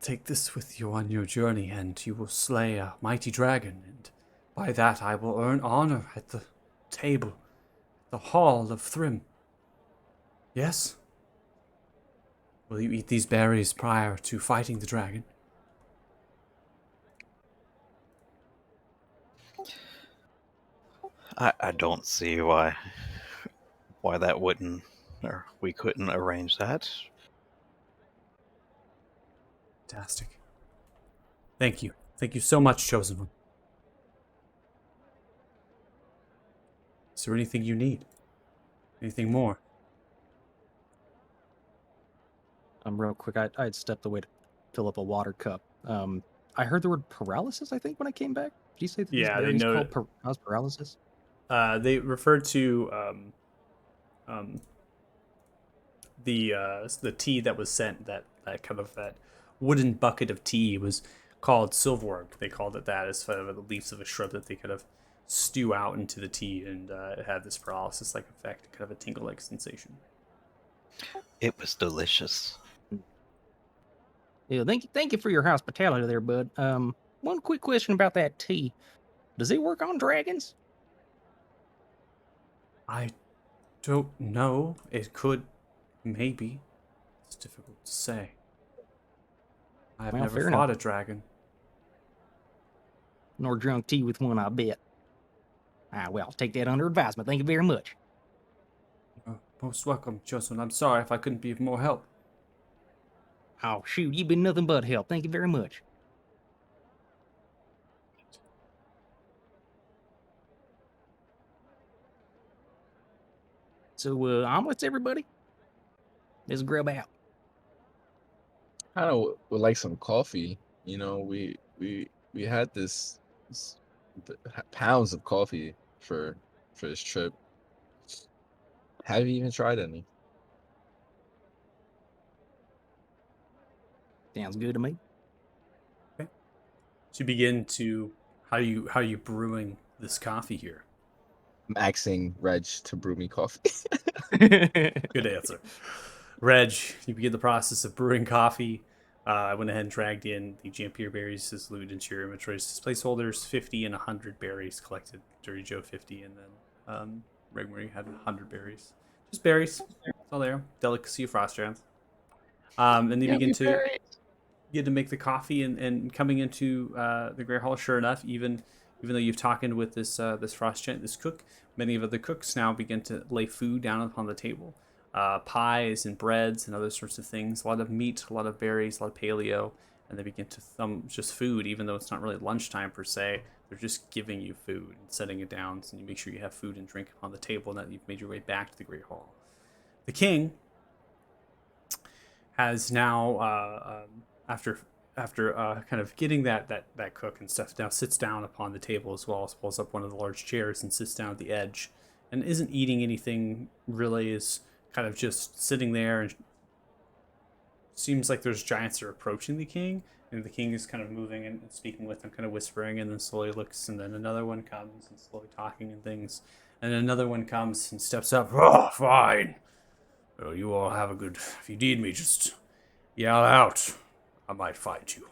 Take this with you on your journey, and you will slay a mighty dragon, and by that I will earn honor at the table, the hall of Thrym. Yes? Will you eat these berries prior to fighting the dragon? I don't see why that wouldn't, or we couldn't arrange that. Fantastic. Thank you. Thank you so much, chosen one. Is there anything you need? Anything more? Real quick, I had stepped away to fill up a water cup. I heard the word paralysis, I think, when I came back. Did you say that Yeah, they this berry's know called how's paralysis? They refer to the tea that was sent, that kind of that wooden bucket of tea was called silverwork. They called it that as sort of the leaves of a shrub that they kind of stew out into the tea, and it had this paralysis-like effect, kind of a tingle-like sensation. It was delicious. Yeah, thank you for your hospitality there, bud. One quick question about that tea. Does it work on dragons? I don't know. It could, maybe. It's difficult to say. I've Well, never fair fought enough. a dragon. Nor drunk tea with one, I bet. Ah, well, I'll take that under advisement. Thank you very much. Most welcome, Chosen. I'm sorry if I couldn't be of more help. Oh, shoot, you've been nothing but help. Thank you very much. So, omelets, everybody? Let's grub out. Kind of would like some coffee. You know, we had this pounds of coffee for this trip. Have you even tried any? Sounds good to me. So you begin to how you brewing this coffee here? I'm asking Reg to brew me coffee. Good answer. Reg, you begin the process of brewing coffee. I went ahead and dragged in the Jampier berries as loot into your inventories as placeholders. 50 and 100 berries collected. Dirty Joe 50, and then Regmore had 100 berries. Just berries. That's all there. Delicacy of Frostrands. And you begin to make the coffee, and coming into the Grey Hall. Sure enough, even though you've talked with this Frostgiant, this cook, many of the cooks now begin to lay food down upon the table. Pies and breads and other sorts of things. A lot of meat, a lot of berries, a lot of paleo, and they begin to thumb just food, even though it's not really lunchtime per se. They're just giving you food and setting it down, so you make sure you have food and drink on the table, and that you've made your way back to the Great Hall. The king has now, after kind of getting that cook and stuff, now sits down upon the table as well, pulls up one of the large chairs and sits down at the edge, and isn't eating anything really, is kind of just sitting there, and seems like there's giants that are approaching the king, and the king is kind of moving and speaking with them, kind of whispering, and then slowly looks, and then another one comes and slowly talking and things, and then another one comes and steps up. Oh, fine. Well, you all have a good. If you need me, just yell out. I might fight you.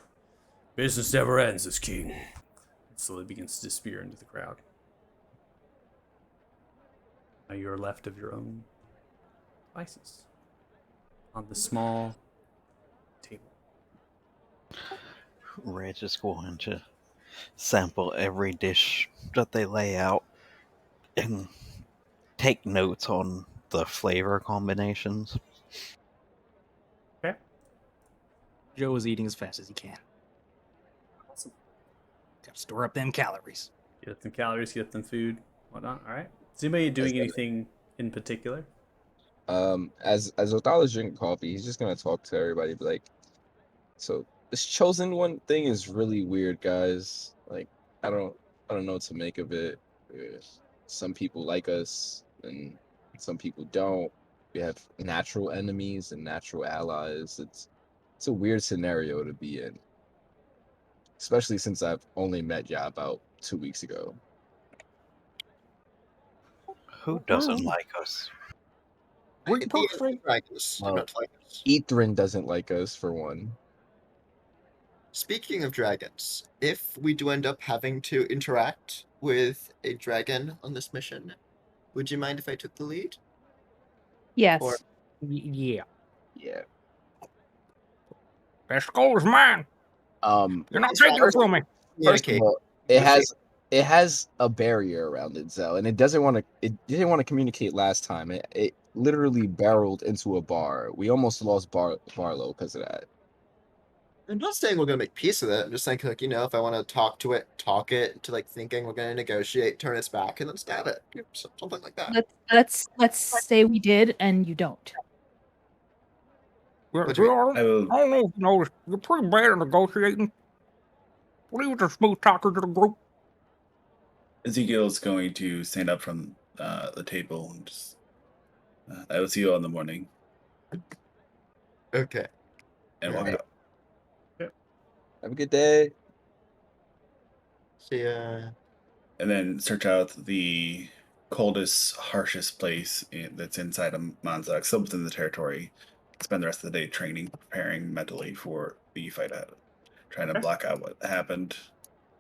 Business never ends, as king. And slowly begins to disappear into the crowd. Now you're left of your own devices on the small table. Reg is going to sample every dish that they lay out and take notes on the flavor combinations. Okay. Joe is eating as fast as he can. Awesome. Gotta store up them calories. Get them calories, get them food, whatnot. All right. Is anybody doing anything in particular? As Othala's drinking coffee, he's just gonna talk to everybody, be like, so this chosen one thing is really weird, guys. Like, I don't know what to make of it. Some people like us, and some people don't. We have natural enemies and natural allies. It's a weird scenario to be in, especially since I've only met ya about 2 weeks ago. Who doesn't like us? We're The perfect. dragons do Well, not like us. Ethrin doesn't like us, for one. Speaking of dragons, if we do end up having to interact with a dragon on this mission, would you mind if I took the lead? Yes. Or- Yeah. Yeah. That skull is mine. You're not taking it from me. First of Communicate. all, it has a barrier around it, Zell, and it didn't want to communicate last time. It literally barreled into a bar. We almost lost Barlow because of that. I'm not saying we're gonna make peace with it. I'm just saying, like, you know, if I want to talk it to like thinking we're gonna negotiate, turn its back, and then stab it, something like that. Let's say we did and you don't. Yeah, What do you mean? I I will. don't know if you noticed. You're pretty bad at negotiating. What are you, the smooth talker to the group? Ezekiel's going to stand up from the table and just. I will see you all in the morning Okay. and walk Alright. out. Have a good day. See ya. And then search out the coldest, harshest place that's inside of Monzak, still within the territory. Spend the rest of the day training, preparing mentally for the fight ahead. Trying to Okay. block out what happened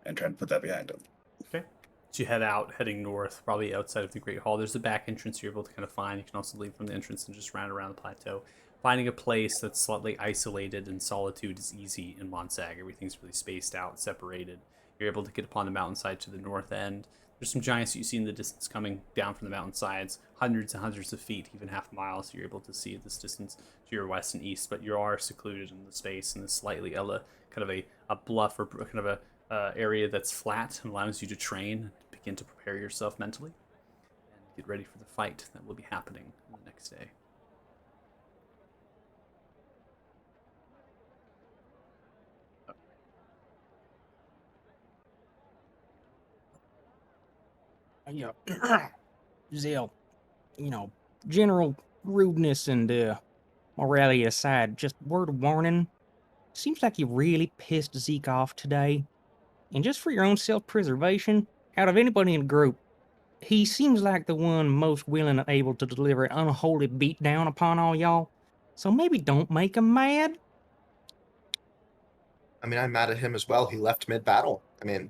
and trying to put that behind him. Okay. So you head out, heading north, probably outside of the Great Hall. There's a back entrance you're able to kind of find. You can also leave from the entrance and just round around the plateau. Finding a place that's slightly isolated and solitude is easy in Monsag. Everything's really spaced out, separated. You're able to get upon the mountainside to the north end. There's some giants that you see in the distance coming down from the mountainsides, hundreds and hundreds of feet, even half a mile, so you're able to see at this distance to your west and east, but you are secluded in the space in this slightly kind of a bluff or kind of a area that's flat and allows you to train and begin to prepare yourself mentally and get ready for the fight that will be happening the next day. Yeah. Zell, general rudeness and morality aside, just word of warning. Seems like you really pissed Zeke off today. And just for your own self-preservation, out of anybody in the group, he seems like the one most willing and able to deliver an unholy beatdown upon all y'all. So maybe don't make him mad. I mean, I'm mad at him as well. He left mid-battle. I mean,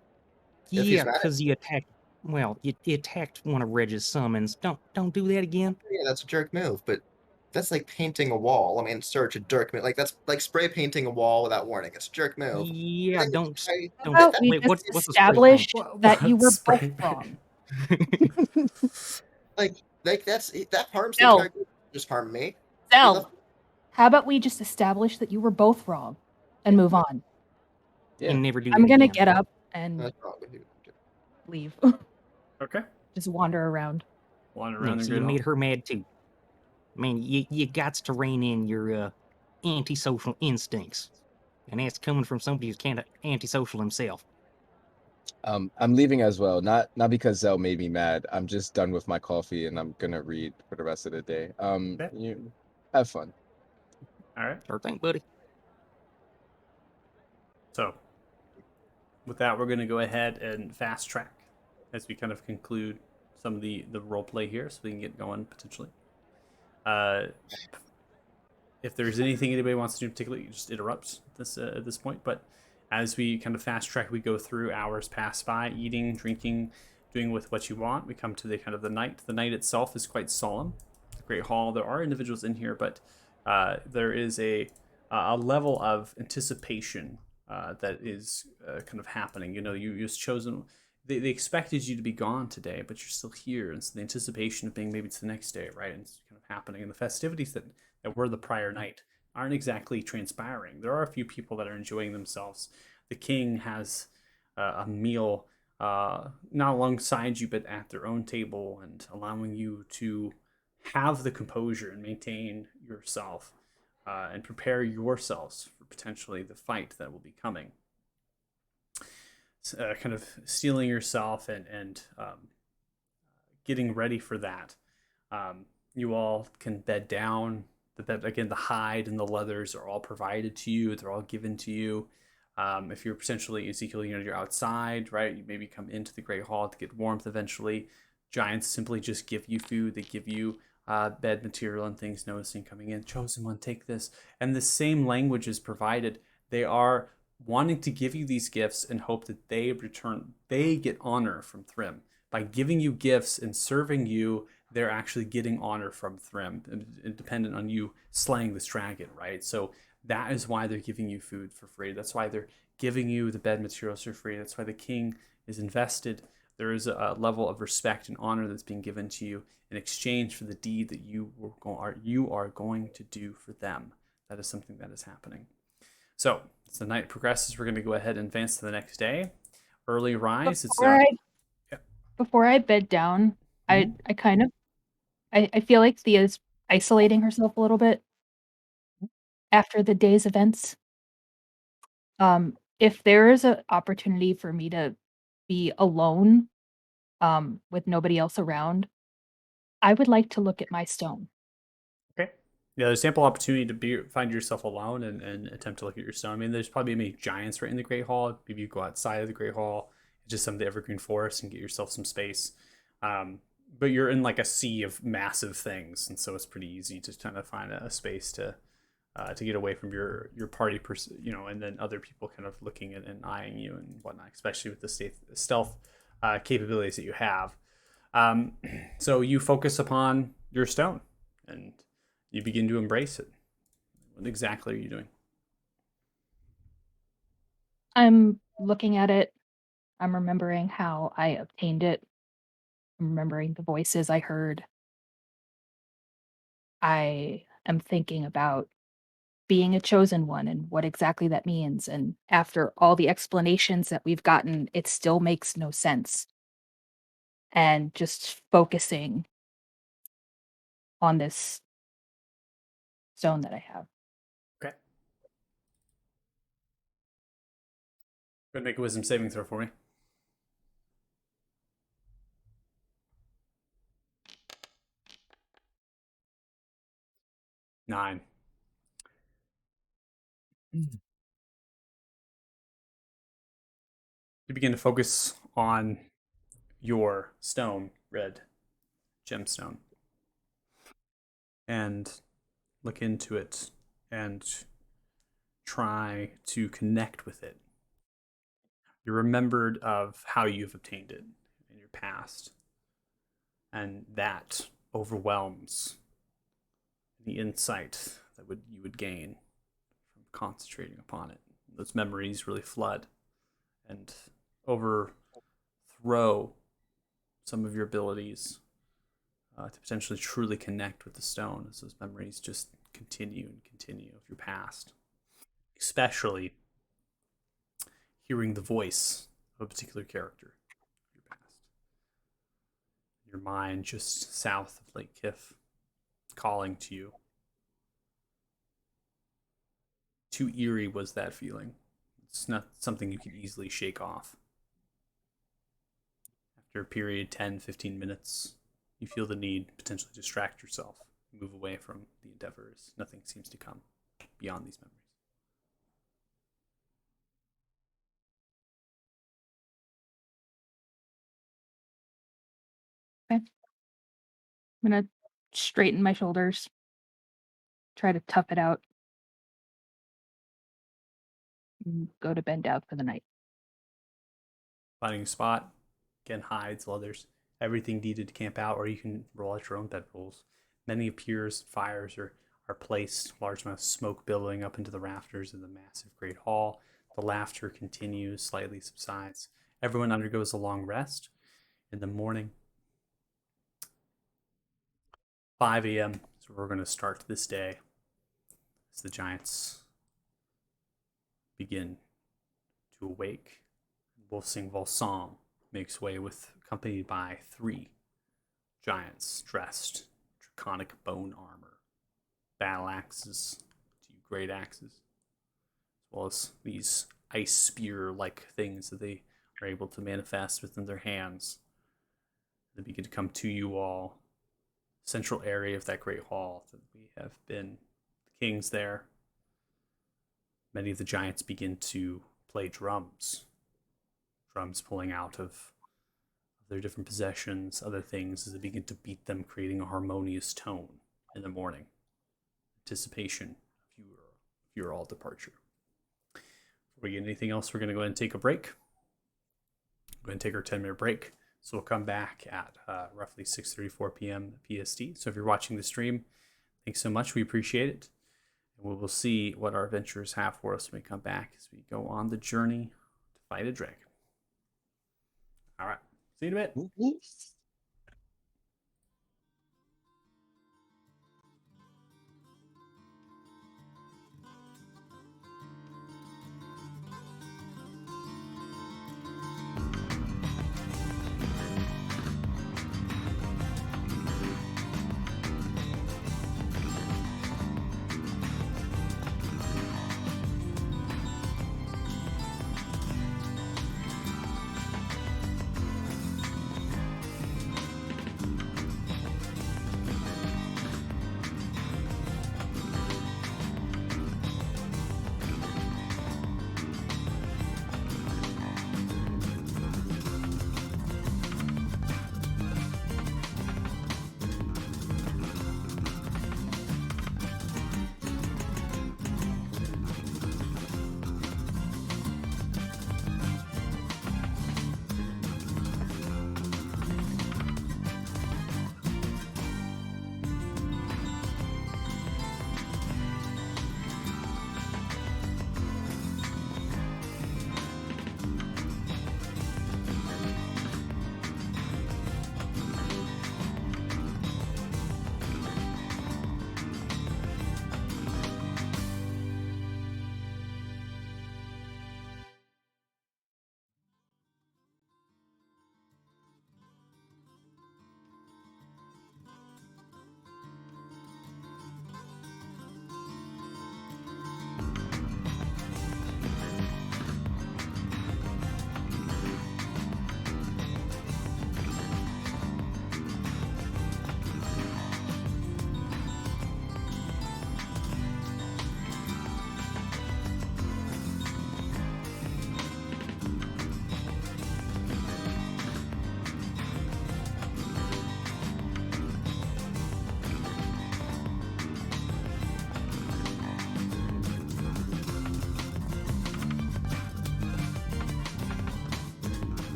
if he's Yeah, mad at because you attacked. Well, you attacked one of Reg's summons. Don't do that again. yeah, that's a jerk move, but that's like painting a wall. I mean, search a jerk move. Like that's like spray painting a wall without warning. It's a jerk move. Yeah, Then don't. I- How don't. about we Wait, just what's the spray paint? establish What- that you what were spray both paint? wrong? like that harms the No. entire group. Just harm me. He Zell, left- how about we just establish that you were both wrong and move on? Yeah. And never do I'm that gonna again. get up and That's wrong with you. leave. Okay. Just wander around. Wander Yeah, around the so great you hall. made her mad too. I mean, you got to rein in your antisocial instincts, and that's coming from somebody who's kind of antisocial himself. I'm leaving as well. Not because Zell made me mad. I'm just done with my coffee and I'm gonna read for the rest of the day. Okay. You have fun. All right. Sure thing, buddy. So, with that, we're going to go ahead and fast track as we kind of conclude some of the role play here, so we can get going potentially. If there's anything anybody wants to do, particularly, just interrupt this at this point. But as we kind of fast track, we go through, hours pass by, eating, drinking, doing with what you want. We come to the kind of the night. The night itself is quite solemn. The Great Hall. There are individuals in here, but there is a level of anticipation that is kind of happening. You know, you was chosen. They expected you to be gone today, but you're still here, and so the anticipation of being maybe it's the next day, right? And it's kind of happening, and the festivities that were the prior night aren't exactly transpiring. There are a few people that are enjoying themselves. The king has a meal not alongside you, but at their own table, and allowing you to have the composure and maintain yourself and prepare yourselves for potentially the fight that will be coming. Kind of steeling yourself and getting ready for that. You all can bed down. The bed, again, the hide and the leathers are all provided to you. They're all given to you. If you're potentially Ezekiel, you're outside, right? You maybe come into the Great Hall to get warmth eventually. Giants simply just give you food. They give you bed material and things, noticing coming in. Chosen one, take this. And the same language is provided. They are wanting to give you these gifts and hope that they get honor from Thrym. By giving you gifts and serving you, they're actually getting honor from Thrym, independent on you slaying this dragon, right? So that is why they're giving you food for free. That's why they're giving you the bed materials for free. That's why the king is invested. There is a level of respect and honor that's being given to you in exchange for the deed that you are going to do for them. That is something that is happening. So as the night progresses, we're going to go ahead and advance to the next day. Early rise. Before I bed down, I feel like Thea's isolating herself a little bit after the day's events. If there is an opportunity for me to be alone, with nobody else around, I would like to look at my stone. Okay. Yeah, there's ample opportunity to find yourself alone and attempt to look at your stone. I mean, there's probably many giants right in the Great Hall. Maybe you go outside of the Great Hall, just some of the evergreen forest, and get yourself some space. But you're in like a sea of massive things, and so it's pretty easy to kind of find a space to get away from your party, and then other people kind of looking at and eyeing you and whatnot, especially with the stealth capabilities that you have. So you focus upon your stone and you begin to embrace it. What exactly are you doing? I'm looking at it. I'm remembering how I obtained it I'm remembering the voices I heard. I am thinking about being a chosen one and what exactly that means. And after all the explanations that we've gotten, it still makes no sense. And just focusing on this zone that I have. Okay. Go ahead and make a wisdom saving throw for me. 9. You begin to focus on your stone, red gemstone, and look into it and try to connect with it. You're remembered of how you've obtained it in your past, and that overwhelms the insight that you would gain from concentrating upon it. Those memories really flood and overthrow some of your abilities to potentially truly connect with the stone as those memories just continue and continue of your past. Especially hearing the voice of a particular character of your past. Your mind just south of Lake Kif, calling to you. Too eerie was that feeling. It's not something you can easily shake off. After a period 10, 15 minutes, you feel the need to potentially distract yourself, move away from the endeavors. Nothing seems to come beyond these memories. Okay. I'm going to straighten my shoulders, try to tough it out, and go to bed down for the night. Finding a spot, again, hides while there's everything needed to camp out, or you can roll out your own bedrolls. Many piers, fires are placed, large amounts of smoke billowing up into the rafters of the massive great hall. The laughter continues, slightly subsides. Everyone undergoes a long rest. In the morning, 5 a.m. So we're going to start this day as the giants begin to awake. Wolfsing Volsong makes way accompanied by 3 giants dressed in draconic bone armor, battle axes, 2 great axes, as well as these ice spear-like things that they are able to manifest within their hands. They begin to come to you all. Central area of that great hall that we have been. The king's there. Many of the giants begin to play drums. Drums pulling out of their different possessions, other things, as they begin to beat them, creating a harmonious tone in the morning. Anticipation of your all departure. Before we get anything else, we're going to go ahead and take a break. Go ahead and take our 10-minute break. So we'll come back at roughly 6:34 p.m. PST. So if you're watching the stream, thanks so much. We appreciate it. And we will see what our adventurers have for us when we come back as we go on the journey to fight a dragon. All right. See you in a bit.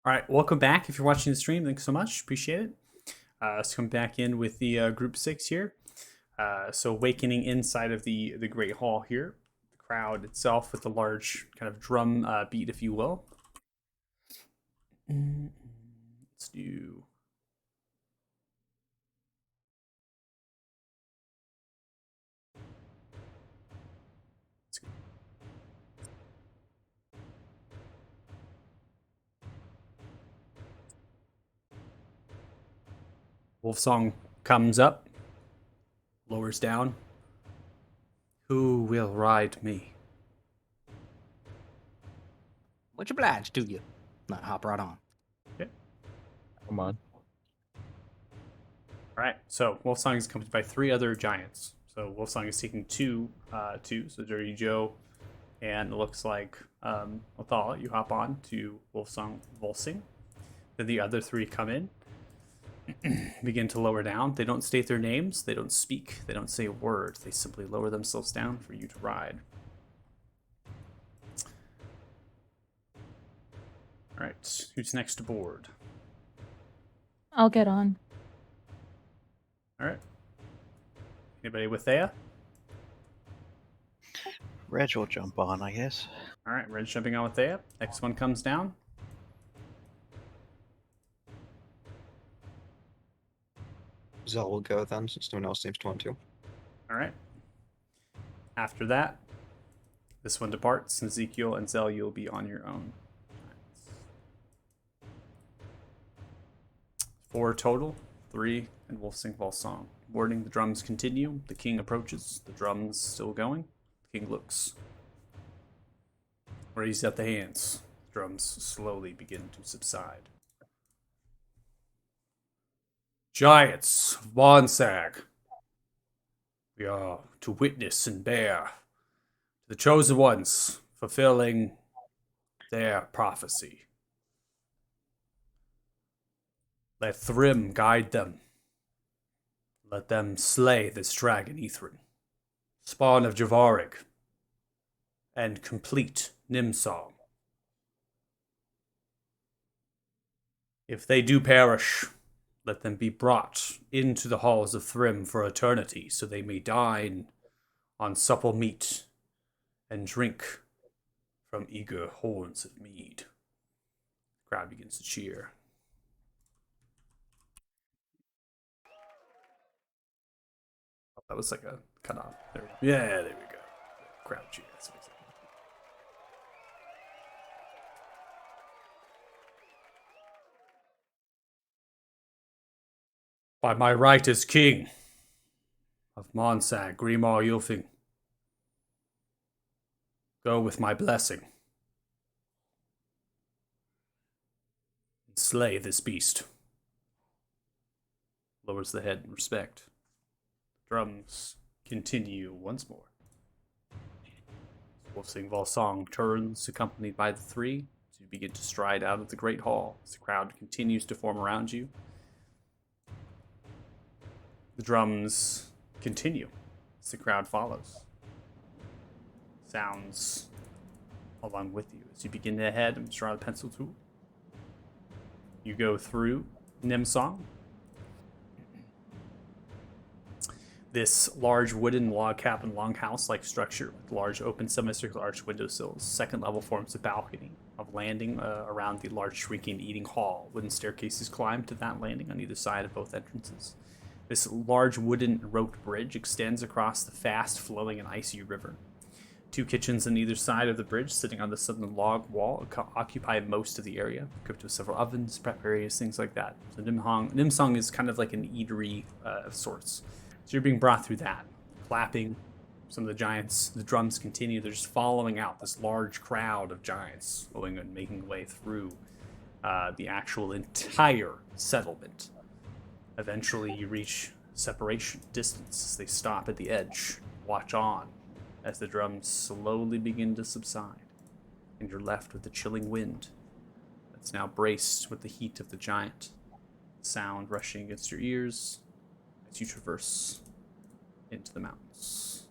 All right, welcome back. If you're watching the stream, thanks so much. Appreciate it. Let's come back in with the group 6 here. So awakening inside of the Great Hall here. The crowd itself with the large kind of drum beat, if you will. Let's do... Wolfsong comes up, lowers down. Who will ride me? Much obliged to you. Now hop right on. Come on. All right, so Wolfsong is accompanied by 3 other giants. So Wolfsong is taking two. So Dirty Joe, and it looks like Othala, you hop on to Wolfsong Volsing. Then the other 3 come in, begin to lower down. They don't state their names, they don't speak, they don't say a word. They simply lower themselves down for you to ride. All right, who's next aboard? I'll get on. All right. Anybody with Thea? Reg will jump on, I guess. All right, Red's jumping on with Thea. Next one comes down. Zell will go then, since no one else seems to want to. All right. After that, this one departs, and Ezekiel and Zell, you'll be on your own. 4 total, 3, and Wolfsing Volsong. Warding, the drums continue. The king approaches. The drums still going. The king looks. Raise up the hands. The drums slowly begin to subside. Giants of Bonsag, we are to witness and bear the chosen ones fulfilling their prophecy. Let Thrym guide them. Let them slay this dragon Ithrin, spawn of Javarig, and complete Nimsong. If they do perish, let them be brought into the halls of Thrym for eternity, so they may dine on supple meat and drink from eager horns of mead. The crowd begins to cheer. Oh, that was like a cut off. There we go. Yeah, there we go. Crowd cheer. That's what I said. By my right as king of Monsag, Grimar Yulfing, go with my blessing and slay this beast. Lowers the head in respect. Drums continue once more. Wolfsing Volsong turns, accompanied by the 3, to begin to stride out of the great hall as the crowd continues to form around you. The drums continue as the crowd follows. Sounds along with you as you begin to head and draw the pencil tool. You go through Nimsong. This large wooden log cabin longhouse-like structure with large open semicircular arched windowsills. Second level forms a balcony of landing around the large shrinking eating hall. Wooden staircases climb to that landing on either side of both entrances. This large wooden roped bridge extends across the fast-flowing and icy river. 2 kitchens on either side of the bridge, sitting on the southern log wall, occupy most of the area, equipped with several ovens, prep areas, things like that. So Nimsong is kind of like an eatery of sorts. So you're being brought through that. Clapping, some of the giants, the drums continue. They're just following out this large crowd of giants going and making way through the actual entire settlement. Eventually you reach separation, distance, as they stop at the edge. Watch on as the drums slowly begin to subside, and you're left with the chilling wind that's now braced with the heat of the giant. Sound rushing against your ears as you traverse into the mountains.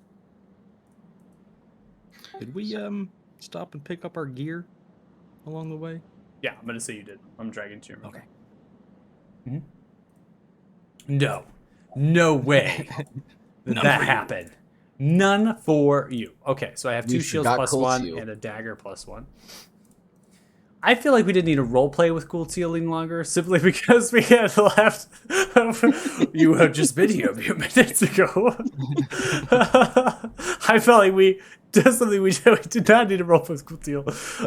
Did we stop and pick up our gear along the way? Yeah, I'm gonna say you did. I'm dragging to your Okay. No. No way None that for you. happened. None for you. Okay, so I have You 2 shields forgot plus Cold 1 Seal. and a dagger plus 1. I feel like we didn't need to role play with Cool Seal any longer, simply because we had left. You have just been here a few minutes ago. I felt like we did something we did not need to roll play with Cool Seal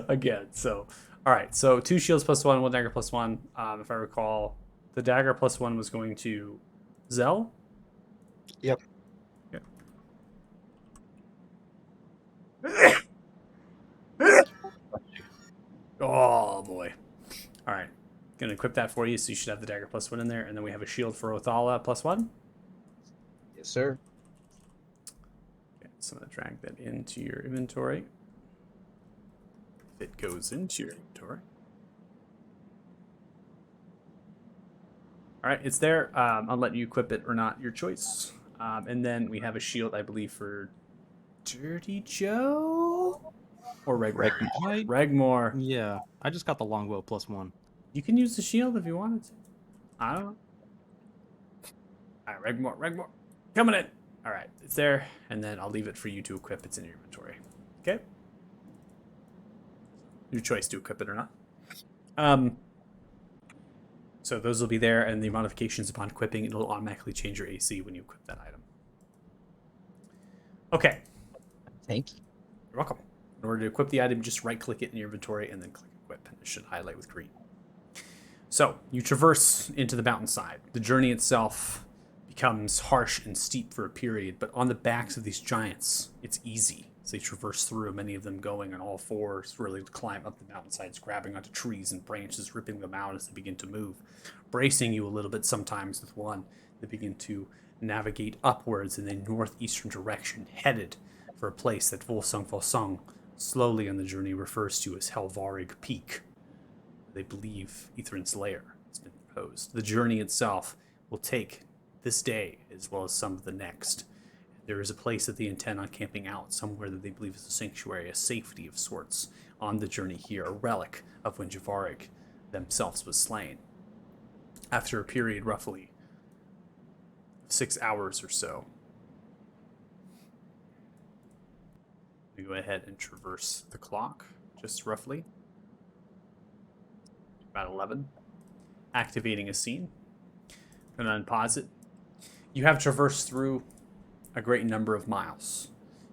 again. So, all right. So 2 shields plus 1, 1 dagger plus 1. If I recall, the dagger plus 1 was going to Zell. Yep. Oh boy. All right. Gonna equip that for you, so you should have the dagger plus 1 in there, and then we have a shield for Othala plus 1. Yes, sir. Okay, so I'm gonna drag that into your inventory. If it goes into your inventory. All right, it's there. I'll let you equip it or not, your choice. And then we have a shield, I believe, for Dirty Joe or Regmore. Regmore. Yeah, I just got the longbow plus 1. You can use the shield if you wanted to. I don't know. All right, Regmore, coming in. All right, it's there, and then I'll leave it for you to equip. It's in your inventory. Okay. Your choice to equip it or not. So those will be there, and the modifications upon equipping, it'll automatically change your AC when you equip that item. Okay. Thank you. You're welcome. In order to equip the item, just right-click it in your inventory and then click equip, and it should highlight with green. So you traverse into the mountainside. The journey itself becomes harsh and steep for a period, but on the backs of these giants, it's easy. As they traverse through, many of them going on all fours, really climb up the mountainsides, grabbing onto trees and branches, ripping them out as they begin to move, bracing you a little bit sometimes with one. They begin to navigate upwards in a northeastern direction, headed for a place that Volsung slowly on the journey refers to as Helvarig Peak. They believe Ithrin's lair has been proposed. The journey itself will take this day as well as some of the next. There is a place that they intend on camping out, somewhere that they believe is a sanctuary, a safety of sorts on the journey here, a relic of when Javarig themselves was slain. After a period roughly 6 hours or so, we go ahead and traverse the clock, just roughly. About 11. Activating a scene. And unpause it. You have traversed through a great number of miles.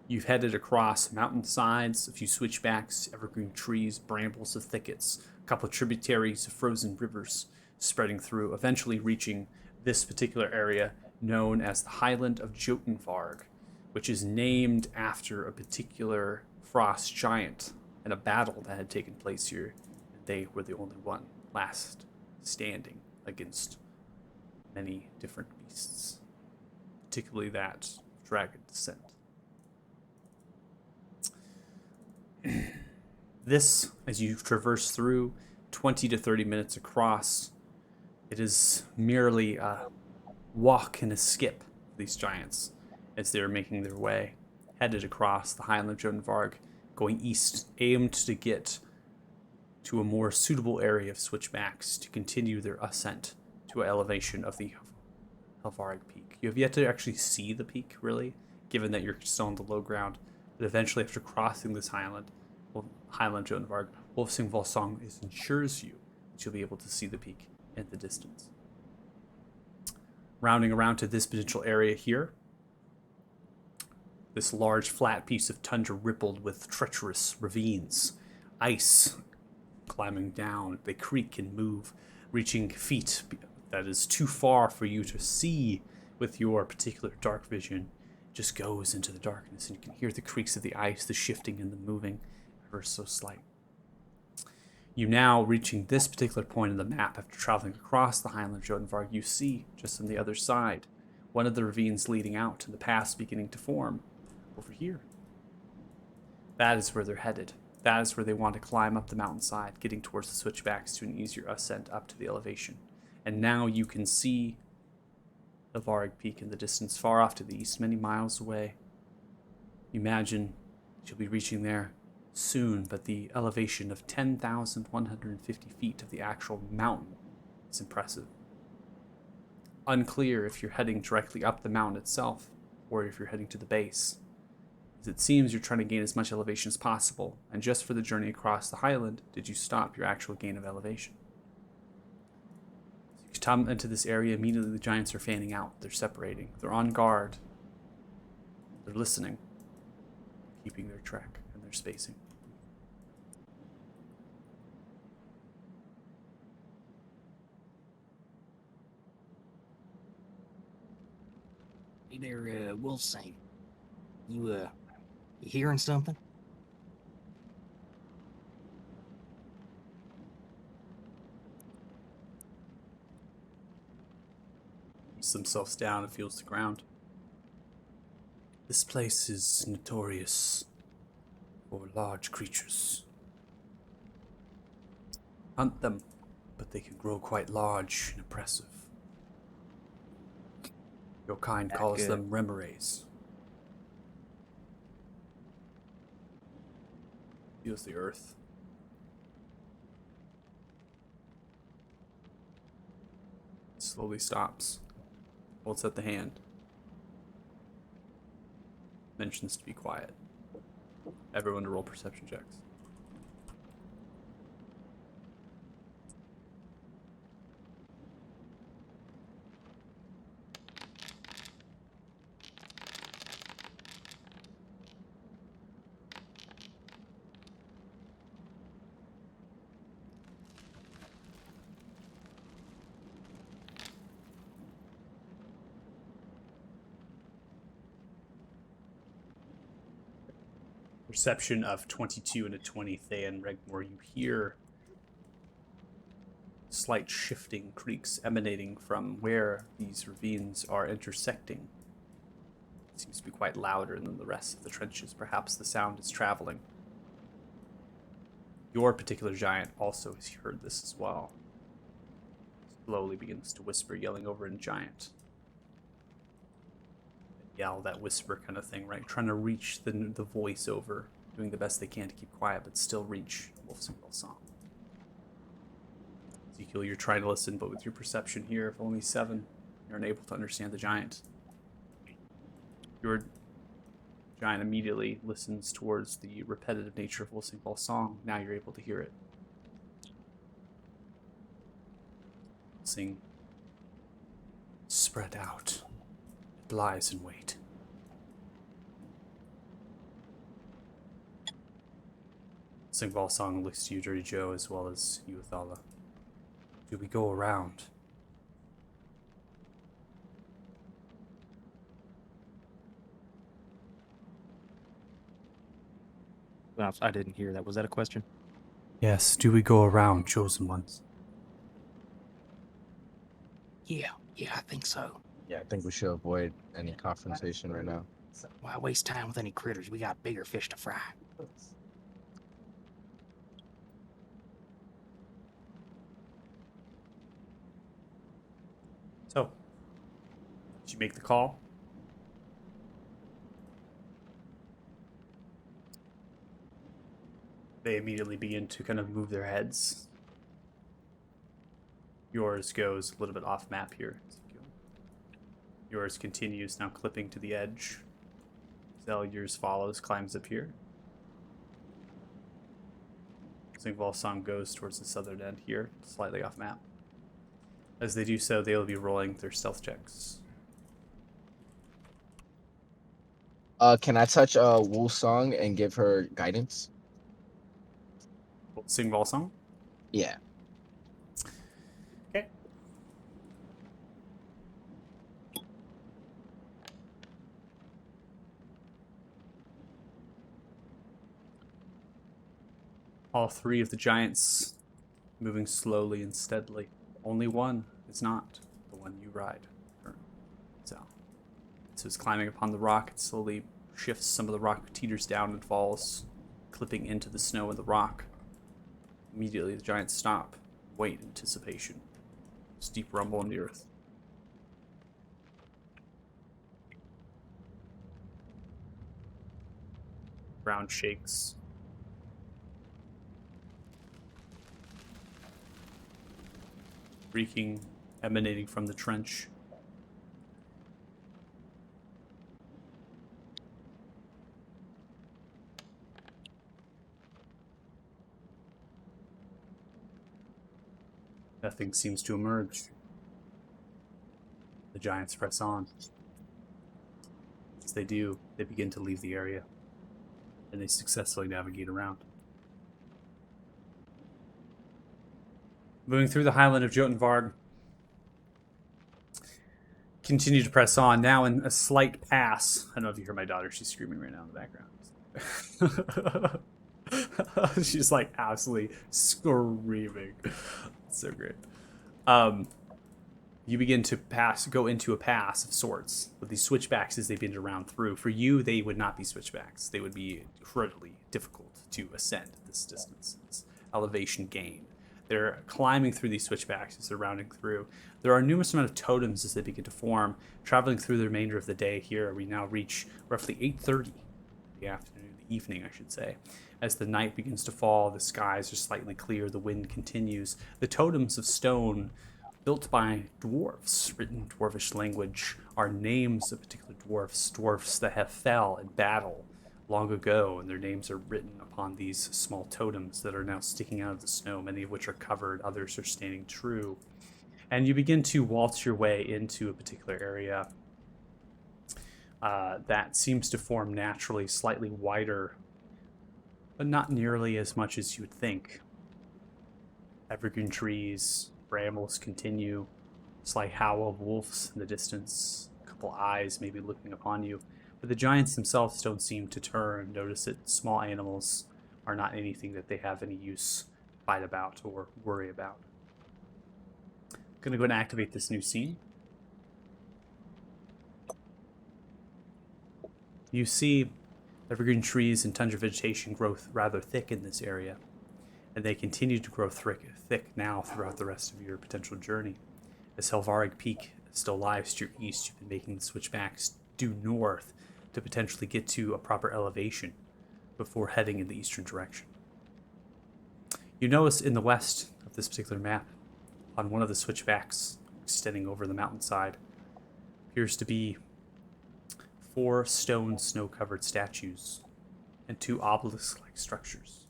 You've headed across mountainsides, a few switchbacks, evergreen trees, brambles of thickets, a couple of tributaries of frozen rivers spreading through, eventually reaching this particular area known as the Highland of Jotunvarg, which is named after a particular frost giant and a battle that had taken place here. They were the only one last standing against many different beasts, particularly that dragon descent. This, as you traverse through 20 to 30 minutes across, it is merely a walk and a skip for these giants as they're making their way, headed across the Highland of Jotunvarg, going east, aimed to get to a more suitable area of switchbacks to continue their ascent to an elevation of the Helvarig Peak. You have yet to actually see the peak, really, given that you're still on the low ground. But eventually, after crossing this Highland Jotunvarg, Wolfsing Volsung ensures you that you'll be able to see the peak in the distance. Rounding around to this potential area here, this large flat piece of tundra rippled with treacherous ravines, ice climbing down. They creak and move, reaching feet that is too far for you to see with your particular dark vision. It just goes into the darkness, and you can hear the creaks of the ice, the shifting and the moving, ever so slight. You now reaching this particular point in the map after traveling across the Highland of Jotunvarg, you see, just on the other side, one of the ravines leading out and the paths beginning to form over here. That is where they're headed. That is where they want to climb up the mountainside, getting towards the switchbacks to an easier ascent up to the elevation. And now you can see the Varig Peak in the distance, far off to the east, many miles away. Imagine you'll be reaching there soon, but the elevation of 10,150 feet of the actual mountain is impressive. Unclear if you're heading directly up the mountain itself, or if you're heading to the base, as it seems you're trying to gain as much elevation as possible, and just for the journey across the highland did you stop your actual gain of elevation. As you come into this area, immediately the giants are fanning out. They're separating. They're on guard. They're listening, keeping their track and their spacing. Hey there, Wolfsang. You hearing something? Puts themselves down and feels the ground. This place is notorious for large creatures. Hunt them, but they can grow quite large and oppressive. Your kind calls them remorays. Feels the earth. Slowly stops. Holds out the hand. Mentions to be quiet. Everyone to roll perception checks. Perception of 22 and a 20, Thea and Regmore. You hear slight shifting creaks emanating from where these ravines are intersecting. It seems to be quite louder than the rest of the trenches. Perhaps the sound is traveling. Your particular giant also has heard this as well. Slowly begins to whisper, yelling over in giant. Yell, that whisper kind of thing, right? Trying to reach the voiceover, doing the best they can to keep quiet, but still reach Wolfsingwell song. Ezekiel, you're trying to listen, but with your perception here of only 7, you're unable to understand the giant. Your giant immediately listens towards the repetitive nature of Wolfsingwell song. Now you're able to hear it. Sing. Spread out. It lies in wait. Singwell song looks to you, Dirty Joe, as well as you, Athala. Do we go around? Well, I didn't hear that. Was that a question? Yes, do we go around, chosen ones? Yeah, I think so. Yeah, I think we should avoid any confrontation right now. Why waste time with any critters? We got bigger fish to fry. So, did you make the call? They immediately begin to kind of move their heads. Yours goes a little bit off map here. Yours continues, now clipping to the edge. Zell, yours follows, climbs up here. Singwall song goes towards the southern end here, slightly off map. As they do so, they will be rolling their stealth checks. Can I touch Wulsong and give her guidance? Singwall song? Yeah. Okay. All 3 of the giants moving slowly and steadily. Only one is not the one you ride. So it's climbing upon the rock. It slowly shifts. Some of the rock teeters down and falls, clipping into the snow and the rock. Immediately, the giants stop, wait in anticipation. Steep rumble in the earth. Ground shakes. reeking, emanating from the trench. Nothing seems to emerge. The giants press on. As they do, they begin to leave the area, and they successfully navigate around. Moving through the highland of Jotunvarg, continue to press on, now in a slight pass. I don't know if you hear my daughter, she's screaming right now in the background. She's like absolutely screaming. It's so great. You begin to go into a pass of sorts with these switchbacks as they begin to round through. For you, they would not be switchbacks. They would be incredibly difficult to ascend at this distance, this elevation gain. They're climbing through these switchbacks as they're rounding through. There are a numerous amount of totems as they begin to form. Traveling through the remainder of the day here, we now reach roughly 8:30 the afternoon, the evening, I should say. As the night begins to fall, the skies are slightly clear, the wind continues. The totems of stone built by dwarves, written in dwarvish language, are names of particular dwarfs that have fell in battle long ago, and their names are written upon these small totems that are now sticking out of the snow, many of which are covered, others are standing true. And you begin to waltz your way into a particular area that seems to form naturally, slightly wider, but not nearly as much as you would think. Evergreen trees, brambles continue, slight howl of wolves in the distance, a couple eyes maybe looking upon you. But the giants themselves don't seem to turn. Notice that small animals are not anything that they have any use, fight about, or worry about. I'm going to go and activate this new scene. You see evergreen trees and tundra vegetation grow rather thick in this area, and they continue to grow thick now throughout the rest of your potential journey. As Helvarig Peak still lies to your east, you've been making the switchbacks due north to potentially get to a proper elevation before heading in the eastern direction. You notice in the west of this particular map, on one of the switchbacks extending over the mountainside, appears to be 4 stone snow-covered statues and 2 obelisk-like structures.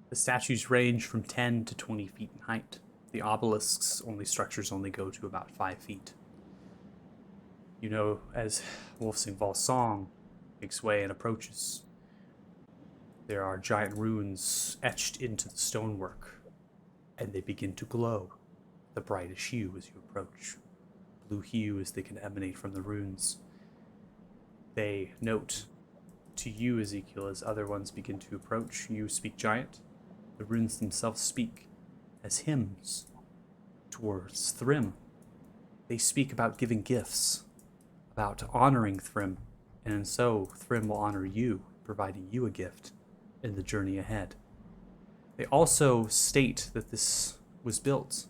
The statues range from 10 to 20 feet in height. The structures only go to about 5 feet. You know, as Wolfsingval's song makes way and approaches, there are giant runes etched into the stonework, and they begin to glow the brightest hue as you approach. Blue hue as they can emanate from the runes. They note to you, Ezekiel, as other ones begin to approach. You speak giant. The runes themselves speak as hymns towards Thrym. They speak about giving gifts, about honoring Thrym, and so Thrym will honor you, providing you a gift in the journey ahead. They also state that this was built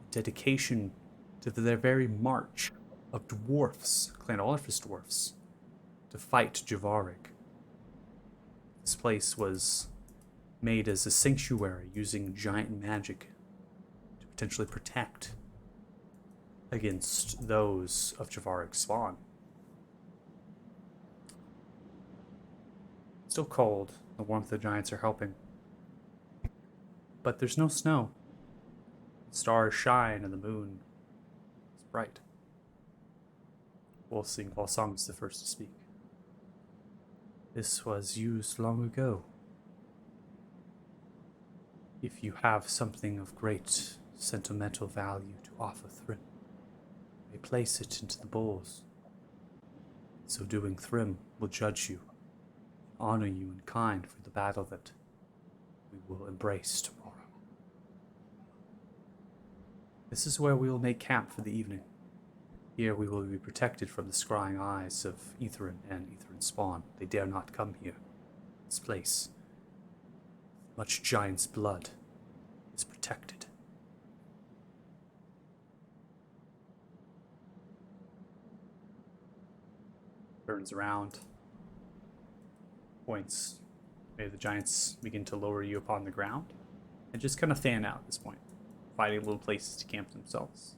in dedication to their very march of dwarfs, Clan Olafus dwarfs, to fight Javarig. This place was made as a sanctuary using giant magic to potentially protect against those of Javarig's spawn. Still cold, the warmth of the giants are helping. But there's no snow. The stars shine and the moon is bright. Wolfsingval Song is the first to speak. This was used long ago. If you have something of great sentimental value to offer Thrym, you may place it into the bowls. So doing, Thrym will judge you, honor you in kind for the battle that we will embrace tomorrow. This is where we will make camp for the evening. Here we will be protected from the scrying eyes of Etherin and Etherin spawn. They dare not come here. This place, much giant's blood, is protected. Turns around, points Maybe the giants begin to lower you upon the ground and just kind of fan out at this point, finding little places to camp themselves.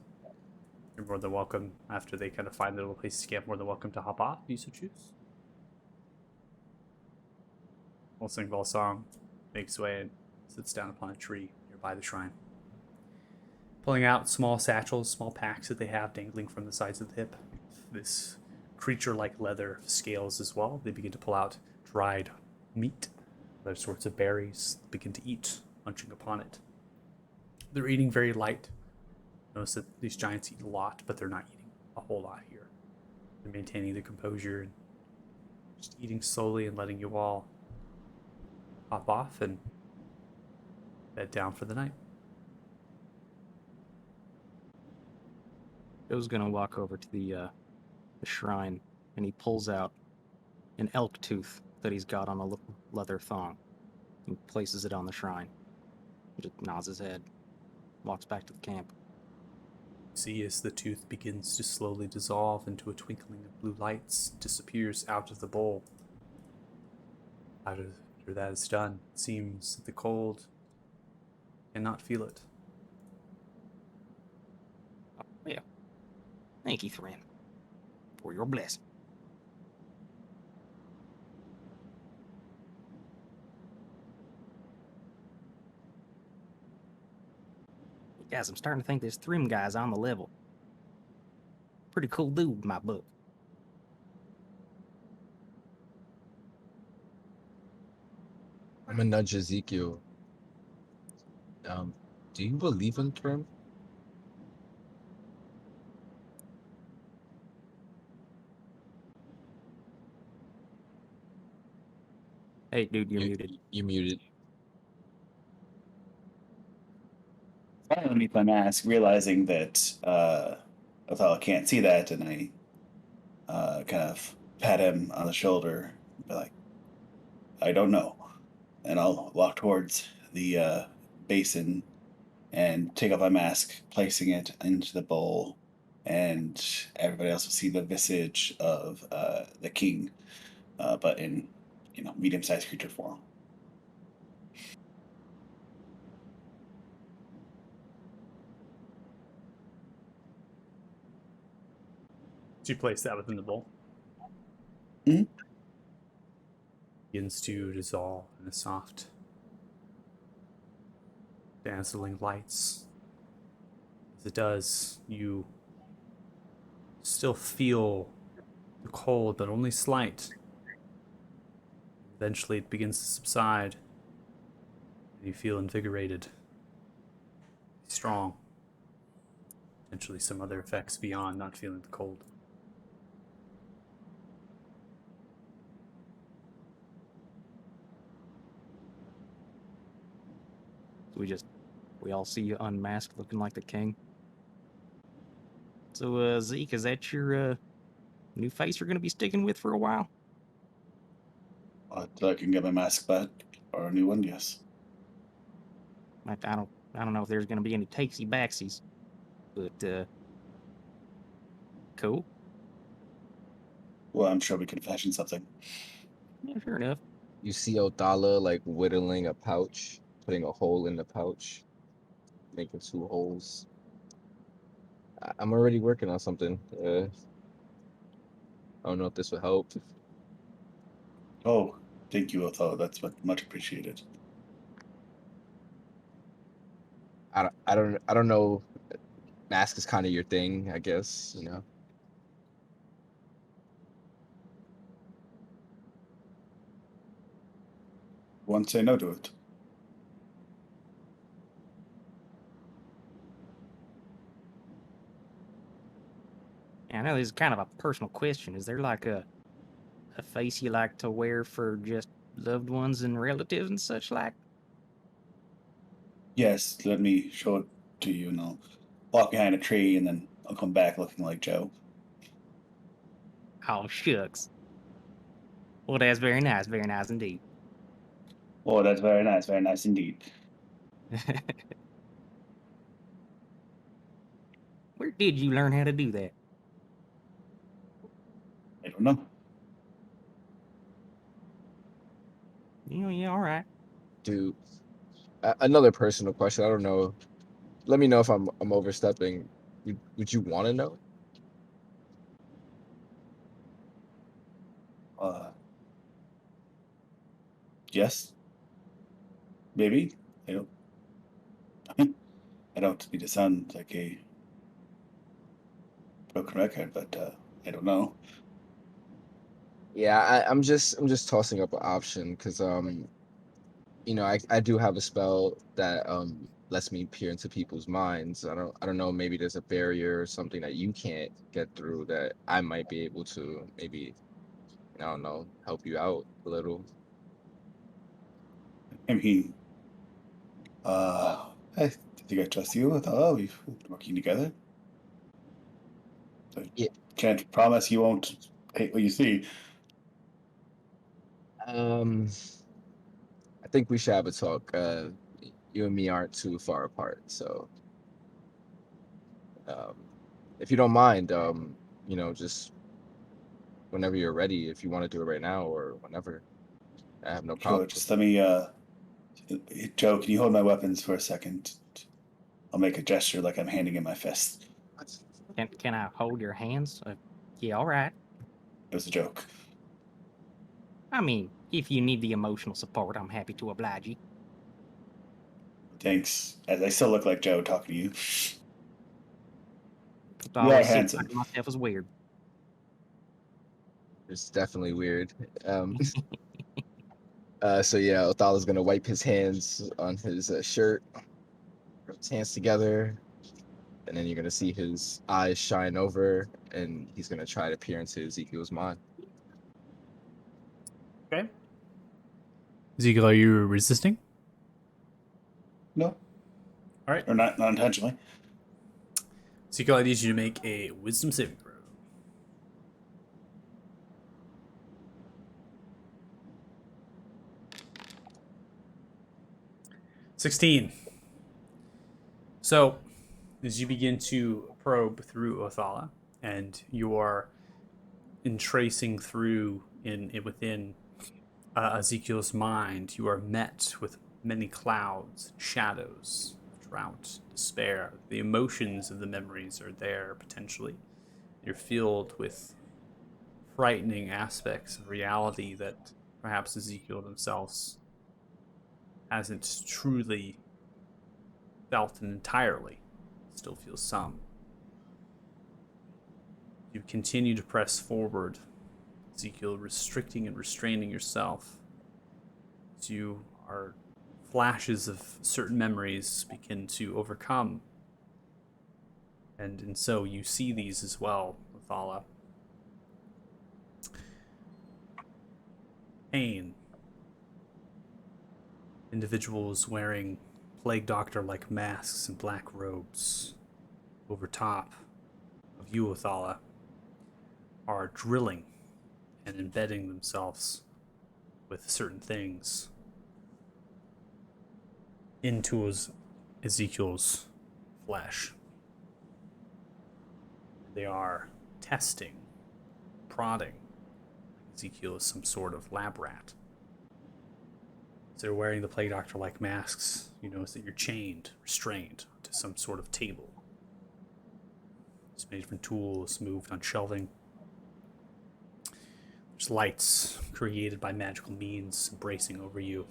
You're more than welcome, after they kind of find their little places to camp, more than welcome to hop off if you so choose. Volsung Volsong makes way and sits down upon a tree nearby the shrine. Pulling out small satchels, small packs that they have dangling from the sides of the hip. This creature-like leather scales as well. They begin to pull out dried meat, other sorts of berries, begin to eat, munching upon it. They're eating very light. Notice that these giants eat a lot, but they're not eating a whole lot here. They're maintaining the composure and just eating slowly and letting you all hop off and bed down for the night. Joe's gonna walk over to the shrine, and he pulls out an elk tooth that he's got on a little leather thong. He places it on the shrine. He just nods his head, walks back to the camp. See as the tooth begins to slowly dissolve into a twinkling of blue lights, disappears out of the bowl. After that is done, it seems that the cold cannot feel it. Oh, yeah. Thank you, Thran, for your blessing. Guys, I'm starting to think this Thrym guy's on the level. Pretty cool dude in my book. I'm gonna nudge Ezekiel. Do you believe in Trim? Hey, dude, you're muted. You muted. Underneath my mask, realizing that Othello can't see that, and I kind of pat him on the shoulder, be like, I don't know. And I'll walk towards the basin and take off my mask, placing it into the bowl, and everybody else will see the visage of the king, but in medium-sized creature form. Do you place that within the bowl? Mhm. Begins to dissolve in a soft, dazzling lights. As it does, you still feel the cold, but only slight. Eventually, it begins to subside, and you feel invigorated, strong. Potentially some other effects beyond not feeling the cold. We all see you unmasked looking like the king. So, Zeke, is that your new face you're gonna be sticking with for a while? But I can get my mask back or a new one, yes. I don't know if there's gonna be any takesy backsies, but cool. Well, I'm sure we can fashion something. Yeah, sure enough. You see Othala like whittling a pouch, putting a hole in the pouch, making 2 holes. I'm already working on something. I don't know if this will help. Oh, thank you, Othello. That's much appreciated. I don't know. Mask is kind of your thing, I guess. You know. Won't say no to it. I know this is kind of a personal question. Is there like a face you like to wear for just loved ones and relatives and such like? Yes, let me show it to you, and I'll walk behind a tree, and then I'll come back looking like Joe. Oh, shucks. Well, that's very nice indeed. Oh, that's very nice indeed. Where did you learn how to do that? I don't know. Yeah, Yeah, all right. Do another personal question. I don't know. Let me know if I'm overstepping. Would you want to know? Uh, yes, maybe. I don't. I don't mean to sound like a broken record, but I don't know. Yeah, I'm just tossing up an option because I do have a spell that lets me peer into people's minds. I don't know, maybe there's a barrier or something that you can't get through that I might be able to maybe, I don't know, help you out a little. I mean, I think I trust you with all. We've been working together. I Yeah. can't promise you won't hate what you see. Um I think we should have a talk. You and me aren't too far apart, so um if you don't mind, just whenever you're ready, if you want to do it right now or whenever, I have no Sure, problem. just let me. Joe, can you hold my weapons for a second? I'll make a gesture like I'm handing him my fist. Can I hold your hands? Yeah, all right. It was a joke. I mean, if you need the emotional support, I'm happy to oblige you. Thanks. As I still look like Joe talking to you. It's You are always seen handsome. myself as weird. It's definitely weird. So yeah, Othala's gonna wipe his hands on his shirt, rub his hands together, and then you're gonna see his eyes shine over, and he's gonna try to peer into Ezekiel's mind. Okay. Ezekiel, are you resisting? No, All right. or not intentionally. Ezekiel, I need you to make a wisdom saving throw. 16. So, as you begin to probe through Othala, and you are tracing through within Ezekiel's mind, you are met with many clouds, shadows, drought, despair. The emotions of the memories are there potentially. You're filled with frightening aspects of reality that perhaps Ezekiel themselves hasn't truly felt entirely. Still feels some. You continue to press forward, Ezekiel, restricting and restraining yourself as you are flashes of certain memories begin to overcome. And so you see these as well, Othala. Pain. Individuals wearing plague doctor like masks and black robes over top of you, Othala, are drilling and embedding themselves with certain things into Ezekiel's flesh. They are testing, prodding Ezekiel is some sort of lab rat. As they're wearing the plague doctor like masks, you notice that you're chained, restrained to some sort of table. It's made from tools moved on shelving. There's lights created by magical means bracing over you.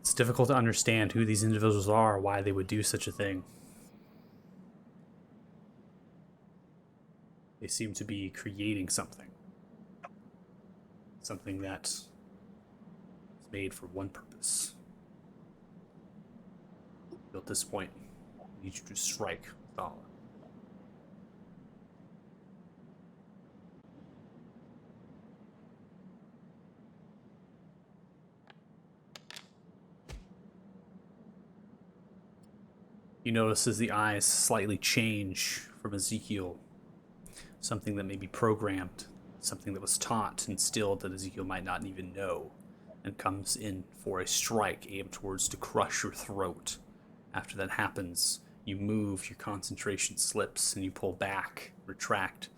It's difficult to understand who these individuals are, why they would do such a thing. They seem to be creating something. Something that is made for one purpose. At this point, I need you to strike Othala. You notice as the eyes slightly change from Ezekiel, something that may be programmed, something that was taught, instilled that Ezekiel might not even know, and comes in for a strike aimed towards to crush your throat. After that happens, you move, your concentration slips, and you pull back, retract,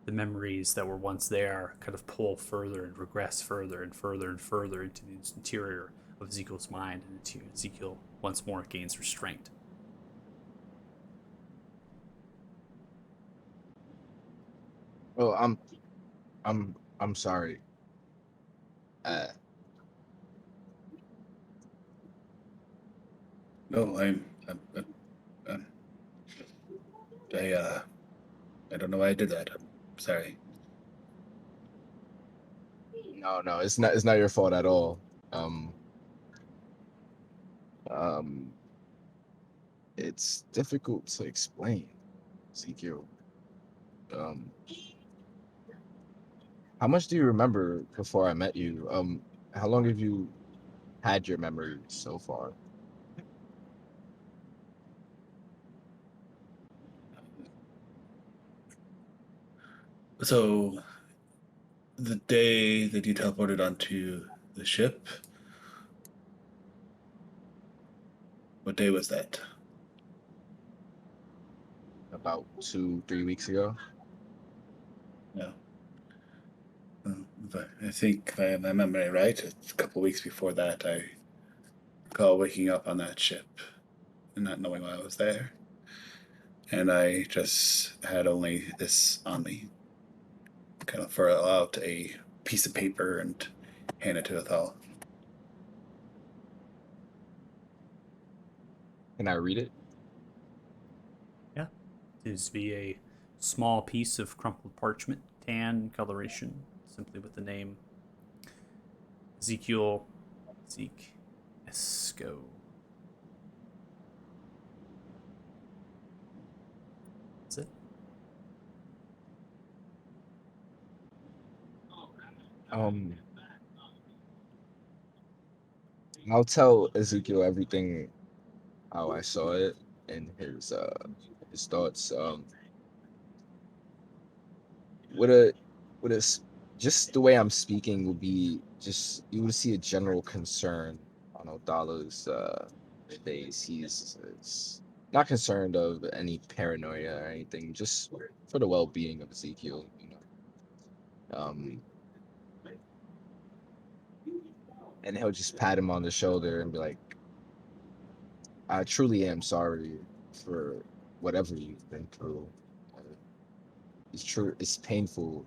the memories that were once there kind of pull further and regress further and further and further into the interior of Ezekiel's mind, and Ezekiel once more gains restraint. Oh, I'm sorry. Uh, No, I'm I don't know why I did that. I'm sorry. no, it's not your fault at all. Um, um, it's difficult to explain, Ezekiel. Um, how much do you remember before I met you? How long have you had your memory so far? So the day that you teleported onto the ship, what day was that? About 2, 3 weeks ago. No. But I think if I have my memory right, it's a couple weeks before that I recall waking up on that ship and not knowing why I was there. And I just had only this on me. Kind of furl out a piece of paper and hand it to Athal. Can I read it? Yeah. Seems to be a small piece of crumpled parchment, tan coloration, simply with the name Ezekiel Zeke Esco. That's it. Um, I'll tell Ezekiel everything how I saw it and his thoughts. With a with a s- just the way I'm speaking will be just you would see a general concern on Odala's face. He's not concerned of any paranoia or anything, just for the well-being of Ezekiel, you know. And he'll just pat him on the shoulder and be like, I truly am sorry for whatever you've been through. Uh, it's true, it's painful,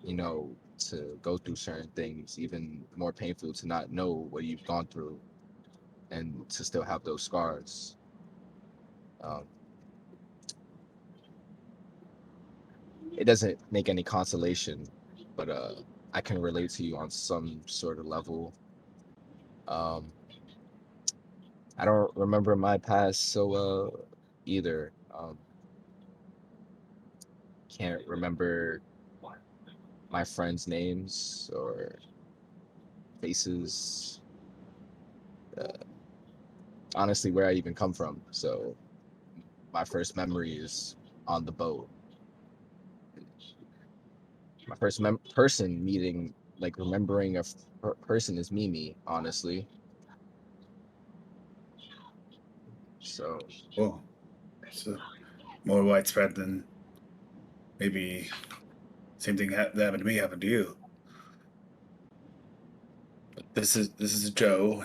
you know, to go through certain things, even more painful to not know what you've gone through and to still have those scars. Um, it doesn't make any consolation, but I can relate to you on some sort of level. Um, I don't remember my past so either. Can't remember my friends' names or faces. Uh, honestly, where I even come from. So my first memory is on the boat. My first person meeting, like remembering a person is Mimi, honestly. So Oh, so more widespread than maybe same thing that happened to me happened to you. But this is Joe,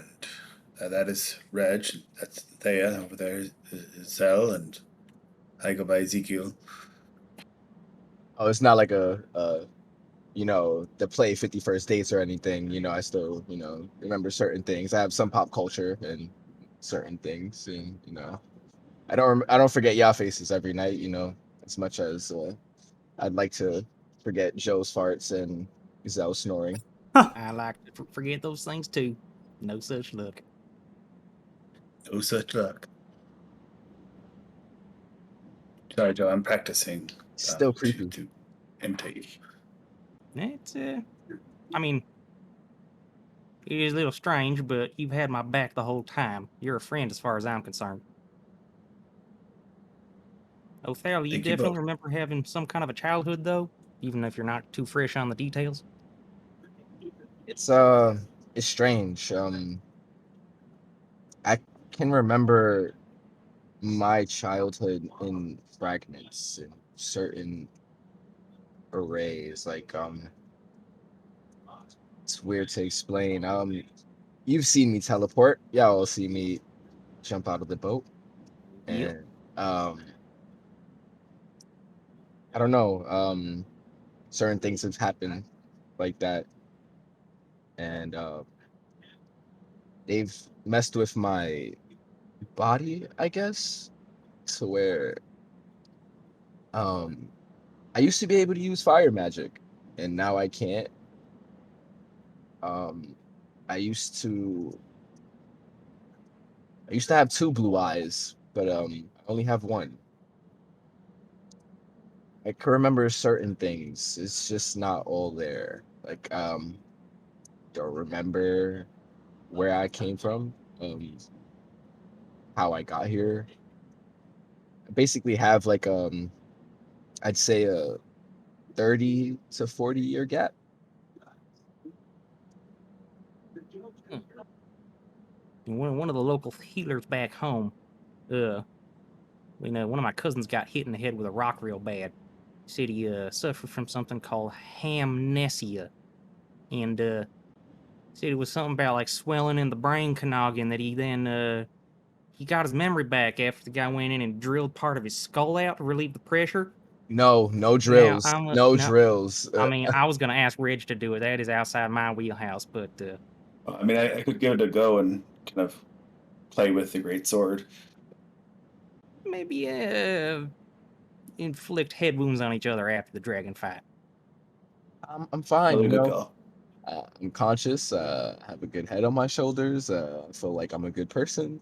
and that is Reg. That's Thea over there. Is Zell, and I go by Ezekiel. oh, it's not like you know, the play 51st Dates or anything. You know, I still, you know, remember certain things. I have some pop culture and certain things, and you know, I don't forget y'all faces every night. You know, as much as I'd like to forget Joe's farts and Zell snoring. I like to forget those things too. No such luck. No such luck. Sorry, Joe. I'm practicing Still to creepy. imitate. It's I mean, it is a little strange, but you've had my back the whole time. You're a friend as far as I'm concerned. Othello, you Thank you both. definitely remember having some kind of a childhood, though, even if you're not too fresh on the details. It's it's strange. I can remember my childhood in fragments and certain array is like it's weird to explain. You've seen me teleport. Y'all see me jump out of the boat. Yep. And I don't know. Certain things have happened like that, and they've messed with my body, I guess, to where I used to be able to use fire magic, and now I can't. Um, I used to have two blue eyes, but I only have one. I can remember certain things. It's just not all there. Like don't remember where I came from, how I got here. I basically have like I'd say a 30 to 40-year gap. And one of the local healers back home, one of my cousins got hit in the head with a rock real bad. Said he suffered from something called hamnesia, and said it was something about like swelling in the brain noggin that he got his memory back after the guy went in and drilled part of his skull out to relieve the pressure. No Now drills. I'm a, No now, drills. I mean, I was gonna ask Reg to do it. That is outside my wheelhouse, but I mean, I could give it a go and kind of play with the great sword. maybe inflict head wounds on each other after the dragon fight. I'm fine, Another you good know. call. I'm conscious. Have a good head on my shoulders. I feel like I'm a good person.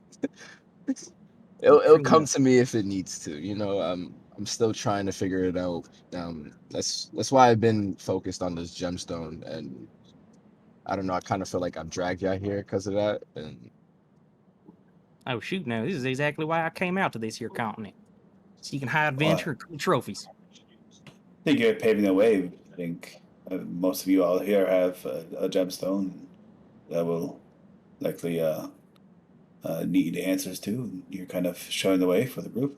It'll True come enough. to me if it needs to. You know, I'm still trying to figure it out. That's why I've been focused on this gemstone, and I don't know. I kind of feel like I've dragged you out here because of that. And Oh shoot! No, this is exactly why I came out to this here continent, seeking high Well, adventure and cool trophies. I think you're paving the way. I think most of you all here have a gemstone that will likely need answers to. And you're kind of showing the way for the group.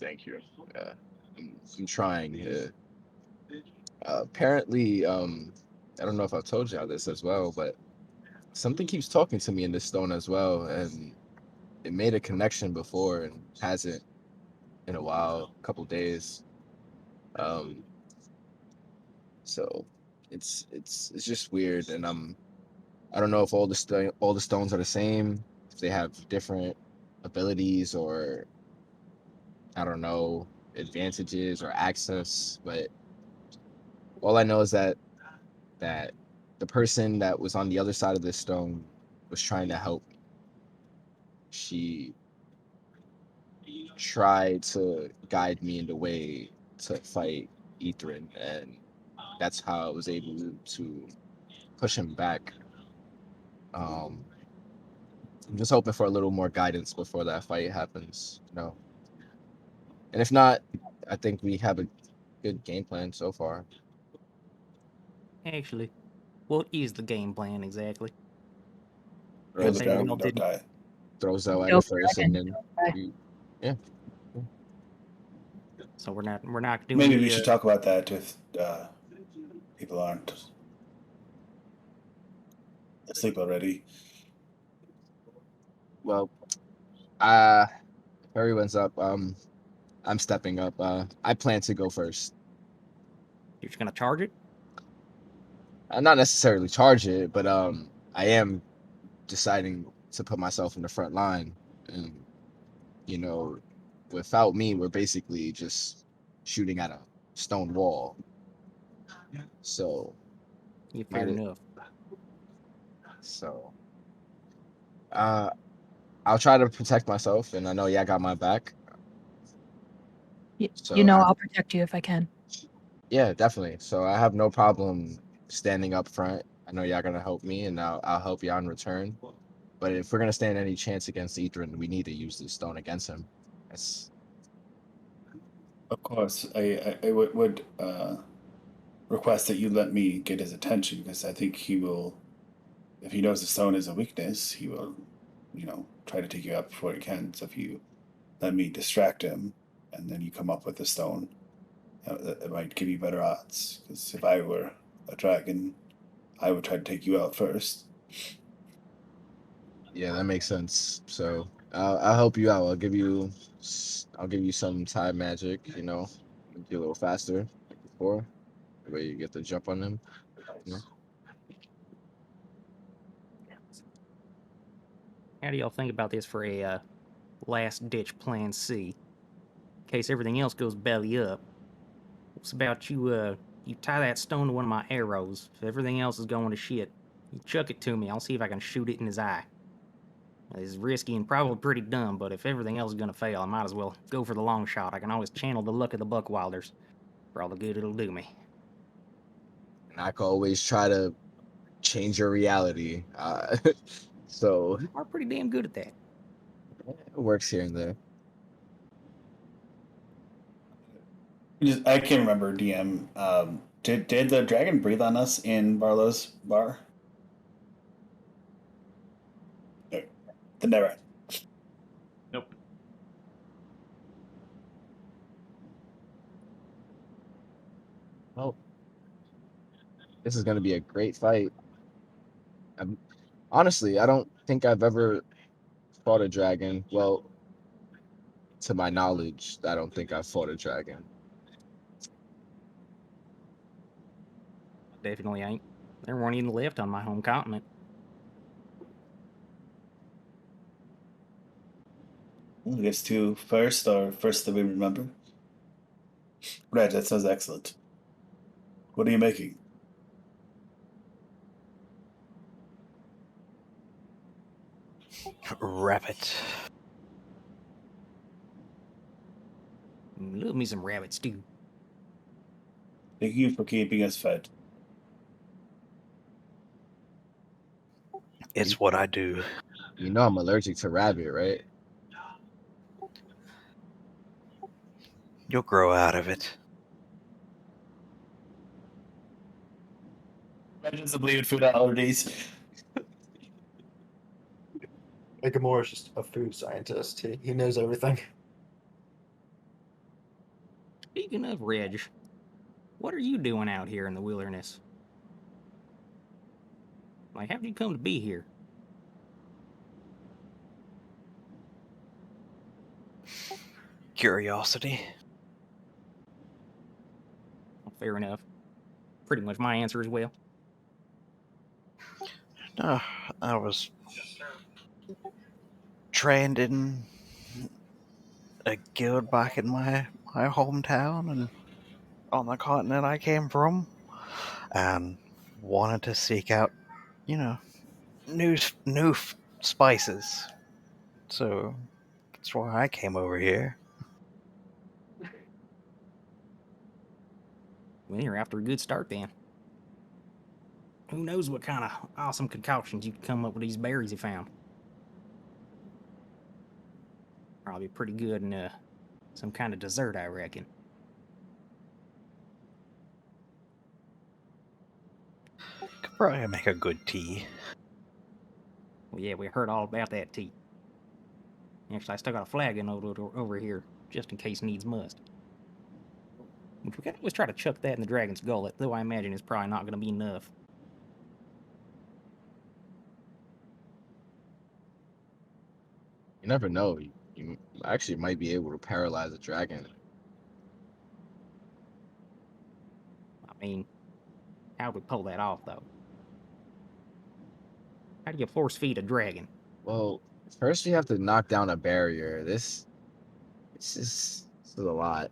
thank you. I'm trying. Apparently, I don't know if I've told y'all this as well, but something keeps talking to me in this stone as well, and it made a connection before and hasn't in a while, a couple days. Um, so it's just weird, and I don't know if all the stones are the same, if they have different abilities or I don't know advantages or access, but all I know is that the person that was on the other side of this stone was trying to help me. She tried to guide me in the way to fight Ethrin, and that's how I was able to push him back. I'm just hoping for a little more guidance before that fight happens, you know. And if not, I think we have a good game plan so far. Actually, what is the game plan exactly? Kill I the think we dragon, all don't didn't. die. Throw Zoe Dope first, and then dragon. we, yeah. So we're not doing Maybe the. we should talk about that if people aren't asleep already. Well, everyone's up. I'm stepping up. I plan to go first. You're just gonna charge it. Not necessarily charge it, but I am deciding to put myself in the front line, and you know, without me, we're basically just shooting at a stone wall. So, Yeah, fair might it, enough. so I'll try to protect myself, and I know y'all got my back. You So know I'll protect you if I can. yeah, definitely. So I have no problem standing up front. I know y'all gonna help me, and I'll help y'all in return. But if we're gonna stand any chance against Ethrin, we need to use this stone against him. That's Of course, I would request that you let me get his attention because I think he will, if he knows the stone is a weakness, he will, try to take you out before he can. So if you let me distract him, and then you come up with a stone. It might give you better odds. Because if I were a dragon, I would try to take you out first. Yeah, that makes sense. So I'll help you out. I'll give you some time magic. You know, make you a little faster like before. The way you get the jump on them. You know? How do y'all think about this for a last ditch plan C? In case everything else goes belly up. What's about you tie that stone to one of my arrows. If everything else is going to shit, you chuck it to me. I'll see if I can shoot it in his eye. It's risky and probably pretty dumb, but if everything else is gonna fail, I might as well go for the long shot. I can always channel the luck of the Buckwilders for all the good it'll do me. And I can always try to change your reality. So You are pretty damn good at that. it works here and there. I can't remember, DM. Did the dragon breathe on us in Barlow's bar? No. Then never. Nope. Well, this is gonna be a great fight. Honestly, I don't think I've ever fought a dragon. Well, to my knowledge, I don't think I've fought a dragon. Definitely ain't. There weren't even left on my home continent. I guess two first, or first that we remember. Right, that sounds excellent. What are you making? Rabbit. Love me some rabbit stew. Thank you for keeping us fed. It's what I do. You know I'm allergic to rabbit, right? You'll grow out of it. Imagine some bleed food allergies. Megamore is just a food scientist. He knows everything. Speaking of Reg, what are you doing out here in the wilderness? Like, how'd you come to be here? Curiosity. Well, fair enough. Pretty much my answer as well. No, I was trained in a guild back in my hometown and on the continent I came from, and wanted to seek out, new spices. So that's why I came over here. Well, you're after a good start then. Who knows what kind of awesome concoctions you could come up with these berries you found. Probably pretty good in some kind of dessert, I reckon. Could probably make a good tea. Well, yeah, we heard all about that tea. Actually, I still got a flagon over here, just in case needs must. We could always try to chuck that in the dragon's gullet, though I imagine it's probably not going to be enough. You never know. You actually might be able to paralyze a dragon. I mean, how do we pull that off, though? How do you force feed a dragon? Well, first you have to knock down a barrier. This is a lot.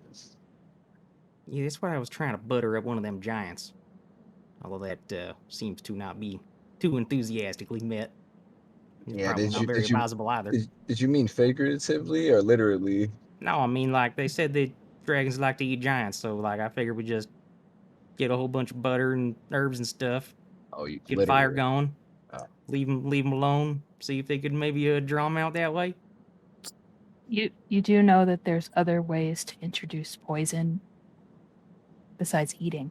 Yeah, that's why I was trying to butter up one of them giants. Although that seems to not be too enthusiastically met. It's Yeah, probably not very did you advisable either. did you mean figuratively or literally? No, I mean, like, they said that dragons like to eat giants, so, like, I figured we just get a whole bunch of butter and herbs and stuff, Oh, you get a fire literally. going, Oh. leave them alone, see if they could maybe draw them out that way. You do know that there's other ways to introduce poison besides eating.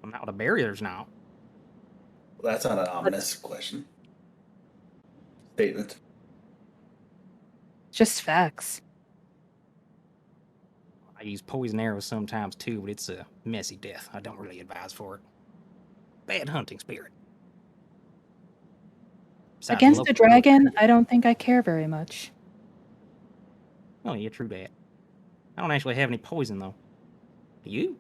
Well, not with a barriers now. Well, that's not an ominous question. Statement. Just facts. I use poison arrows sometimes too, but it's a messy death. I don't really advise for it. Bad hunting spirit. Besides, Against local a dragon, druid- I don't think I care very much. Oh, yeah, true that. I don't actually have any poison, though. Do you?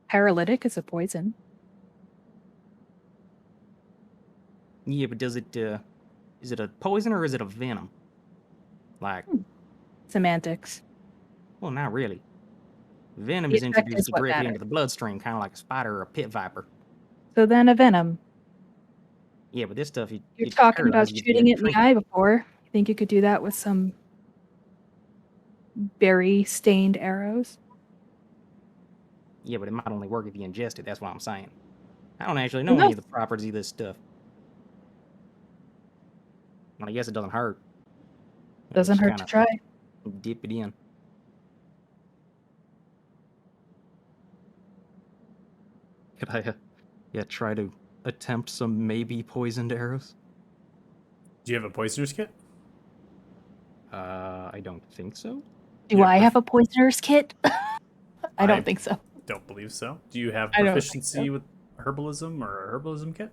Paralytic is a poison. Yeah, but does it, is it a poison or is it a venom? Like, Semantics. well, not really. Venom The is effect introduced is what directly matters. into the bloodstream, kind of like a spider or a pit viper. So then a venom. Yeah, but this stuff, You're talking about shooting it in the eye before. You think you could do that with some berry-stained arrows? Yeah, but it might only work if you ingest it. That's what I'm saying. I don't actually Who know any knows? of the properties of this stuff. Well, I guess it doesn't hurt. Doesn't hurt to try. Dip it in. Could I, try to attempt some maybe poisoned arrows? Do you have a poisoner's kit? I don't think so. Do Yeah, I have a poisoner's kit? I don't I- think so. Don't believe so. Do you have I don't think proficiency with herbalism or a herbalism kit?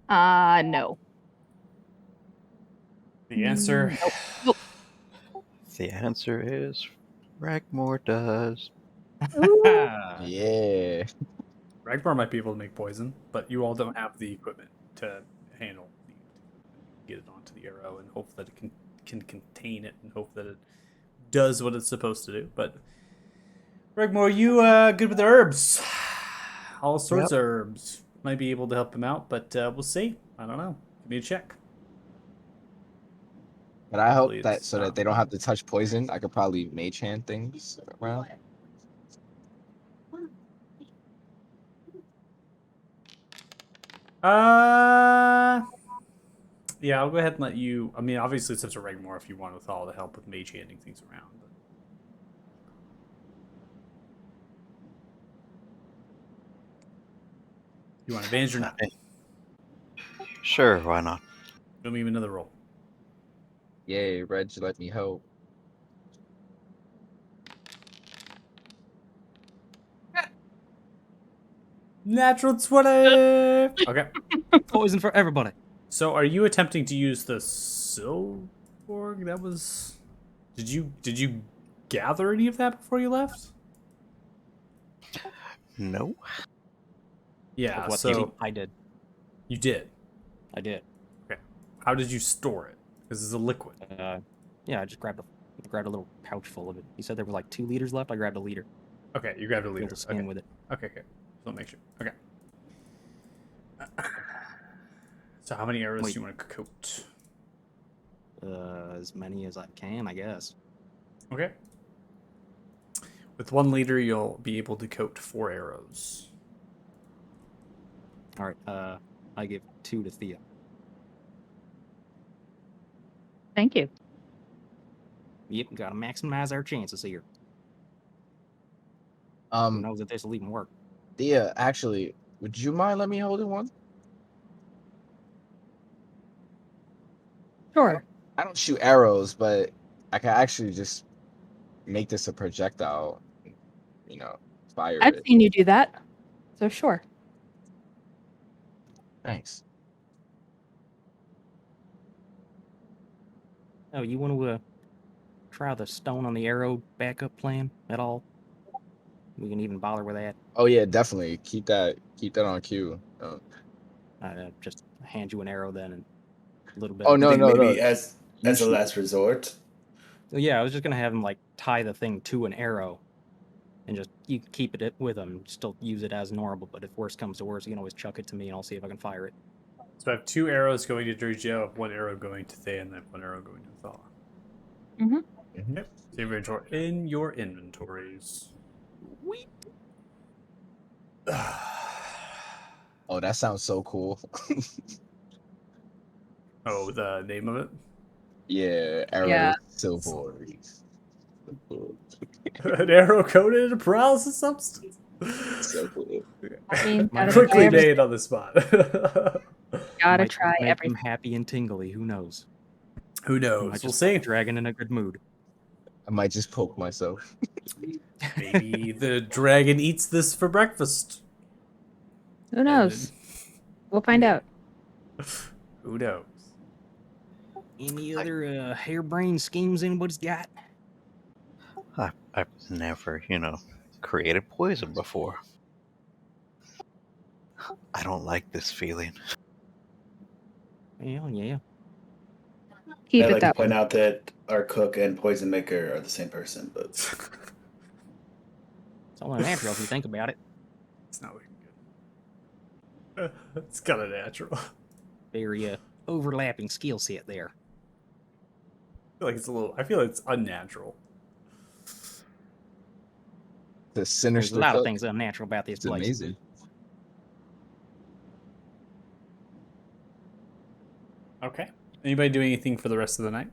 No. The answer. Nope. The answer is Ragmore does. Yeah. Ragnar might be able to make poison, but you all don't have the equipment to handle get it onto the arrow and hope that it can contain it and hope that it does what it's supposed to do. But Ragnar, you good with the herbs? All sorts of herbs. Might be able to help him out, but we'll see. I don't know. Give me a check. But I hope Hopefully that it's so not- that they don't have to touch poison, I could probably mage hand things around. Yeah, I'll go ahead and let you. I mean, obviously, it's up to Ragnar if you want with all the help with mage handing things around. But... You want advantage or not? Sure, why not? Give me another roll. Yay, Reg, let me help. Natural 20! Okay. Poison for everybody. So, are you attempting to use the Silborg? That was. Did you gather any of that before you left? No. Yeah. What, So I did. you did. I did. Okay. How did you store it? Because it's a liquid. Yeah, I just grabbed a little pouch full of it. He said there was like 2 liters left. I grabbed a liter. Okay, you grabbed a Filled liter. the skin Okay. with it. Okay. So make sure. Okay. So how many arrows Wait. do you want to coat? As many as I can, I guess. Okay. With 1 liter, you'll be able to coat 4 arrows. All right. I give 2 to Thea. Thank you. Yep, gotta maximize our chances here. Who Um, knows if this will even work? Thea, actually, would you mind letting me hold it one? Sure. I don't shoot arrows, but I can actually just make this a projectile. You know, fire I've it. seen you do that. So sure. Thanks. Oh, you want to try the stone on the arrow backup plan at all? We can even bother with that. Oh yeah, definitely. Keep that on cue. Just hand you an arrow then and a little bit. Oh of- no, I think no, maybe no. as a Usually- last resort. Yeah, I was just gonna have him like tie the thing to an arrow, and just you can keep it with him. Still use it as normal, but if worse comes to worse, you can always chuck it to me, and I'll see if I can fire it. So I have 2 arrows going to Dirgio, 1 arrow going to Thea, and then 1 arrow going to Thala. Mhm. Okay. So in your inventories. Oh, that sounds so cool. Oh, the name of it? Yeah, arrow Yeah. silver. An arrow coated in paralysis substance. So cool. I mean, gotta try Quickly everything. made on the spot. Gotta Might try make everything. him happy and tingly. Who knows? Who Might knows? We'll just see. put the dragon in a good mood. I might just poke myself. Maybe the dragon eats this for breakfast. Who knows? We'll find out. Who knows? Any other harebrained schemes anybody's got? I've never, created poison before. I don't like this feeling. Yeah. Keep I'd it like to that point way. out that our cook and poison maker are the same person, but It's all natural if you think about it. It's not looking good. It's kind of natural. Very overlapping skill set there. I feel it's unnatural. The There's sinister a lot of cook. things unnatural about this It's place. amazing. Okay. Anybody do anything for the rest of the night?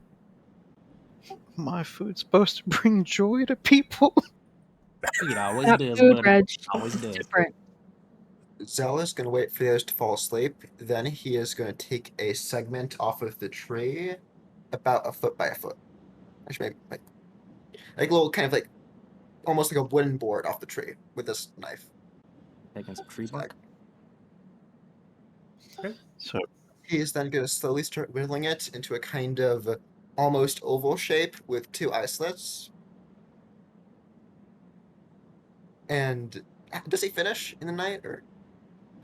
My food's supposed to bring joy to people. It always That does, food, buddy. Reg, Always is does. different. Zal is going to wait for those to fall asleep. Then he is going to take a segment off of the tree, about a foot by a foot. Actually, maybe like a little kind of like almost like a wooden board off the tree with this knife. Taking some tree bark. So He is then going to slowly start whittling it into a kind of almost oval shape with 2 eye slits. And does he finish in the night, or?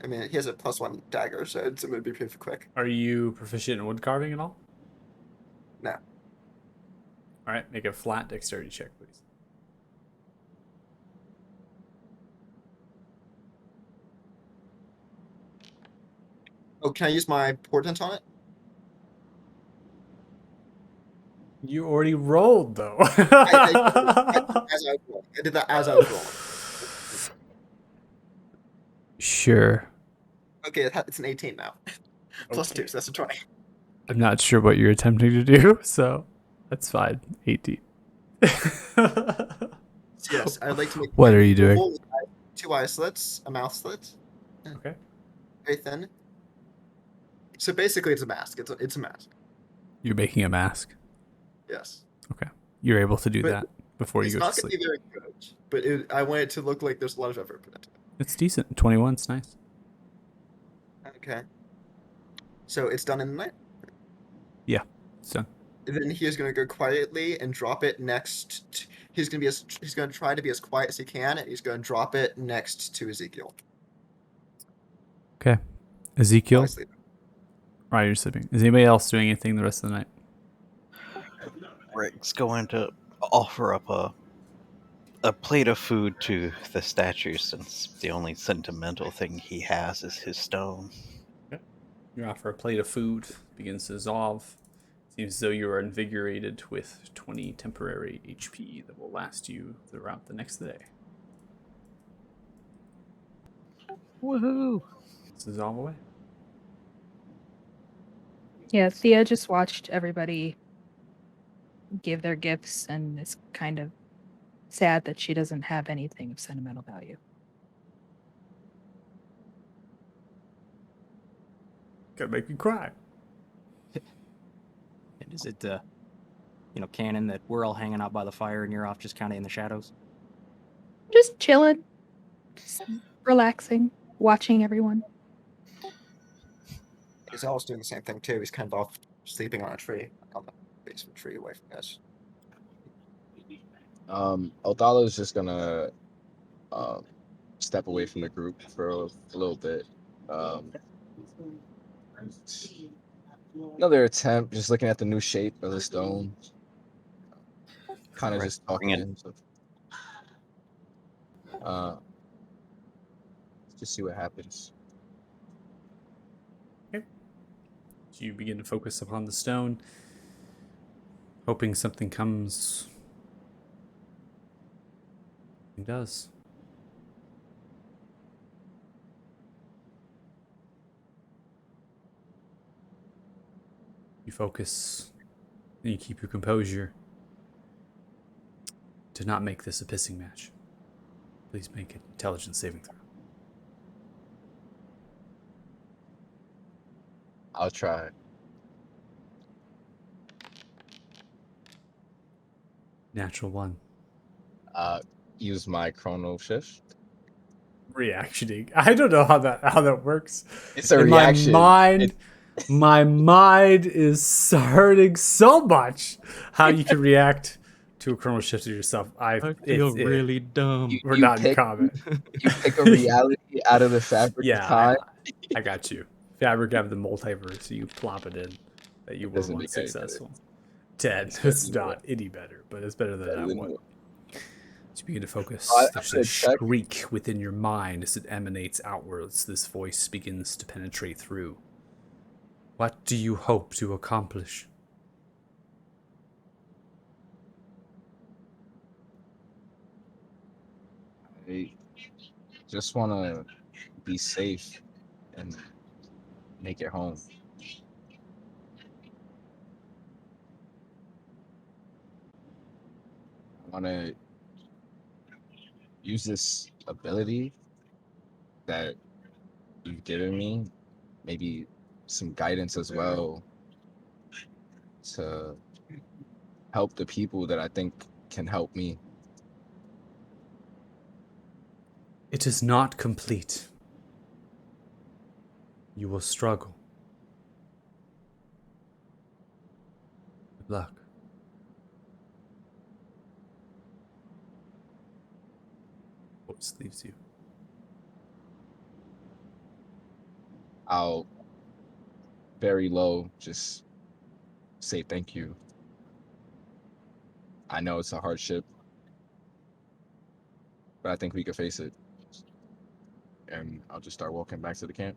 I mean, he has a +1 dagger, so it's going to be pretty quick. Are you proficient in wood carving at all? No. All right, make a flat dexterity check, please. Oh, can I use my portent on it? You already rolled, though. I did that as I was rolling. Sure. Okay, it's an 18 now. Plus Okay. 2, so that's a 20. I'm not sure what you're attempting to do, so that's fine. 18. So yes, I'd like to make. What are you doing? Oval with 2 eye slits, a mouth slit. Okay. Very thin. So basically, it's a mask. It's a mask. You're making a mask. Yes. You're able to do But that before you It's go not to going to sleep. be very good, but I want it to look like there's a lot of effort put into it. It's decent. 21's nice. Okay. So it's done in the night. It's done. Then he is going to go quietly and drop it next. He's going to try to be as quiet as he can, and he's going to drop it next to Ezekiel. Okay. Ezekiel, While he's sleeping. right, you're sleeping. Is anybody else doing anything the rest of the night? Rick's going to offer up a plate of food to the statue, since the only sentimental thing he has is his stone. You offer a plate of food, begins to dissolve. Seems as though you are invigorated with 20 temporary HP that will last you throughout the next day. Woohoo! Dissolve away. Yeah, Thea just watched everybody give their gifts and is kind of sad that she doesn't have anything of sentimental value. Gonna make you cry. And is it, canon that we're all hanging out by the fire and you're off just kind of in the shadows? Just chilling, just relaxing, watching everyone. Zazel's doing the same thing too. He's kind of off sleeping on a tree, on the base of a tree away from us. Othala's just gonna step away from the group for a little bit. Another attempt, just looking at the new shape of the stone. Kind of Right, just talking bring to it. him. So, just see what happens. So you begin to focus upon the stone, hoping something comes. It does. You focus, and you keep your composure. To not make this a pissing match. Please make an intelligence saving throw. I'll try. Natural one. Use my chrono shift. Reactioning. I don't know how that works. It's a In reaction. My mind is hurting so much how you can react to a chrono shift of yourself. I feel really Um, dumb. we're You not in pick- comment. You pick a reality out of the fabric Yeah, of time. I got you. Fabric of the multiverse, so you plop it in that you were Doesn't once make any better. successful. 10. It's It's better than not any better, but it's better than Better that than one. what? As you begin to focus, I'm there's gonna a check. shriek within your mind as it emanates outwards. This voice begins to penetrate through. What do you hope to accomplish? I just want to be safe and make it home. I want to use this ability that you've given me, maybe some guidance as well, to help the people that I think can help me. It is not complete. You will struggle. Good luck. Voice leaves you. I'll very low just say thank you. I know it's a hardship, but I think we can face it. And I'll just start walking back to the camp.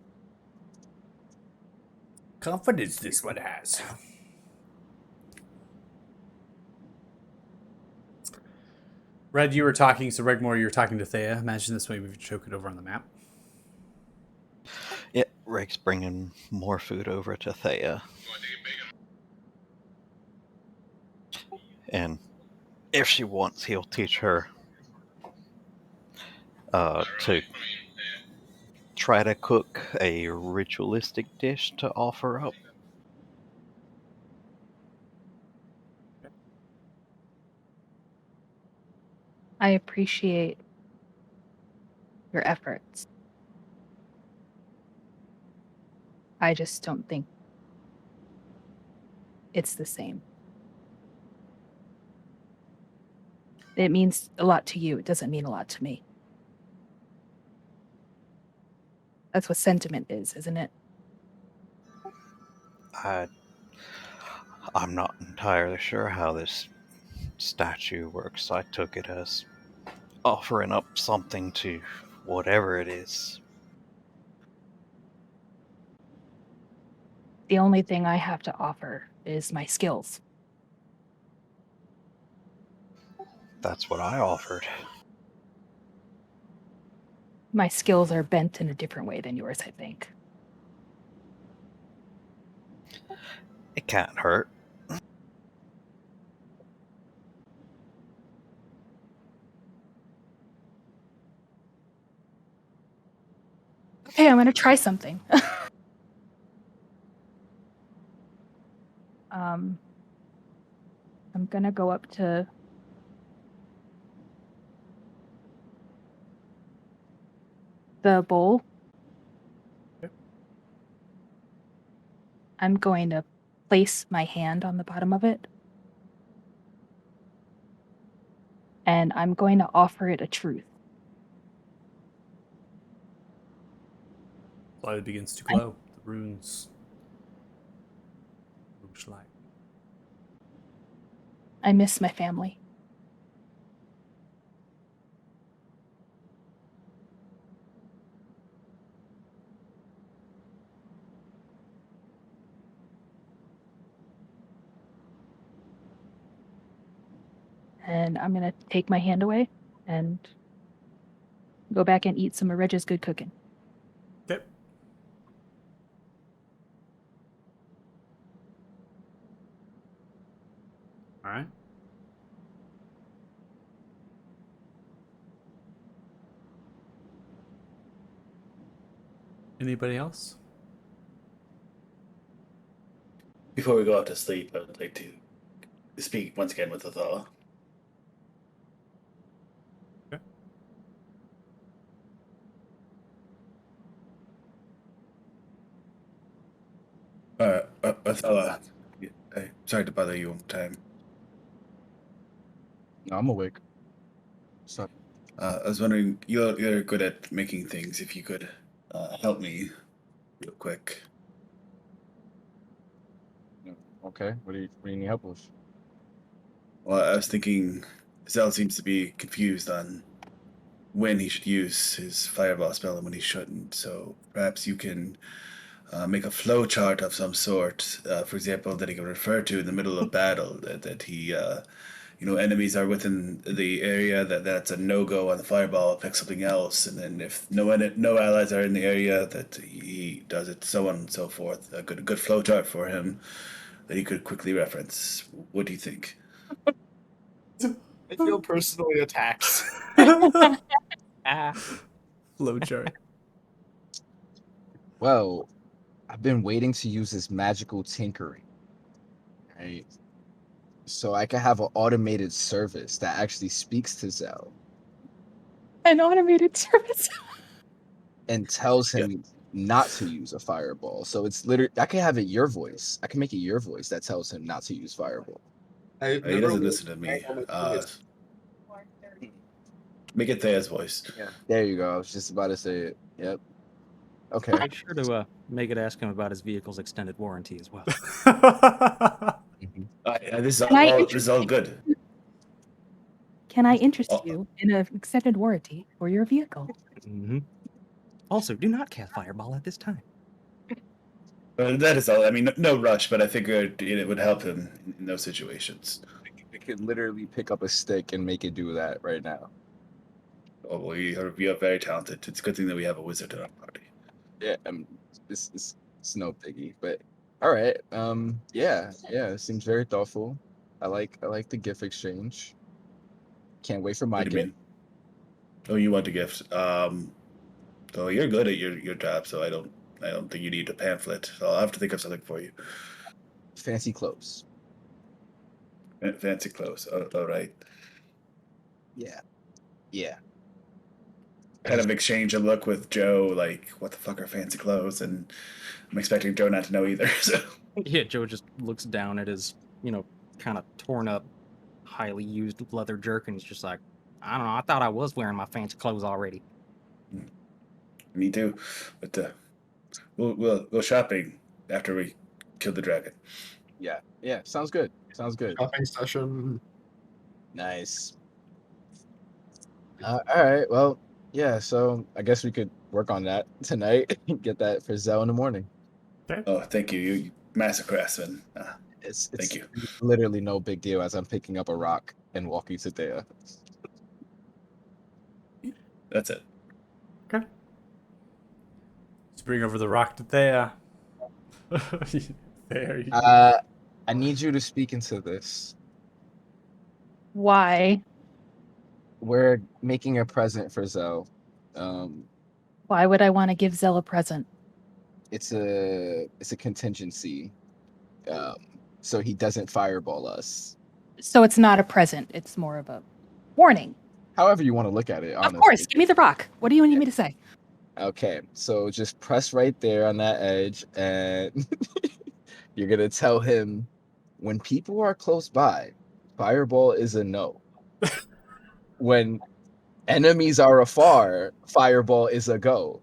Confidence this one has. Red, you were talking, so Regmore, you were talking to Thea. Imagine this way we could choke it over on the map. Yeah, Reg's bringing more food over to Thea. And if she wants, he'll teach her to try to cook a ritualistic dish to offer up. I appreciate your efforts. I just don't think it's the same. It means a lot to you. It doesn't mean a lot to me. That's what sentiment is, isn't it? I'm not entirely sure how this statue works. I took it as offering up something to whatever it is. The only thing I have to offer is my skills. That's what I offered. My skills are bent in a different way than yours, I think. It can't hurt. Okay, I'm going to try something. I'm going to go up to the bowl. I'm going to place my hand on the bottom of it. And I'm going to offer it a truth. Light begins to glow. The runes. Light. I miss my family. And I'm going to take my hand away and go back and eat some of Reg's good cooking. Okay. All right. Anybody else? Before we go off to sleep, I would like to speak once again with Athala. Othello, sorry to bother you one time. No, I'm awake. So, I was wondering, you're good at making things. If you could help me real quick. okay, what do you need help with? Well, I was thinking, Zell seems to be confused on when he should use his fireball spell and when he shouldn't. So perhaps you can make a flow chart of some sort, for example, that he can refer to in the middle of battle. That he, enemies are within the area. That's a no go on the fireball. Pick something else, and then if no allies are in the area, that he does it, so on and so forth. A good flow chart for him that he could quickly reference. What do you think? I feel personally attacked. Flowchart. Well, I've been waiting to use this magical tinkering, right? So I can have an automated service that actually speaks to Zell An automated service. and tells him not to use a fireball. So it's literally, I can have it your voice. I can make it your voice that tells him not to use fireball. He doesn't listen to me. Make it Thea's voice. Yeah. There you go. I was just about to say it. Yep. Okay. Make sure to make it ask him about his vehicle's extended warranty as well. Mhm. This Can is all good. Can I interest Oh. you in an extended warranty for your vehicle? Hmm. Also, do not cast fireball at this time. That is all. I mean, no rush, but I figured it would help him in those situations. I could literally pick up a stick and make it do that right now. Oh, well, you are very talented. It's a good thing that we have a wizard in our party. Yeah, it's no biggie, but all right. Yeah, it seems very thoughtful. I like the gift exchange. Can't wait for my What do you gift. mean? Oh, you want a gift? So you're good at your job, so I don't think you need a pamphlet. So I'll have to think of something for you. Fancy clothes. Fancy clothes. All right. Yeah. Kind of exchange a look with Joe, like, what the fuck are fancy clothes? And I'm expecting Joe not to know either. So Yeah, Joe just looks down at his, kind of torn up, highly used leather jerkin. He's just like, I don't know. I thought I was wearing my fancy clothes already. me too. But we'll go shopping after we kill the dragon. Yeah. Sounds good. Shopping session. Nice. All right. Well, yeah. So I guess we could work on that tonight. Get that for Zell in the morning. Oh, thank you, you master craftsman. It's Thank you. literally no big deal as I'm picking up a rock and walking to Thea. That's it. Okay. Let's bring over the rock to Thea. There you go. I need you to speak into this. Why? We're making a present for Zell. Why would I want to give Zell a present? It's a contingency. So he doesn't fireball us. So it's not a present. It's more of a warning. However you want to look at it, honestly. Of course. Give me the rock. What do you need me to say? Okay, so just press right there on that edge, and you're gonna tell him when people are close by, fireball is a no. When enemies are afar, fireball is a go.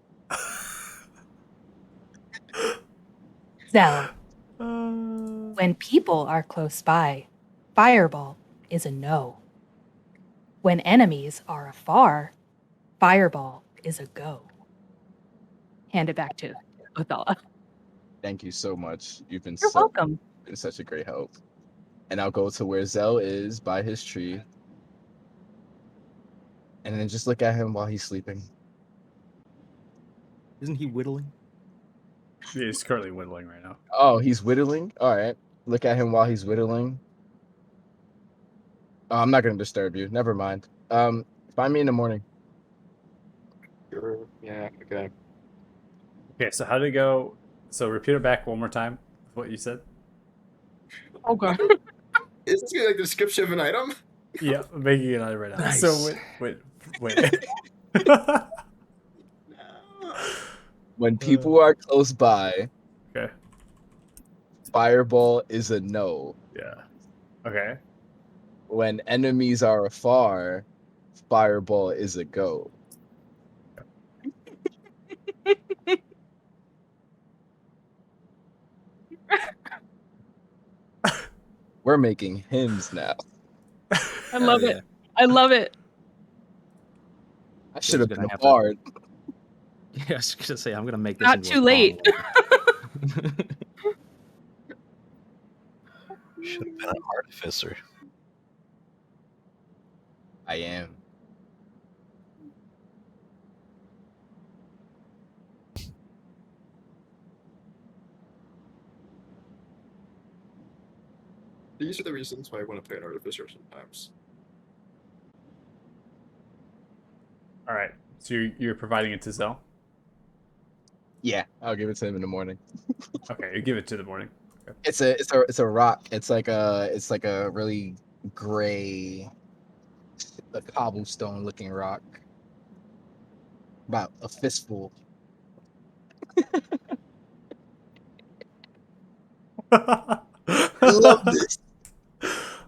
Zell, when people are close by, fireball is a no. When enemies are afar, fireball is a go. Hand it back to Othello. Thank you so much. You've been You're welcome. been such a great help. And I'll go to where Zell is by his tree. And then just look at him while he's sleeping. Isn't he whittling? Yeah, he's currently whittling right now. Oh, he's whittling? All right. Look at him while he's whittling. Oh, I'm not going to disturb you. Never mind. Find me in the morning. Yeah, okay. Okay, so how did it go? So repeat it back one more time. What you said? Oh, God. Is this like the description of an item? Yeah, I'm making it out right now. Nice. So wait. When people are close by, Okay. fireball is a no. Yeah. Okay. When enemies are afar, fireball is a go. We're making hymns now. I love yeah. it. I love it. I should have gonna been a have to- bard. Yeah, I was gonna say I'm gonna make this Not into too a late. song. Should have been an artificer. I am. These are the reasons why I want to play an artificer sometimes. All right. So you're providing it to Zell. Yeah, I'll give it to him in the morning. Okay, you give it to the morning. Okay. It's a rock. It's like a really gray, a cobblestone looking rock. About a fistful. I love this.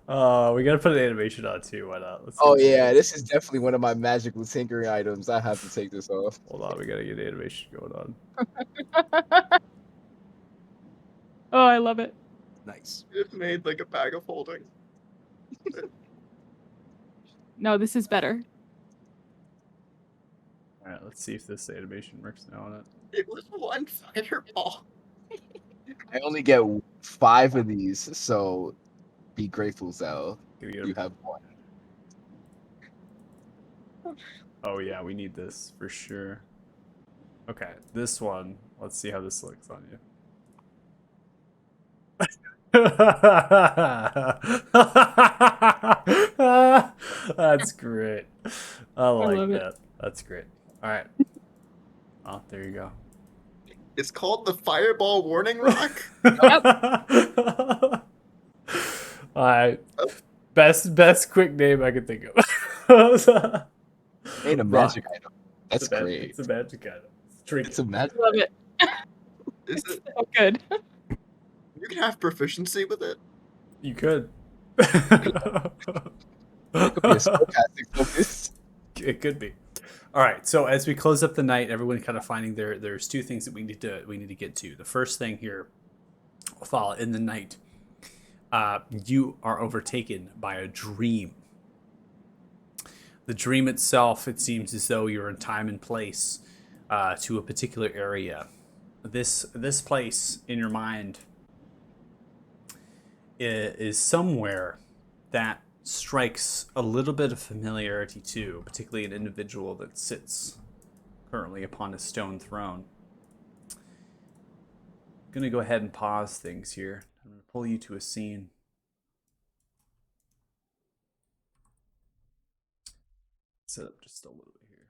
We gotta put an animation on too. Why not? Let's Oh get yeah, it. this is definitely one of my magical tinkering items. I have to take this off. Hold on, we gotta get animation going on. Oh, I love it. Nice. It made like a bag of holding. No, this is better. All right, let's see if this animation works now on it. It was one fireball. I only get 5 of these, so be grateful, Zell. Can we get You him? have 1. Oh yeah, we need this for sure. Okay, this one. Let's see how this looks on you. That's great. I like love it. that. That's great. All right. Oh, there you go. It's called the Fireball Warning Rock. All right. Best quick name I could think of. Ain't a Rock. magic item. That's great. It's a magic item. It's tricky. It's a magic. Love it. Is it? So good. You can have proficiency with it. You could. It could be a spellcasting focus. It could be. All right. So as we close up the night, everyone kind of finding there's 2 things that we need to get to. The first thing here, Othala, in the night, you are overtaken by a dream. The dream itself, it seems as though you're in time and place to a particular area. This place in your mind is somewhere that strikes a little bit of familiarity to, particularly an individual that sits currently upon a stone throne. I'm going to go ahead and pause things here. I'm going to pull you to a scene. Set up just a little bit here.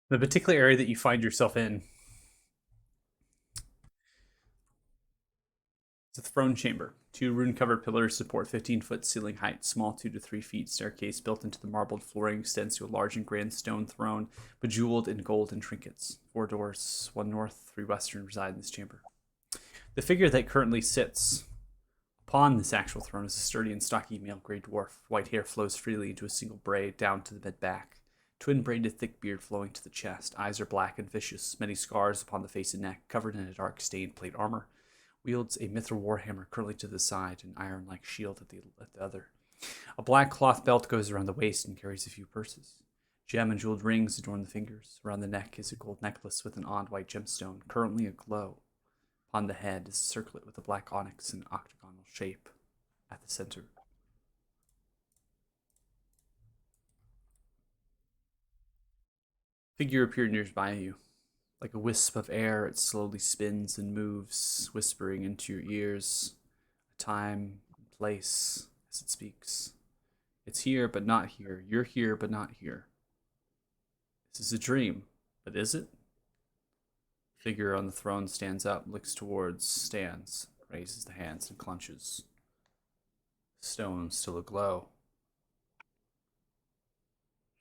The particular area that you find yourself in is a throne chamber. 2 rune-covered pillars support 15-foot ceiling height. Small 2 to 3 feet staircase built into the marbled flooring extends to a large and grand stone throne, bejeweled in gold and trinkets. 4 doors, 1 north, 3 western, reside in this chamber. The figure that currently sits upon this actual throne is a sturdy and stocky male gray dwarf. White hair flows freely into a single braid down to the mid-back. Twin braided thick beard flowing to the chest. Eyes are black and vicious. Many scars upon the face and neck, covered in a dark stained plate armor. Wields a mithril warhammer curling to the side, an iron-like shield at the other. A black cloth belt goes around the waist and carries a few purses. Gem and jeweled rings adorn the fingers. Around the neck is a gold necklace with an odd white gemstone, currently aglow. On the head is a circlet with a black onyx in an octagonal shape at the center. Figure appeared nearby you. Like a wisp of air, it slowly spins and moves, whispering into your ears. A time, place, as it speaks. It's here, but not here. You're here, but not here. This is a dream, but is it? Figure on the throne stands up, looks towards, stands, raises the hands and clutches. Stone still aglow.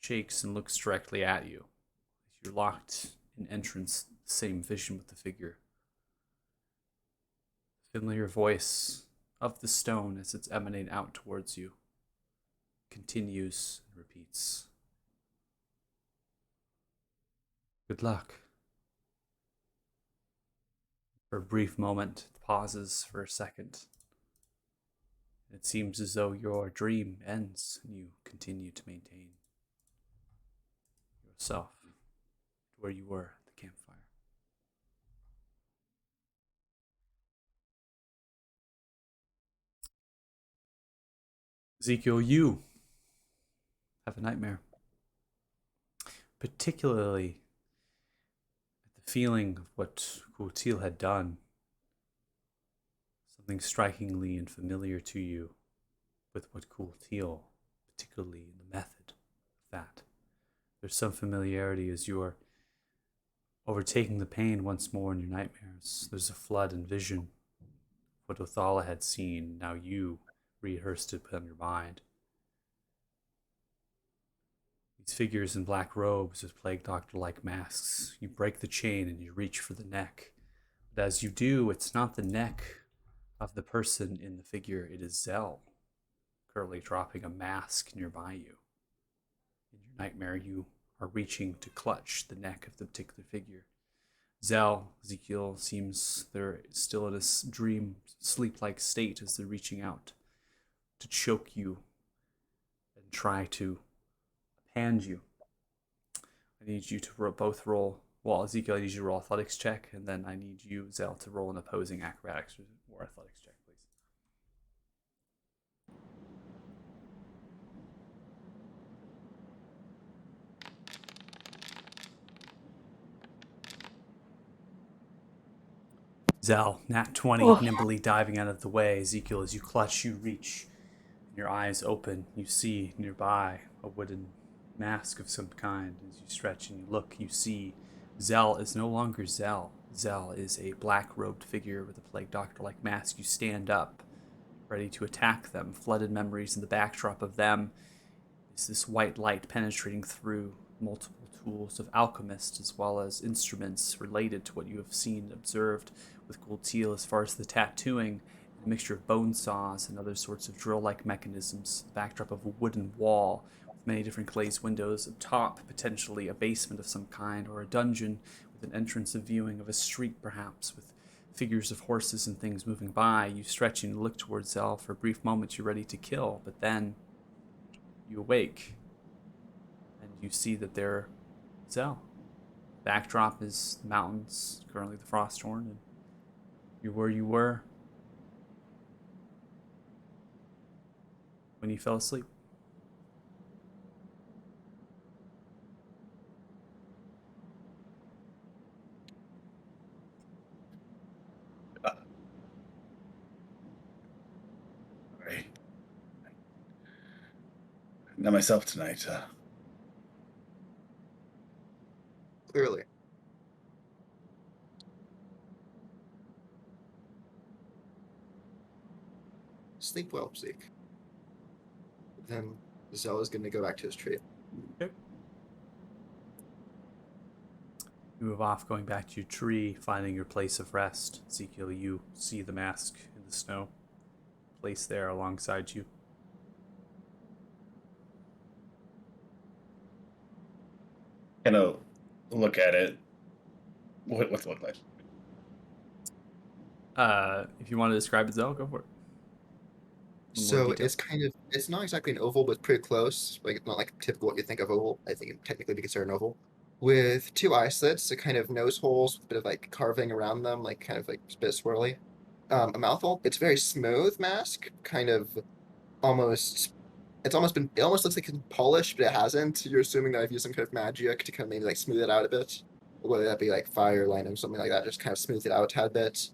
Shakes and looks directly at you. You're locked in entrance, same vision with the figure. Familiar voice of the stone as it's emanating out towards you continues and repeats. Good luck. For a brief moment, it pauses for a second. It seems as though your dream ends and you continue to maintain yourself where you were at the campfire. Ezekiel, you have a nightmare. Particularly at the feeling of what Kultil had done. Something strikingly and familiar to you with what Kultil, particularly in the method of that. There's some familiarity as you are overtaking the pain once more in your nightmares. There's a flood in vision. What Othala had seen, now you rehearsed it on your mind. These figures in black robes with plague doctor-like masks. You break the chain and you reach for the neck. But as you do, it's not the neck of the person in the figure, it is Zell, currently dropping a mask nearby you. In your nightmare, you are reaching to clutch the neck of the particular figure. Zell, Ezekiel, seems they're still in a dream, sleep-like state as they're reaching out to choke you and try to hand you. I need you to both roll. Well, Ezekiel, I need you to roll athletics check, and then I need you, Zell, to roll an opposing acrobatics or athletics check, please. Zell, nat 20, nimbly diving out of the way. Ezekiel, as you clutch, you reach. Your eyes open. You see nearby a wooden mask of some kind. As you stretch and you look, you see Zell is no longer Zell. Zell is a black-robed figure with a plague doctor-like mask. You stand up, ready to attack them. Flooded memories in the backdrop of them is this white light penetrating through multiple tools of alchemists as well as instruments related to what you have seen and observed with Kultil as far as the tattooing, a mixture of bone saws and other sorts of drill-like mechanisms. The backdrop of a wooden wall with many different glazed windows up top, potentially a basement of some kind or a dungeon with an entrance of viewing of a street perhaps with figures of horses and things moving by. You stretch and look towards Zell. For a brief moment you're ready to kill, but then you awake and you see that they're Zell. Backdrop is the mountains, currently the Frosthorn, and you're where you were when you fell asleep. Alright. Not myself tonight. Clearly. Sleep well, Zeke. Then Zell is going to go back to his tree. Okay. You move off, going back to your tree, finding your place of rest. Ezekiel, you see the mask in the snow, placed there alongside you. Kind of look at it. What's it look like? If you want to describe it, Zell, go for it. So it's kind of, it's not exactly an oval, but pretty close. Like, it's not like typical what you think of oval. I think it technically be considered an oval. With two eye slits, a kind of nose holes, with a bit of like carving around them, like kind of like a bit swirly. A mouth hole. It's very smooth mask, kind of almost. It almost looks like it's polished, but it hasn't. You're assuming that I've used some kind of magic to kind of maybe like smooth it out a bit, or whether that be like fire, lightning, something like that, just kind of smooth it out a tad bit.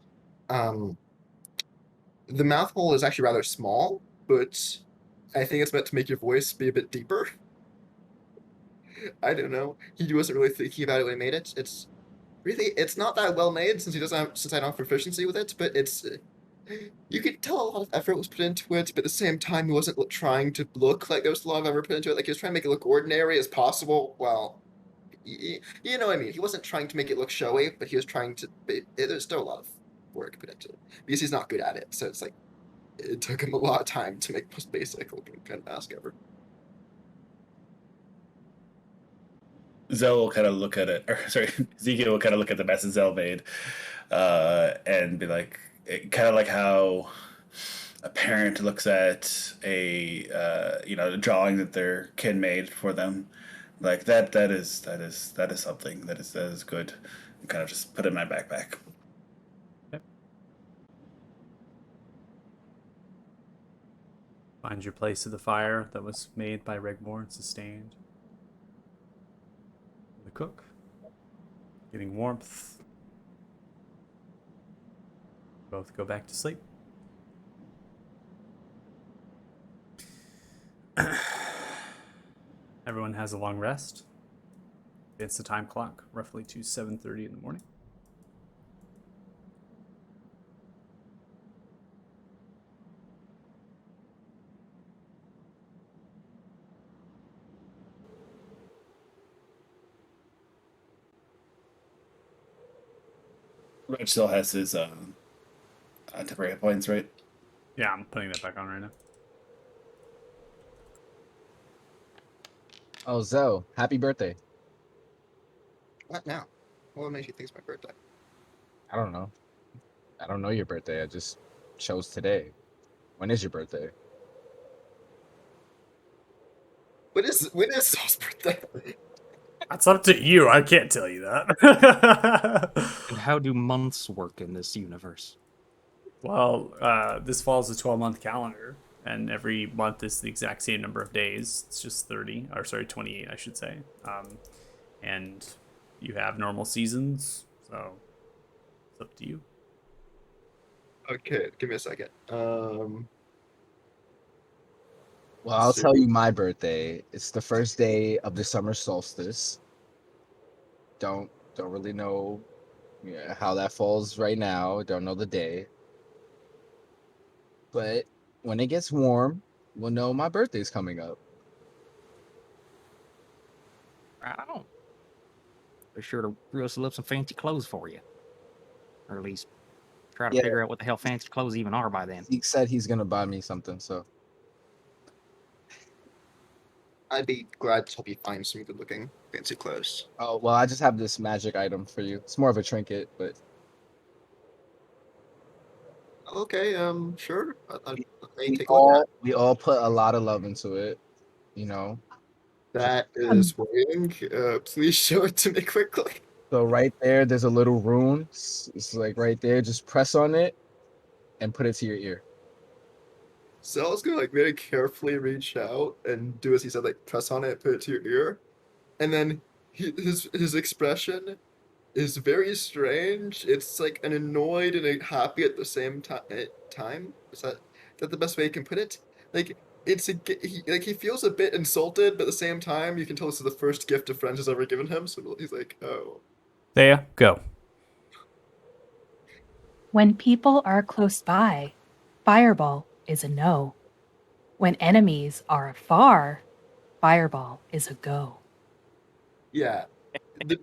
The mouth hole is actually rather small, but I think it's meant to make your voice be a bit deeper. I don't know. He wasn't really thinking about it when he made it. It's really, it's not that well made since I don't have proficiency with it, but it's you could tell a lot of effort was put into it, but at the same time, he wasn't trying to look like there was a lot of effort put into it. Like he was trying to make it look ordinary as possible. Well, you know what I mean. He wasn't trying to make it look showy, but he was trying to. There's still a lot of work put into it because he's not good at it. So it's like it took him a lot of time to make the most basic looking kind of mask ever. Zell will kind of look at it, or sorry, Ezekiel will kind of look at the mess that Zell made, and be like, kind of like how a parent looks at a the drawing that their kid made for them, like that is something that is good. And kind of just put it in my backpack. Find your place at the fire that was made by Regmore and sustained. The cook. Getting warmth. Both go back to sleep. Everyone has a long rest. It's the time clock, roughly to 7:30 in the morning. Reg still has his temporary hit points, right? Yeah, I'm putting that back on right now. Oh, Zoe, happy birthday. What now? What makes you think it's my birthday? I don't know. I don't know your birthday. I just chose today. When is your birthday? When is Saul's birthday? That's up to you. I can't tell you that. And how do months work in this universe? Well, this follows a 12-month calendar, and every month is the exact same number of days. It's just 28, I should say. And you have normal seasons, so it's up to you. Okay, give me a second. Well, I'll tell you my birthday. It's the first day of the summer solstice. Don't really know how that falls right now. Don't know the day. But when it gets warm, we'll know my birthday's coming up. I don't. Be sure to rustle up some fancy clothes for you, or at least try to Yeah. figure out what the hell fancy clothes even are by then. He said he's gonna buy me something, so I'd be glad to help you find some good looking fancy clothes. oh well, I just have this magic item for you. It's more of a trinket, but Okay, sure. I may we take a look at we all put a lot of love into it, you know. that. Is worrying. Please show it to me quickly. So right there, there's a little rune. It's like right there. Just press on it and put it to your ear. Sal's gonna like very carefully reach out and do as he said, like press on it, put it to your ear, and then his expression is very strange. It's like an annoyed and a happy at the same time. Is that the best way you can put it? Like he feels a bit insulted, but at the same time you can tell this is the first gift a friend has ever given him. So he's like, oh. Thea, go. When people are close by, fireball is a no. When enemies are afar, fireball is a go. Yeah. The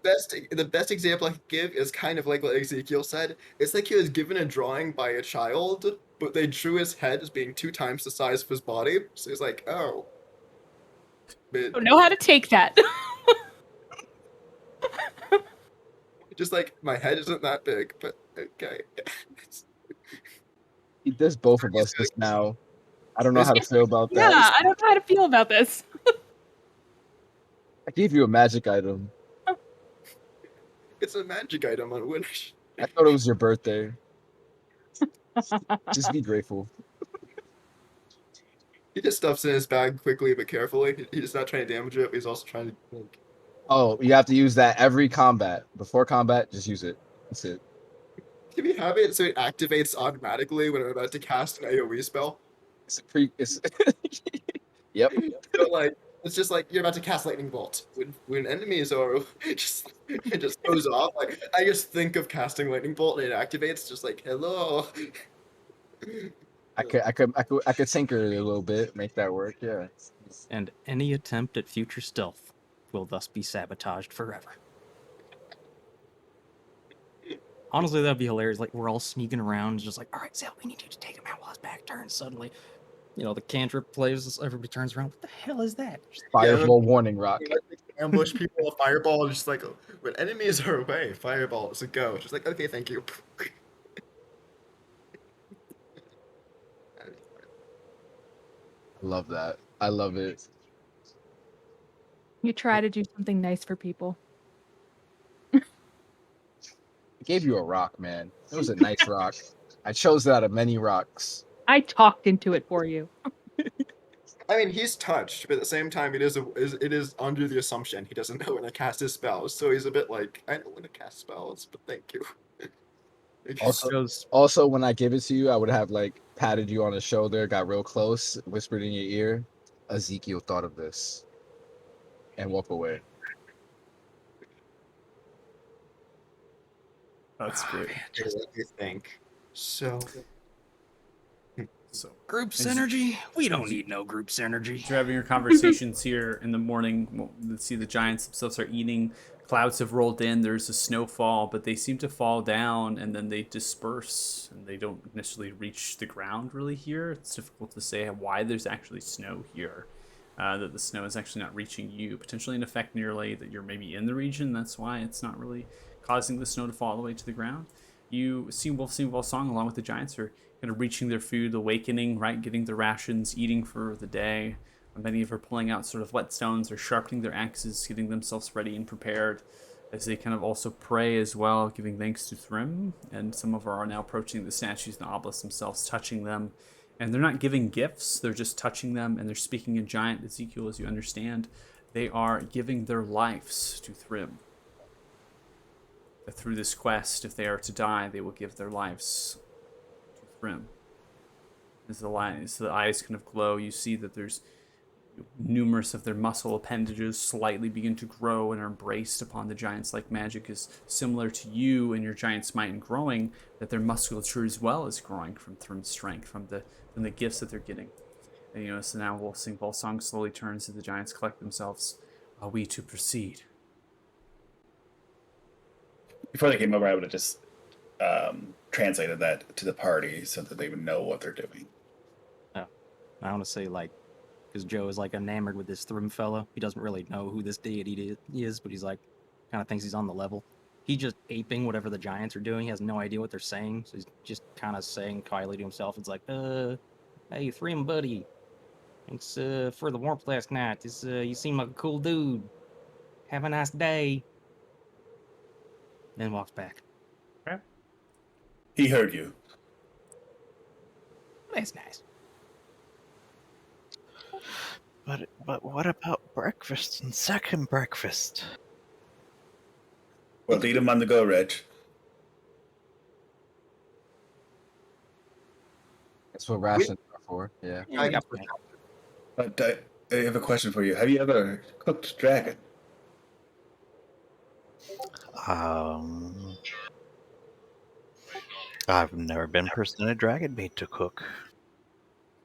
best example I could give is kind of like what Ezekiel said. It's like he was given a drawing by a child, but they drew his head as being 2 times the size of his body. So he's like, oh. But I don't know how to take that. just like my head isn't that big, but okay. He does both of us just now. I don't know how to feel about Yeah, that. I don't know how to feel about this. I gave you a magic item. It's a magic item on Wish. I thought it was your birthday. Just be grateful. He just stuffs it in his bag quickly but carefully. He's not trying to damage it, but he's also trying to like. Oh, you have to use that every combat. Before combat, just use it. That's it. Can we have it so it activates automatically when I'm about to cast an AoE spell? It's Yep. So like It's just like you're about to cast lightning bolt. When enemies are just it just goes off. Like I just think of casting lightning bolt and it activates. Just like hello. I could tinker it a little bit, make that work. Yeah. And any attempt at future stealth will thus be sabotaged forever. Honestly, that'd be hilarious. Like, we're all sneaking around, just like, all right, Zell, we need you to take him out while his back turns. Suddenly, the cantrip plays, everybody turns around. What the hell is that? Fireball warning rock. Ambush people, a fireball, just like when enemies are away, fireball is a go. Just like okay, thank you. I love that. I love it. You try to do something nice for people. I gave you a rock, man. It was a nice rock. I chose it out of many rocks. I talked into it for you. I mean, he's touched, but at the same time, it is under the assumption he doesn't know when to cast his spells. So he's a bit like, I know when to cast spells, but thank you. Also, when I give it to you, I would have like patted you on the shoulder, got real close, whispered in your ear, Ezekiel thought of this, and walk away. That's great. What do you think? So Group synergy? We don't need no group synergy. You're having your conversations here in the morning. You see the giants themselves are eating. Clouds have rolled in. There's a snowfall, but they seem to fall down and then they disperse and they don't necessarily reach the ground really here. It's difficult to say why there's actually snow here. That the snow is actually not reaching you. Potentially an effect nearly that you're maybe in the region. That's why it's not really causing the snow to fall all the way to the ground. You see Volsong along with the giants are kind of reaching their food, awakening, right, getting their rations, eating for the day. Many of them are pulling out sort of whetstones or sharpening their axes, getting themselves ready and prepared as they kind of also pray as well, giving thanks to Thrym. And some of them are now approaching the statues and the obelisks themselves, touching them. And they're not giving gifts, they're just touching them, and they're speaking in giant, Ezekiel, as you understand. They are giving their lives to Thrym. That through this quest, if they are to die, they will give their lives to Thrym. As the eyes kind of glow, you see that there's numerous of their muscle appendages slightly begin to grow and are embraced upon the giants like magic is similar to you and your giant's might and growing, that their musculature as well is growing from Thrym's strength, from the gifts that they're getting. And so now we'll sing Volsong slowly turns as the giants collect themselves. Are we to proceed? Before they came over, I would have just translated that to the party so that they would know what they're doing. Oh, I want to say because Joe is enamored with this Thrym fellow. He doesn't really know who this deity is, but he's kind of thinks he's on the level. He's just aping whatever the giants are doing. He has no idea what they're saying, so he's just kind of saying quietly to himself. It's like, hey, Thrym buddy, thanks for the warmth last night. You seem like a cool dude. Have a nice day. Then walks back. Okay. He heard you. That's nice. But what about breakfast and second breakfast? Well, lead him on the go, Reg. That's what rations are for. Yeah. Yeah, we got plenty. But I have a question for you. Have you ever cooked dragon? I've never been presented dragon meat to cook.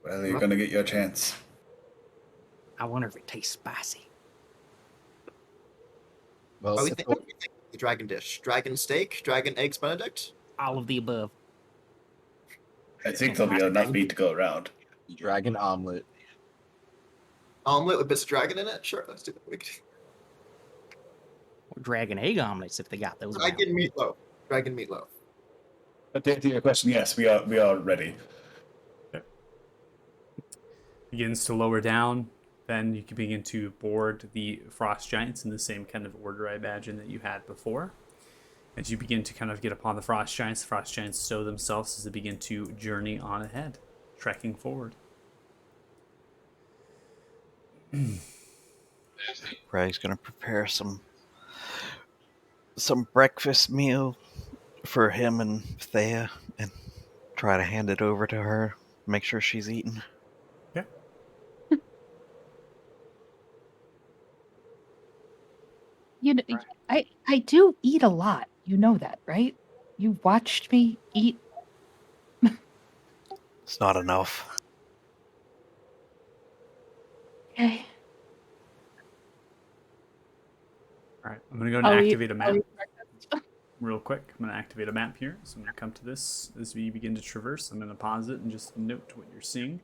Well, you're gonna get your chance. I wonder if it tastes spicy. Well, what do you think the dragon dish? Dragon steak? Dragon eggs Benedict? All of the above. I think there'll be enough meat to go around. dragon omelet. Omelet with bits of dragon in it? Sure, let's do that. Or dragon egg omelets if they got those. Dragon meatloaf. Dragon meatloaf. But to answer your question, yes, we are ready. Begins to lower down. Then you can begin to board the frost giants in the same kind of order, I imagine, that you had before. As you begin to kind of get upon the frost giants stow themselves as they begin to journey on ahead, trekking forward. Ray's gonna prepare some breakfast meal for him and Thea and try to hand it over to her, make sure she's eaten. Yeah. You know, Right. I do eat a lot. You know that, right? You watched me eat. It's not enough. Okay. All right, I'm gonna go and I'll activate a I'll map eat breakfast. real quick. I'm gonna activate a map here. So I'm gonna come to this as we begin to traverse. I'm gonna pause it and just note what you're seeing.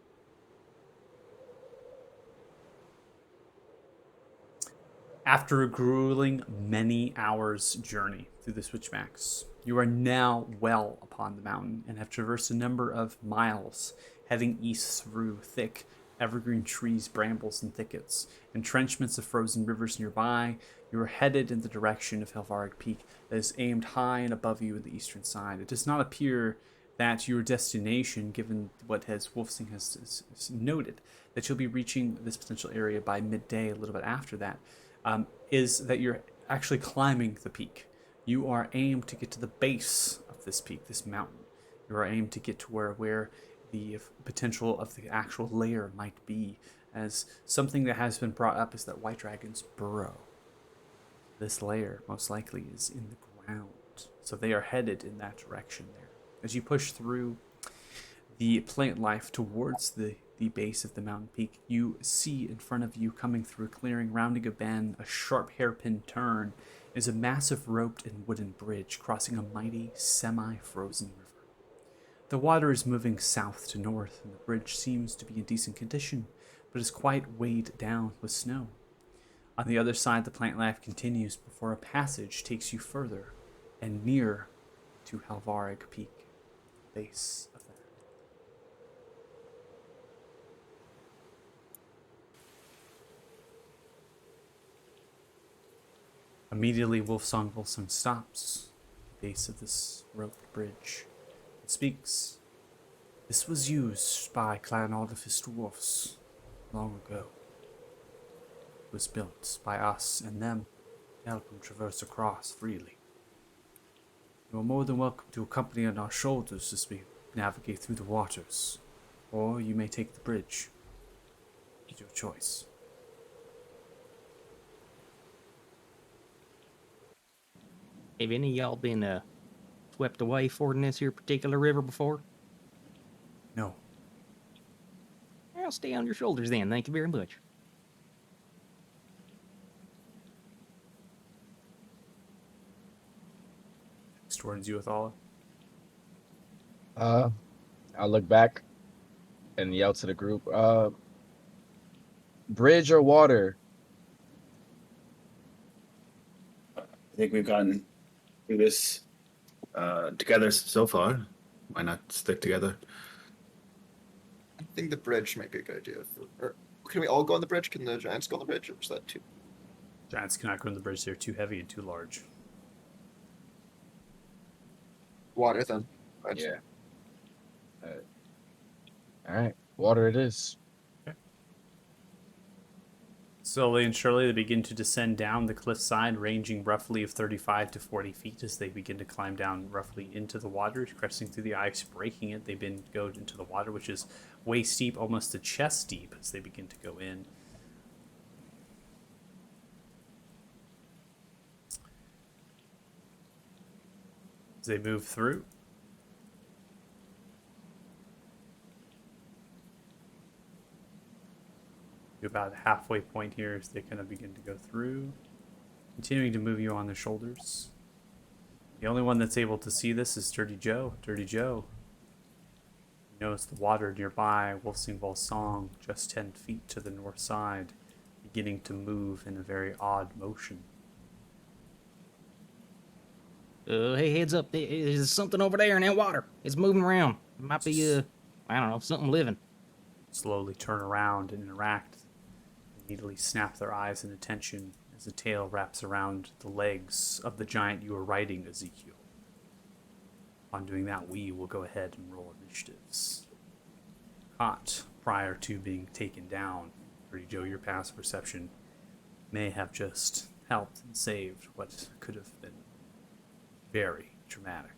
After a grueling many hours journey through the switchbacks, you are now well upon the mountain and have traversed a number of miles, heading east through thick evergreen trees, brambles, and thickets, entrenchments of frozen rivers nearby. You are headed in the direction of Helvarig Peak that is aimed high and above you in the eastern side. It does not appear that your destination, given what Wolfsing has noted, that you'll be reaching this potential area by midday, a little bit after that, is that you're actually climbing the peak. You are aimed to get to the base of this peak, this mountain. You are aimed to get to where the potential of the actual lair might be, as something that has been brought up is that white dragons burrow. This lair most likely is in the ground, so they are headed in that direction there. As you push through the plant life towards the base of the mountain peak, you see in front of you, coming through a clearing, rounding a bend, a sharp hairpin turn, is a massive roped and wooden bridge crossing a mighty semi-frozen river. The water is moving south to north, and the bridge seems to be in decent condition, but is quite weighed down with snow. On the other side, the plant life continues before a passage takes you further and near to Helvarig Peak, base of that. Immediately, Wolfsong Wolfsong stops at the base of this roped bridge and speaks. This was used by Clan Artifice Dwarfs long ago. It was built by us and them to help them traverse across freely. You are more than welcome to accompany on our shoulders as we navigate through the waters, or you may take the bridge. It's your choice. Have any of y'all been swept away fording this here particular river before? No. I'll stay on your shoulders then. Thank you very much. Towards you, Athala. I look back and yell to the group, bridge or water? I think we've gotten through this together so far. Why not stick together? I think the bridge might be a good idea. Or can we all go on the bridge? Can the giants go on the bridge, or is that too? Giants cannot go on the bridge. They're too heavy and too large. Water then. Yeah. All right, water it is. Slowly and surely, they begin to descend down the cliffside, ranging roughly of 35 to 40 feet as they begin to climb down roughly into the water, cresting through the ice, breaking it. They go into the water, which is waist deep, almost to chest deep, as they begin to go in. As they move through, about the halfway point here as they kind of begin to go through, continuing to move you on their shoulders. The only one that's able to see this is Dirty Joe. Dirty Joe. You notice the water nearby, Wolfsing Volsong, just 10 feet to the north side, beginning to move in a very odd motion. Hey, heads up. There's something over there in that water. It's moving around. It might be, I don't know, something living. Slowly turn around and interact. Immediately snap their eyes in attention as the tail wraps around the legs of the giant you are riding, Ezekiel. On doing that, we will go ahead and roll initiatives. Caught prior to being taken down, Dirty Joe, your past perception may have just helped and saved what could have been very traumatic.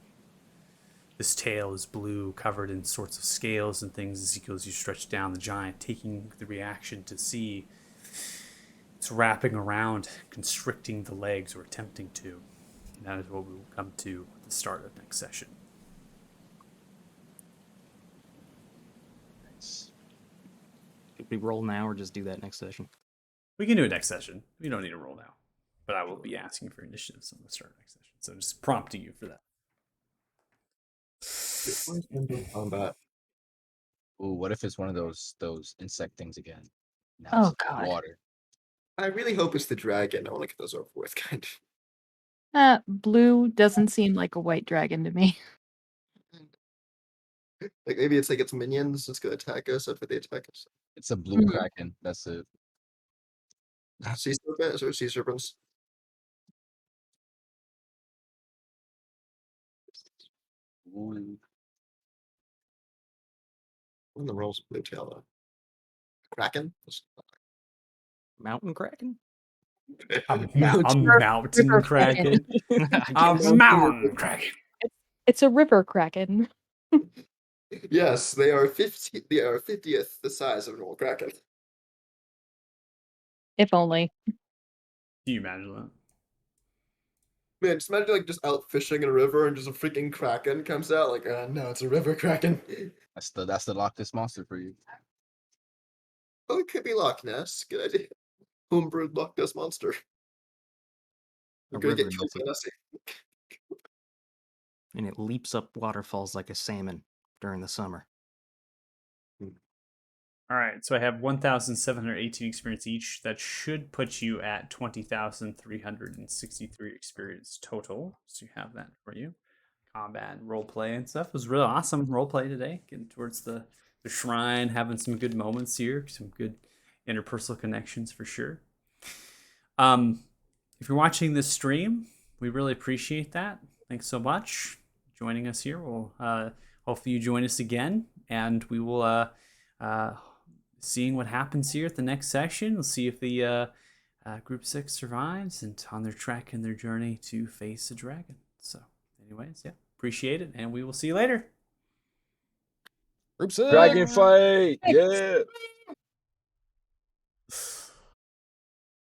This tail is blue, covered in sorts of scales and things. Ezekiel, as you stretch down the giant, taking the reaction to see its It's wrapping around, constricting the legs, or attempting to. And that is what we will come to at the start of next session. Should we roll now or just do that next session? We can do it next session. We don't need to roll now. But I will be asking for initiatives on the start of next session. So just prompting you for that. Combat. Ooh, what if it's one of those insect things again? Now Oh, it's God. water. I really hope it's the dragon. I want to get those over with, kind of. Blue doesn't seem like a white dragon to me. Like maybe it's like its minions. It's gonna attack us after they attack us. It's a blue Mhm. kraken. That's it. Sea serpents or sea serpents. One. When the rolls blue tail though. Kraken. Mountain Kraken? A mountain River kraken. A Mountain mountain kraken. It's a river kraken. Yes, they are 50. They are 50th the size of a normal kraken. If only. Do you imagine that? Man, just imagine like just out fishing in a river and just a freaking kraken comes out. Like, no, it's a river kraken. That's the Loch Ness monster for you. Oh, it could be Loch Ness. Good idea. Homebrewed Loch Ness monster. We're gonna get river killed by Nessie. Nessie. And it leaps up waterfalls like a salmon during the summer. All right, so I have 1,718 experience each. That should put you at 20,363 experience total. So you have that for you. Combat, role play, and stuff. It was really awesome role play today. Getting towards the shrine, having some good moments here, some good interpersonal connections for sure. If you're watching this stream, we really appreciate that. Thanks so much for joining us here. We'll hopefully you join us again, and we will seeing what happens here at the next session. We'll see if the group 6 survives and on their trek and their journey to face a dragon. So anyways, yeah, appreciate it, and we will see you later. Dragon fight! Yeah!